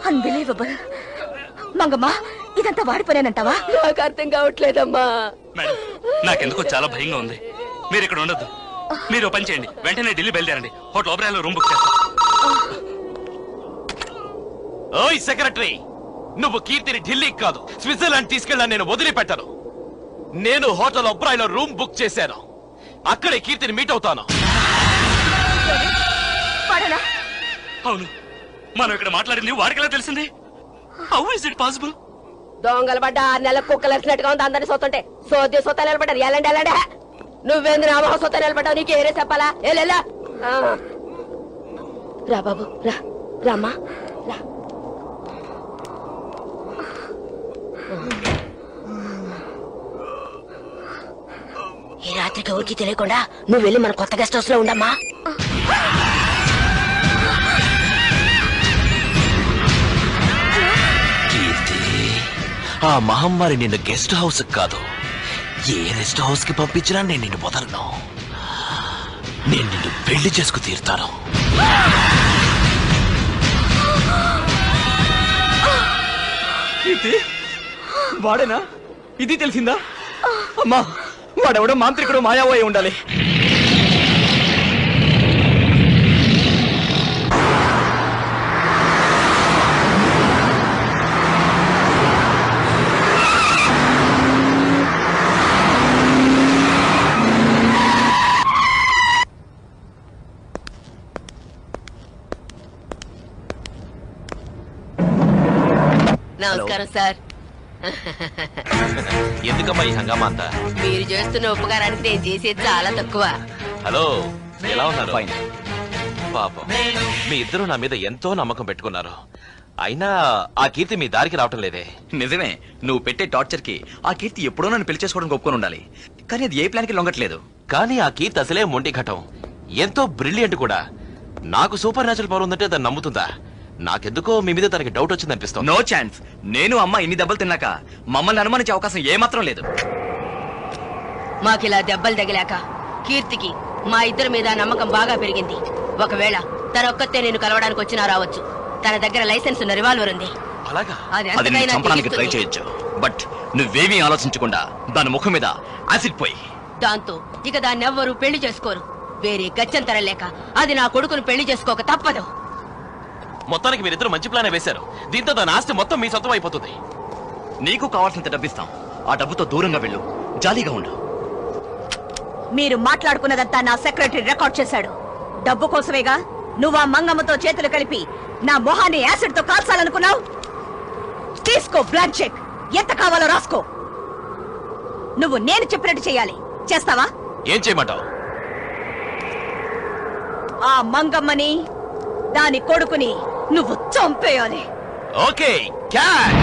అన్బిలీవబుల్. మంగమ్మ, ఇదంతా వాడిపోయానంటావా? నాకు అర్థం కావట్లేదమ్మా. మేడం, నాకెందుకో చాలా భయంగా ఉంది. మీరు ఇక్కడ ఉండొద్దు. మీరు ఓ పని చేయండి, వెంటనే ఢిల్లీ బయలుదేరండి. హోటల్ ఓబరాయ్లో రూమ్ బుక్ చేస్తాను. ఓయ్ సెక్రటరీ, నువ్వు కీర్తిని ఢిల్లీకి కాదు స్విట్జర్లాండ్ తీసుకెళ్ళాను. నేను వదిలిపెట్టను. నేను హోటల్ ఒబ్రాయ్లో రూమ్ బుక్ చేశాను. అక్కడే కీర్తిని మీట్ అవుతాను. అవును, మనం ఇక్కడ మాట్లాడింది వాడికి ఎలా తెలిసింది? How is it possible? దొంగలు పడ్డ 6 నెలలకు కుక్కలు వచ్చినట్టుగా ఉంది. అందరినీ సొత్తుంటే సొత్త నిలబడ్డారు. ఎలాంటి నువ్వేంది నా మొహం సొత్త నిలబడ్డావు? నీకు ఏరే చెప్పాలా? ఏలేలా రా బాబు, రా రామ్మా రా. ఈ రాత్రికి ఊరికి తెలియకుండా నువ్వు వెళ్ళి మన కొత్త గెస్ట్ హౌస్ లో ఉండమ్మా. ఆ మహమ్మారి నిన్ను గెస్ట్ హౌస్ కాదు, ఏ రెస్ట్ హౌస్ కి పంపించినా నేను నిన్ను వదలను. నేను నిన్ను పెళ్లి చేసుకు తీరుతాను. వాడేనా? ఇది తెలిసిందా? అమ్మా, వాడెవడో మాంత్రికుడు మాయావోయి ఉండాలి. నమస్కారం సార్. ఎందుకమ్మా ఈ హంగామా అంతా? మీరు చేస్తున్న ఉపకారానికి నేను చేసేది చాలా తక్కువ. హలో, ఎలా ఉన్నారు? పాపం, మీ ఇద్దరు నా మీద ఎంతో నమ్మకం పెట్టుకున్నారు. అయినా ఆ కీర్తి మీ దారికి రావటం లేదే. నిజమే, నువ్వు పెట్టే టార్చర్ కి ఆ కీర్తి ఎప్పుడో నన్ను పెళ్లి చేసుకోవడానికి ఒప్పుకొని ఉండాలి. కానీ అది ఏ ప్లాన్ కి లొంగట్లేదు. కానీ ఆ కీర్తి అసలే మొండి ఘటం, ఎంతో బ్రిలియంట్ కూడా. నాకు సూపర్ న్యాచురల్ పవర్ ఉందంటే దాన్ని నమ్ముతుందా? నాకెందుకో మీ మీద తనకి డౌట్ వచ్చింది అనిపిస్తుంది. No chance. నేను అమ్మ ఇన్ని దెబ్బలు తిన్నాక మమ్మల్ని అనుమానించే అవకాశం ఏమాత్రం లేదు. మాకిలా దెబ్బలు తగిలాక కీర్తికి మా ఇద్దరి మీద నమ్మకం బాగా పెరిగింది. ఒకవేళ తన ఒక్కతే నేను కలవడానికి వచ్చినా రావచ్చు. తన దగ్గర లైసెన్స్ ఉన్న రివాల్వర్ ఉంది. అది నిన్ను చంపడానికి ట్రై చేయొచ్చు, బట్ నువ్వేమీ ఆలోచించకుండా దాని ముఖం మీద యాసిడ్ పోయి దాంతో ఇక దాన్ని ఎవ్వరూ పెళ్లి చేసుకోరు. వేరే గచ్చంతరం లేక అది నా కొడుకును పెళ్లి చేసుకోక తప్పదు. మొత్తానికి మీరిద్దరు మంచి ప్లానే వేశారు. దీంతో దాని ఆస్తి మొత్తం మీ సొంతం అయిపోతుంది. నీకు కావాల్సినంత డబ్బిస్తాం. ఆ డబ్బుతో దూరంగా వెళ్ళు, జాలీగా ఉండు. మీరు మాట్లాడుకున్నదంతా నా సెక్రటరీ రికార్డ్ చేశాడు. డబ్బు కోసమేగా నువ్వు ఆ మంగమ్మతో చేతులు కలిపి నా మొహాన్ని యాసిడ్ తో కాల్చాలనుకున్నావు. తీసుకో బ్లాంక్ చెక్, ఎంత కావాలో రాసుకో. నువ్వు నేను చెప్పినట్టు చేయాలి. చేస్తావా? ఏం చేయమంటావు? ఆ మంగమ్మని దాని కొడుకుని నువ్వు చంపేయాలి. Okay catch.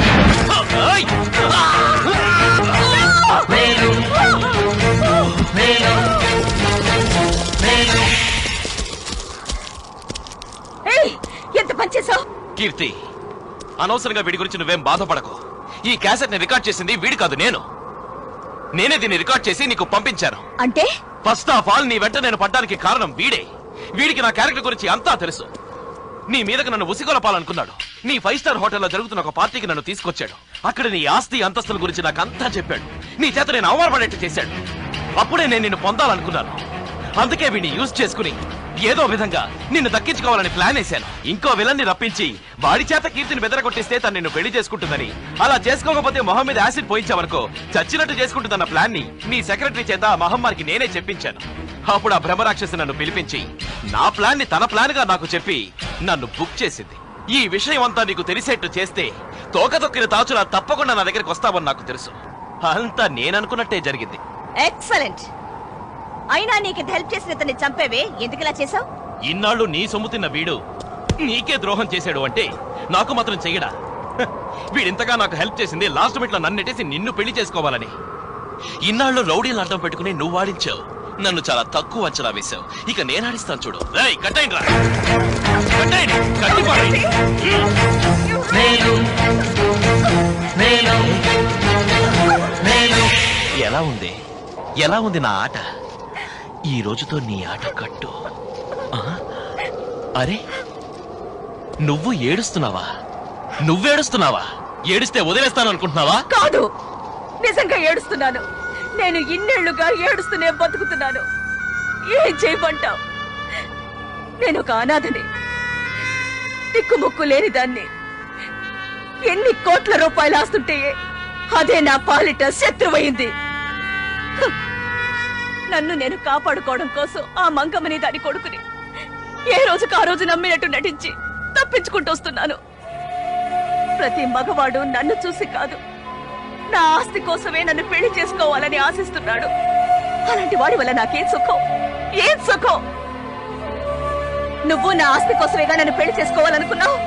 ఎంత పనిచేసావు కీర్తి, అనవసరంగా వీడి గురించి నువ్వేం బాధపడకు. ఈ క్యాసెట్ ని రికార్డ్ చేసింది వీడి కాదు, నేనే దీన్ని రికార్డ్ చేసి నీకు పంపించాను. అంటే ఫస్ట్ ఆఫ్ ఆల్ నీ వెంట నేను పడ్డానికి కారణం వీడే. వీడికి నా క్యారెక్టర్ గురించి అంతా తెలుసు. నీ మీదకి నన్ను ఉసిగొలపాలనుకున్నాడు. నీ 5 స్టార్ హోటల్లో జరుగుతున్న ఒక పార్టీకి నన్ను తీసుకొచ్చాడు. అక్కడ నీ ఆస్తి అంతస్తుల గురించి నాకు అంతా చెప్పాడు. నీ చేత నేను అవమానపడేట్టు చేశాడు. అప్పుడే నేను నిన్ను పొందాలనుకున్నాను. అందుకే వీడిని యూజ్ చేసుకుని ఏదో విధంగా నిన్ను దక్కించుకోవాలని ప్లాన్ వేశాను. ఇంకో విలన్ని రప్పించి వాడి చేత కీర్తిని బెదరగొట్టిస్తే తను నిన్ను పెళ్లి చేసుకుంటుందని, అలా చేసుకోకపోతే మొహం మీద యాసిడ్ పోయించావనుకో చచ్చినట్టు చేసుకుంటుందన్న ప్లాన్ ని నీ సెక్రటరీ చేత ఆ మహమ్మారికి నేనే చెప్పించాను. అప్పుడు ఆ బ్రహ్మరాక్షసి నన్ను పిలిపించి నా ప్లాన్ ని తన ప్లాన్ గా నాకు చెప్పి నన్ను బుక్ చేసింది. ఈ విషయం అంతా నీకు తెలిసేట్టు చేస్తే తోకతొక్కిన తాచులా తప్పకుండా నా దగ్గరికి వస్తావని నాకు తెలుసు. అంతా నేననుకున్నట్టే జరిగింది. ఎక్సలెంట్. అయినా నీకు హెల్ప్ చేసిన ఇతన్ని చంపేవే, ఎందుకులా చేసావు? ఇన్నాళ్ళు నీ సొమ్ము తిన్న వీడు నీకే ద్రోహం చేశాడు అంటే నాకు మాత్రం చెయ్యడా? వీడింతగా నాకు హెల్ప్ చేసింది లాస్ట్ మినిట్ లో నన్నెట్టేసి నిన్ను పెళ్లి చేసుకోవాలని. ఇన్నాళ్ళు రౌడీలను అర్థం పెట్టుకుని నువ్వు వాడించావు. నన్ను చాలా తక్కువ అంచనా వేశావు. ఇక నేను ఆడిస్తాను చూడు. కట్టేయండి రా, కట్టేయండి, కట్టిపాడండి. ఎలా ఉంది నా ఆట? ఈ రోజుతో నీ ఆట కట్టు. అరే నువ్వు ఏడుస్తున్నావా? నువ్వేడుస్తున్నావా? ఏడిస్తే వదిలేస్తాను అనుకుంటున్నావా? కాదు, నిజంగా ఏడుస్తున్నాను. నేను ఇన్నేళ్లుగా ఏడుస్తూనే బతుకుతున్నాను. ఏం చేయమంటావు? నేను ఒక అనాథని, దిక్కుముక్కు లేని దాన్ని. ఎన్ని కోట్ల రూపాయలు ఆస్తుంటే అదే నా పాలిట శత్రువైంది. నన్ను నేను కాపాడుకోవడం కోసం ఆ మంగమ్మని దాని కొడుకుని ఏ రోజుకు ఆ రోజు నమ్మినట్టు నటించి తప్పించుకుంటూ వస్తున్నాను. ప్రతి మగవాడు నన్ను చూసి కాదు, నా ఆస్తి కోసమే నన్ను పెళ్లి చేసుకోవాలని ఆశిస్తున్నాడు. అలాంటి వాడి వల్ల నాకేం సుఖం, ఏం సుఖం? నువ్వు నా ఆస్తి కోసమేగా నన్ను పెళ్లి చేసుకోవాలనుకున్నావు.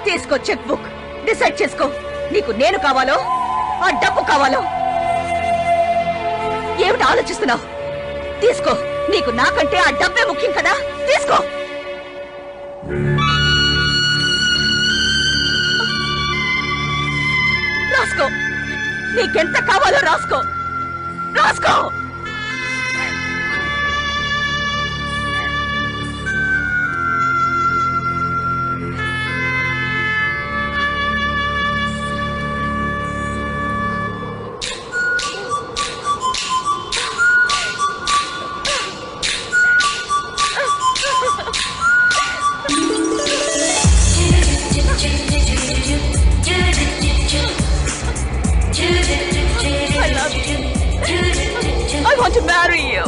తీసుకో చెక్ బుక్, డిసైడ్ చేసుకో. నీకు నేను కావాలో ఆ డబ్బు కావాలో? ఏమిటి ఆలోచిస్తున్నావు? తీసుకో. నీకు నాకంటే ఆ డబ్బే ముఖ్యం కదా, తీసుకో. రాసుకో, నీకెంత కావాలో రాసుకో, రాసుకో. I want to marry you.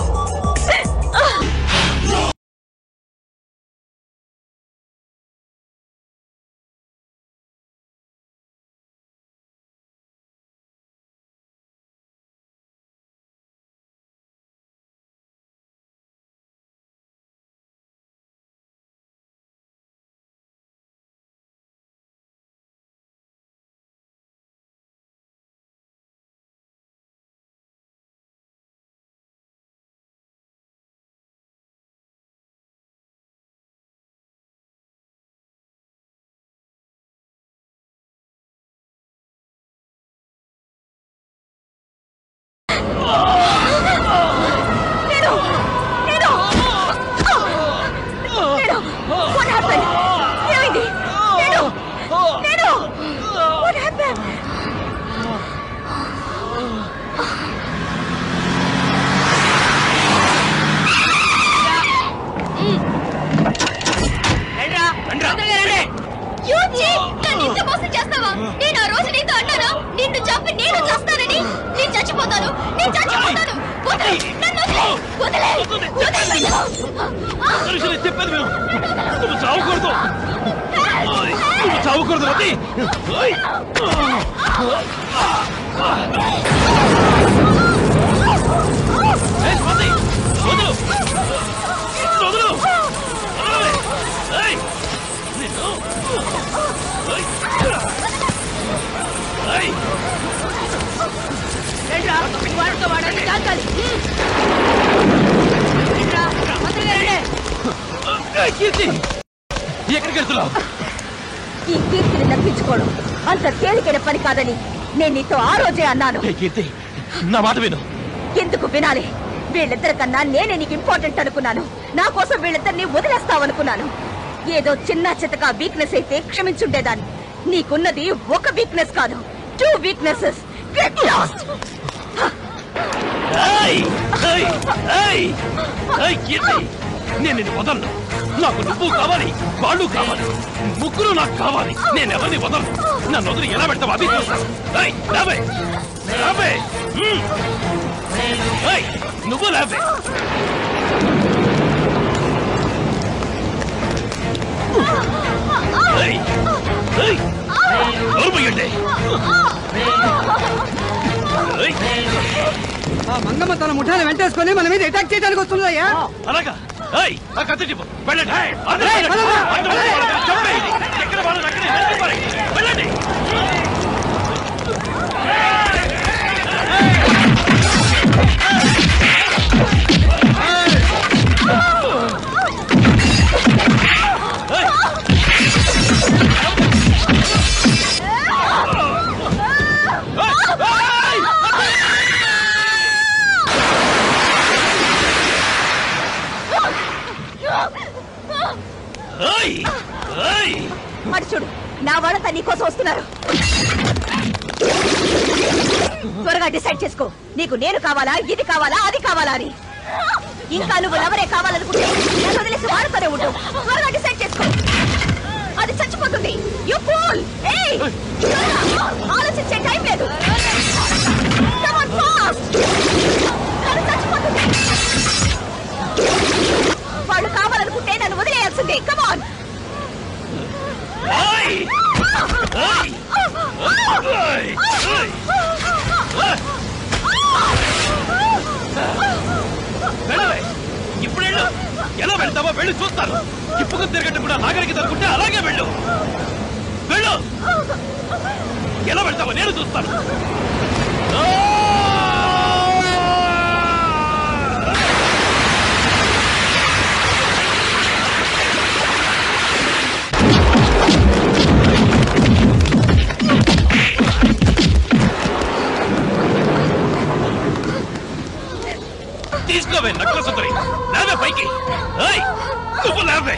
What happened? ఏమైంది? నేను What happened? నన్ను ఇంత మోసం చేస్తావా? నేను ఆ రోజు నీతో అన్నానా, నిన్ను చంపి నేను చేస్తానని. నేను చచ్చిపోతాను, నేను చచ్చిపోతాను. నన్ను చెప్పేది మేము నువ్వు చావకూడదు నువ్వు చావకూడదు రతి వదులు వదులు ఎక్కడికి వెళ్తున్నావు? ఈ కీర్తిని దక్కించుకోవడం అంత తేలికైన పని కాదని నేను నీతో ఆ రోజే అన్నాను. కీర్తి నా మాట విను. ఎందుకు వినాలి? వీళ్ళిద్దరికన్నా నేనే నీకు ఇంపార్టెంట్ అనుకున్నాను. నా కోసం వీళ్ళిద్దరిని వదిలేస్తావనుకున్నాను. ఏదో చిన్న చితక వీక్నెస్ అయితే క్షమించుండేదాన్ని. నీకున్నది ఒక వీక్నెస్ కాదు, 2 వీక్నెసెస్. Get lost. నేను నిన్ను వదలను. నాకు నువ్వు కావాలి, వాళ్ళు కావాలి, ముగ్గురు నాకు కావాలి. నేను ఎవరిని వదలను. నన్ను వదిలి ఎలా పెడతావు అది చూస్తాను. నువ్వు లేవే. ఆ మంగమ్మ తన ముఠాన్ని వెంటేసుకొని మన మీద అటాక్ చేయడానికి వస్తుందయ్యా. అలాగా వెళ్ళండి. అటు చూడు, నా వాళ్ళంతా నీకోసం వస్తున్నారు. త్వరగా డిసైడ్ చేసుకో. నీకు నేను కావాలా, ఇది కావాలా, అది కావాలా అని. ఇంకా నువ్వు ఎవరే కావాలనుకుంటే నేను వదిలేసి వాడుతూనే ఉండు. త్వరగా డిసైడ్ చేసుకో. అది చచ్చిపోతుంది. You pool. ఏయ్, ఆలోచించే టైం లేదు. Come on fast. అది చచ్చిపోతుంది. వాళ్ళు కావాలనుకుంటే నన్ను వదిలేయాల్సిందే. Come on. ఇప్పుడు వెళ్ళు. ఎలా వెళ్తావో వెళ్ళి చూస్తాను. ఇప్పుకు తిరగట్టు కూడా నాగరికి తరుకుంటే అలాగే వెళ్ళు. వెళ్ళు. ఎలా వెళ్తావో నేను చూస్తాను. తీసుకోవే నక్కల సుందరి. లేవే పైకి. నువ్వు లేవే.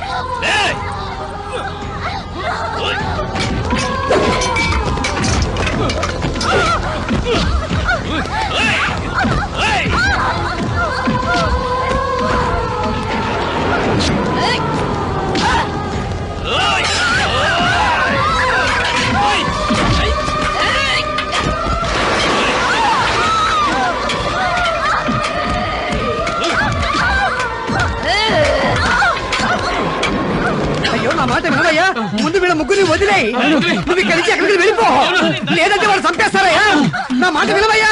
అయ్యో నా మాట వినవయ్యా. ముందు వీళ్ళ ముగ్గురిని వదిలేయి. నువ్వు ఇక్కడి నుంచి ఎక్కడికి వెళ్ళిపో, లేదంటే వాళ్ళు చంపేస్తారయ్యా. నా మాట వినవయ్యా.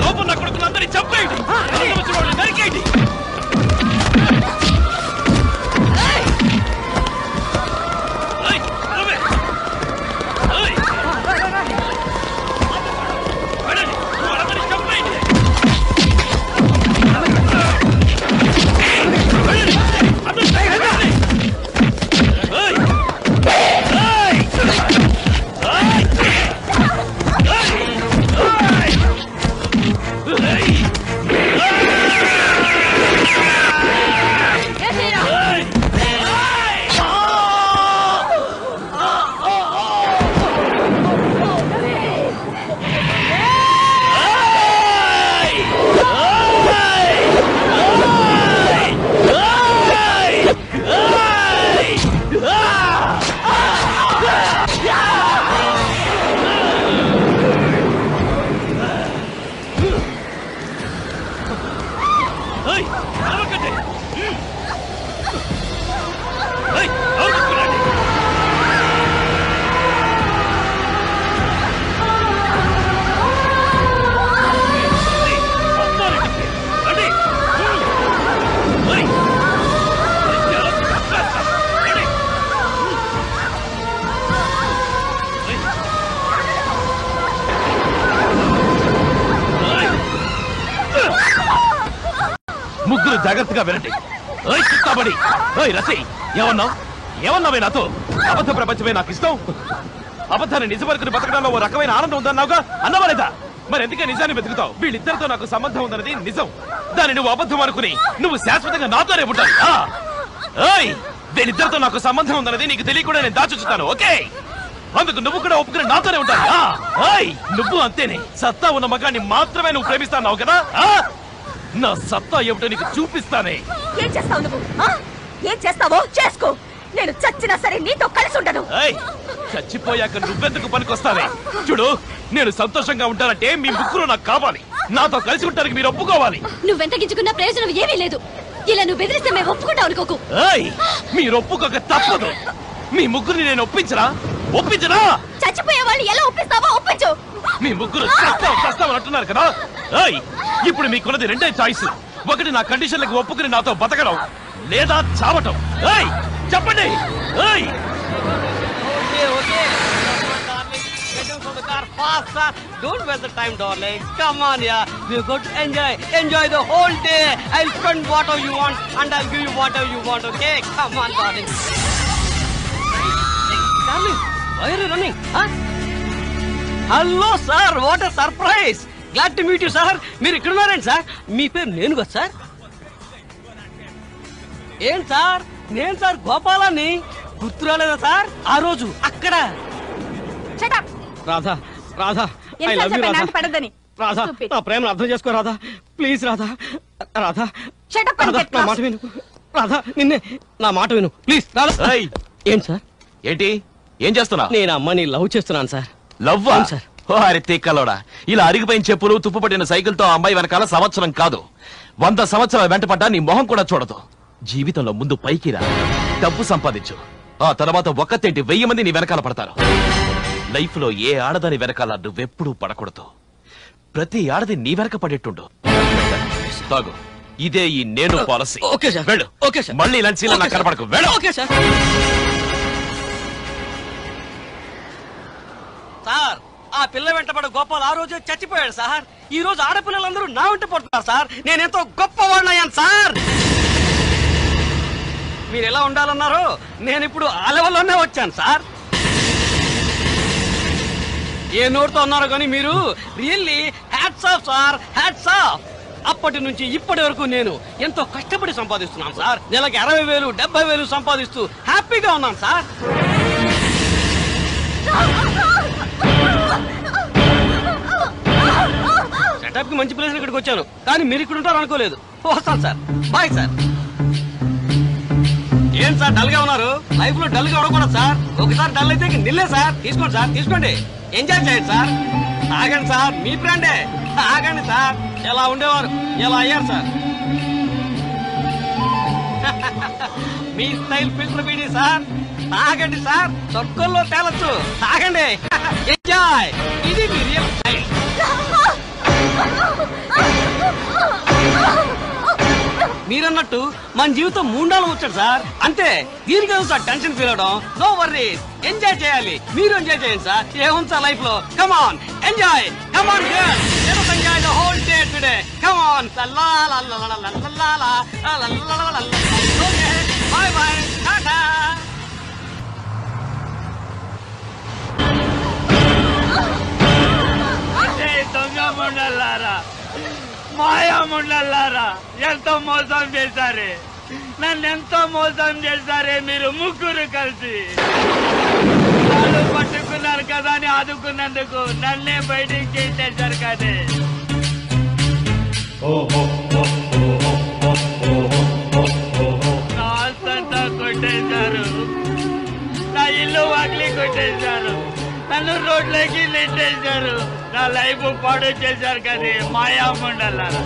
లోపల నా కొడుకులందరినీ చంపేయండి. నరికేయండి. జాగ్రత్తగా వినండి. ఓయ్ చిత్తాబడి, ఓయ్ రసి, ఏమన్నావే నాతో? అబద్ధ ప్రపంచమే నాకు ఇష్టం, అబద్ధాన్ని నిజమనుకుని బతకడంలో ఓ రకమైన ఆనందం ఉందన్నావుగా, అన్నవా లేదా? మరి ఎందుకే నిజాన్ని వెతుకుతావు? వీళ్ళిద్దరితో నాకు సంబంధం ఉందన్నది నిజం, దాన్ని నువ్వు అబద్ధం అనుకుని నువ్వు శాశ్వతంగా నాతోనే ఉంటావు. ఓయ్, వీళ్ళిద్దరితో నాకు సంబంధం ఉందన్నది నీకు తెలియకుండా నేను దాచుచుతాను, ఓకే? అందుకు నువ్వు కూడా ఒప్పుకుని నాతోనే ఉంటావు. నువ్వు అంతేనే, సత్తా ఉన్న మగాన్ని మాత్రమే నువ్వు ప్రేమిస్తావు కదా? నా సత్తా ఏమిటో నీకు చూపిస్తానే. ఏం చేస్తావు నువ్వు? ఏం చేస్తావో చేసుకో, నేను చచ్చినా సరే నీతో కలిసి ఉండను. చచ్చిపోయాక నువ్వెందుకు పనికొస్తావే? చూడు, నేను సంతోషంగా ఉంటానంటే మీ ముగ్గురు నాకు కావాలి, నాతో కలిసి ఉంటానికి మీరు ఒప్పుకోవాలి. నువ్వెంత గించుకున్న ప్రయోజనం ఏమీ లేదు. ఇలా నువ్వు బెదిరిస్తే మేము ఒప్పుకుంటావు అనుకోకు. మీరు ఒప్పుకోక తప్పదు. మీ ముగ్గురిని నేను ఒప్పించరా? చచ్చిపోయే వాళ్ళు ఎలా ఒప్పిస్తావో ఒప్పించు. మీ ముగ్గురు చస్తావు అంటున్నారు కదా. ఇప్పుడు మీకున్నది రెండే చాయిస్. ఒకటి నా కండిషన్లకు ఒప్పుకుని నాతో బతకడం, లేదా చావటం. చెప్పండి. Don't waste the time, darling. Come on, yeah. We're going to enjoy the whole day. I'll spend whatever you want, and I'll give you whatever you want. Okay? Come on, darling. Darling, why are you running? Huh? Hello, sir. What a surprise. Glad to meet you, sir. మీరు ఇక్కడ ఉన్నారండి సార్? మీ పేరు నేను కదా సార్? ఏం సార్, నేను సార్ గోపాలాన్ని. గుర్తు రాలేదా సార్? ఆ రోజు అక్కడ. Radha, Radha, I love you, Radha. Radha, నా ప్రేమను అర్థం చేసుకో రాధా, ప్లీజ్ రాధా. రాధా, నా మాట విను రాధా, నిన్నే, నా మాట విను ప్లీజ్ రాధా. ఏం సార్? ఏంటి, ఏం చేస్తున్నా? నేను అమ్మని లవ్ చేస్తున్నాను సార్. లవ్వా సార్? అరే తెక్కలోడా, ఇలా అరిగిపోయిన చెప్పులు తుప్పుపట్టిన సైకిల్ తో అమ్మాయి వెనకాల సంవత్సరం కాదు 100 సంవత్సరాలు వెంటపడ్డా నీ మొహం కూడా చూడదు. జీవితంలో ముందు పైకి రా, డబ్బు సంపాదించు, ఆ తర్వాత ఒక్కతేంటి 1000 మంది నీ వెనకాల పడతారు. లైఫ్ లో ఏ ఆడదాని వెనకాల నువ్వెప్పుడూ పడకూడదు. ప్రతి ఆడది నీ వెనక పడేట్టుండు. తాగు, ఇదే ఈ నేను పాలసీ. వెళ్ళు. మళ్ళీ ఇలాంటి సీన్లు నాకు కనపడకు. వెళ్ళు. సార్, ఆ పిల్ల వెంటబడ గోపాల్ ఆ రోజే చచ్చిపోయాడు సార్. ఈ రోజు ఆడపిల్లలందరూ నా వెంట పడుతున్నారు సార్. నేనెంతో గొప్పవాడినయ్యాను సార్. మీరు ఎలా ఉండాలన్నారో నేను ఇప్పుడు ఆ లెవెల్లోనే వచ్చాను సార్. ఏ నోటితో అన్నారో కానీ మీరు really hats off sir, hats off. అప్పటి నుంచి ఇప్పటి వరకు నేను ఎంతో కష్టపడి సంపాదిస్తున్నాను సార్. నెలకి 60,000 70,000 సంపాదిస్తూ హ్యాపీగా ఉన్నాను సార్. సెటప్ కి మంచి ప్లేస్ ఇక్కడికి వచ్చాను, కానీ మీరు ఇక్కడ ఉంటారు అనుకోలేదు. వస్తాను సార్, బాయ్ సార్. ఏం సార్ డల్ గా ఉన్నారు? లైఫ్ లో డల్ గా ఉండకూడదు సార్. ఒకసారి డల్ అయితే నిల్లే సార్. తీసుకోండి సార్, తీసుకోండి, ఎంజాయ్ చేయండి సార్. తాగండి సార్, మీ ఫ్రెండే. తాగండి సార్. ఎలా ఉండేవారు ఎలా అయ్యారు సార్. మీ స్టైల్ ఫిల్టర్ బీడీ సార్. తాగండి సార్, తొక్కల్లో తేలచ్చు. తాగండి, ఎంజాయ్. ఇది మీ రియల్ స్టైల్. మీరన్నట్టు మన జీవితం 3 నెలలు వచ్చాడు సార్, అంతే. దీనికి సార్ టెన్షన్ ఫీల్ అవడం. నో వర్రీస్, ఎంజాయ్ చేయాలి. మీరు ఎంజాయ్ చేయండి సార్. ఏముంది సార్ లైఫ్ లో. Come on, enjoy. Come on girl, let us enjoy the whole day today. Come on. La la la la la la la la la la la. Okay, bye bye, tata. దొంగ ముండల్లారా, మాయా ముండల్లారా, ఎంతో మోసం చేశారే, నన్నెంతో మోసం చేశారే మీరు ముగ్గురు కలిసి. వాళ్ళు పట్టుకున్నారు కదా అని ఆదుకున్నందుకు నన్నే బయటికి చేసేశారు. కానీ నా ఆస్తంతా కొట్టేశారు, నా ఇల్లు వాకిలి కొట్టేశారు, నన్ను రోడ్లోకి నెట్టేశారు, నా లైఫ్ పాడు చేశారు. కానీ మాయా ముండల్లారా,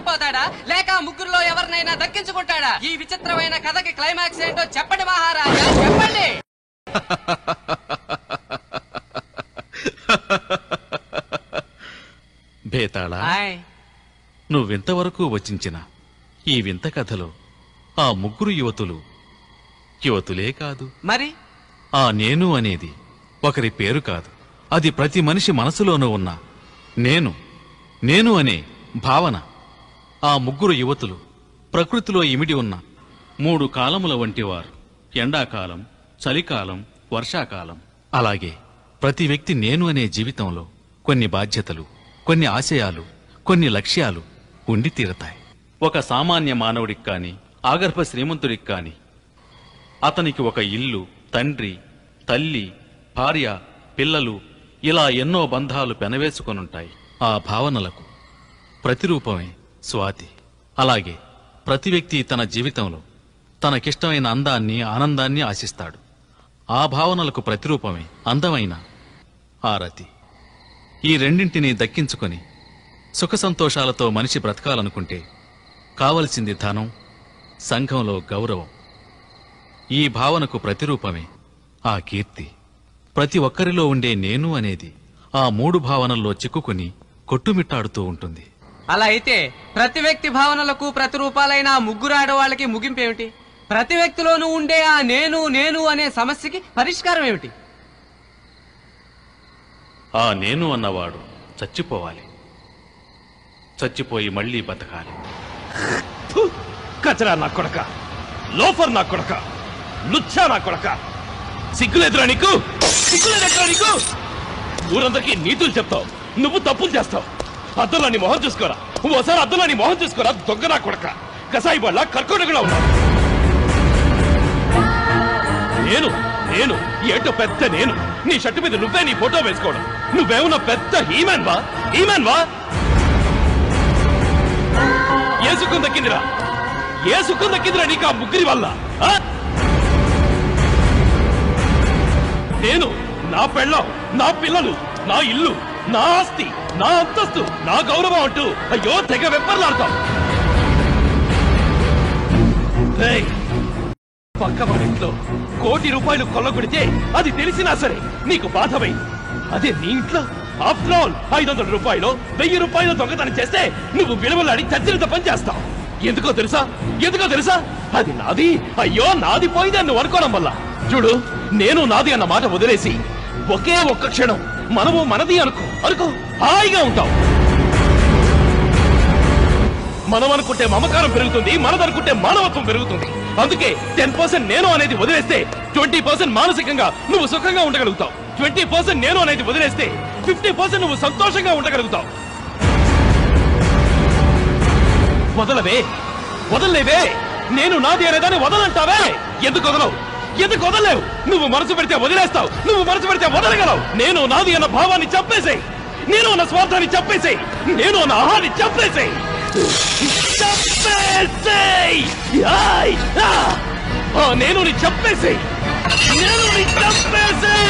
చనిపోతాడా లేక ముగ్గురులో ఎవరినైనా దక్కించుకుంటాడా? ఈ విచిత్రమైన కథకి క్లైమాక్స్ ఏంటో చెప్పండి మహారాజా, చెప్పండి. బేతాళా, నువ్వింతవరకు వచించిన ఈ వింత కథలో ఆ ముగ్గురు యువతులే కాదు, మరి ఆ నేను అనేది ఒకరి పేరు కాదు. అది ప్రతి మనిషి మనసులోనూ ఉన్న నేను అనే భావన. ఆ ముగ్గురు యువతులు ప్రకృతిలో ఇమిడి ఉన్న 3 కాలముల వంటివారు. ఎండాకాలం, చలికాలం, వర్షాకాలం. అలాగే ప్రతి వ్యక్తి నేను అనే జీవితంలో కొన్ని బాధ్యతలు, కొన్ని ఆశయాలు, కొన్ని లక్ష్యాలు ఉండి తీరతాయి. ఒక సామాన్య మానవుడికి కాని, ఆగర్భ శ్రీమంతుడికి కాని అతనికి ఒక ఇల్లు, తండ్రి, తల్లి, భార్య, పిల్లలు ఇలా ఎన్నో బంధాలు పెనవేసుకొనుంటాయి. ఆ భావనలకు ప్రతిరూపమే స్వాతి. అలాగే ప్రతి వ్యక్తి తన జీవితంలో తనకిష్టమైన అందాన్ని, ఆనందాన్ని ఆశిస్తాడు. ఆ భావనలకు ప్రతిరూపమే అందమైన ఆ రతి. ఈ రెండింటినీ దక్కించుకొని సుఖ సంతోషాలతో మనిషి బ్రతకాలనుకుంటే కావలసింది ధనం, సంఘంలో గౌరవం. ఈ భావనకు ప్రతిరూపమే ఆ కీర్తి. ప్రతి ఒక్కరిలో ఉండే నేను అనేది ఆ 3 భావనల్లో చిక్కుకుని కొట్టుమిట్టాడుతూ ఉంటుంది. అలా అయితే ప్రతి వ్యక్తి భావనలకు ప్రతిరూపాలైన ఆ ముగ్గురు ఆడవాళ్ళకి ముగింపేమిటి? ప్రతి వ్యక్తిలోనూ ఉండే ఆ నేను అనే సమస్యకి పరిష్కారం ఏమిటి? ఆ నేను అన్నవాడు చచ్చిపోవాలి. చచ్చిపోయి మళ్లీ బతకాలి. కచరా నా కొడక, లోఫర్ నా కొడక, లుచ్చా నా కొడక, సిగ్గులేదురా నీకు? సిగ్గులేదురా నీకు? ఊరందరికీ నీతులు చెప్తావు, నువ్వు తప్పులు చేస్తావు. అద్దంలో నీ మొహం చూసుకోరా, ఓసారి అద్దంలో నీ మొహం చూసుకోరా. దొంగ నా కొడక, కసాయి బళ్ళ కర్కోటకులా ఉన్నావు. నేను ఏంటో పెద్ద నేను. నీ షర్టు మీద నువ్వే నీ ఫోటో వేసుకోవడం. నువ్వేమన్నా పెద్ద హీమాన్ వా? ఏ సుఖం దక్కిందిరా నీకు ఆ ముగ్గురి వల్ల? నేను, నా పెళ్ళం, నా పిల్లలు, నా ఇల్లు, నా ఆస్తి, నా అంతస్తు, నా గౌరవం అంటూ అయ్యో తెగ వెప్పర్లాడతాం. పక్క వాడింట్లో ₹1 కోటి కొల్లగొడితే అది తెలిసినా సరే నీకు బాధపై, అదే నీ ఇంట్లో ఆఫ్టర్ ఆల్ ₹500 ₹1000 దొంగతనం చేస్తే నువ్వు విలువలాడి చచ్చినంత పని చేస్తావు. ఎందుకో తెలుసా? అది నాది, అయ్యో నాది పోయిందని నువ్వు అనుకోవడం వల్ల. చూడు, నేను నాది అన్న మాట వదిలేసి ఒకే ఒక్క క్షణం మనము మనది అనుకో, హాయిగా ఉంటాం. మనం అనుకుంటే మమకారం పెరుగుతుంది, మనదనుకుంటే మానవత్వం పెరుగుతుంది. అందుకే 10% నేను అనేది వదిలేస్తే 20% మానసికంగా నువ్వు సుఖంగా ఉండగలుగుతావు. 20% నేను అనేది వదిలేస్తే 50% నువ్వు సంతోషంగా ఉండగలుగుతావు. వదలలేవే, నేను నాది అనేదాన్ని వదలంటావే. ఎందుకు వదలలేవు? నువ్వు మనసు పెడితే వదిలేస్తావు, నువ్వు మనసు పెడితే వదలగలవు. నేను నాది అన్న భావాన్ని చంపేసేయ్, నేను అన్న స్వార్థాన్ని చంపేసేయ్, నేను అన్న ఆహాన్ని చంపేసేయ్. నేను చంపేసేయ్.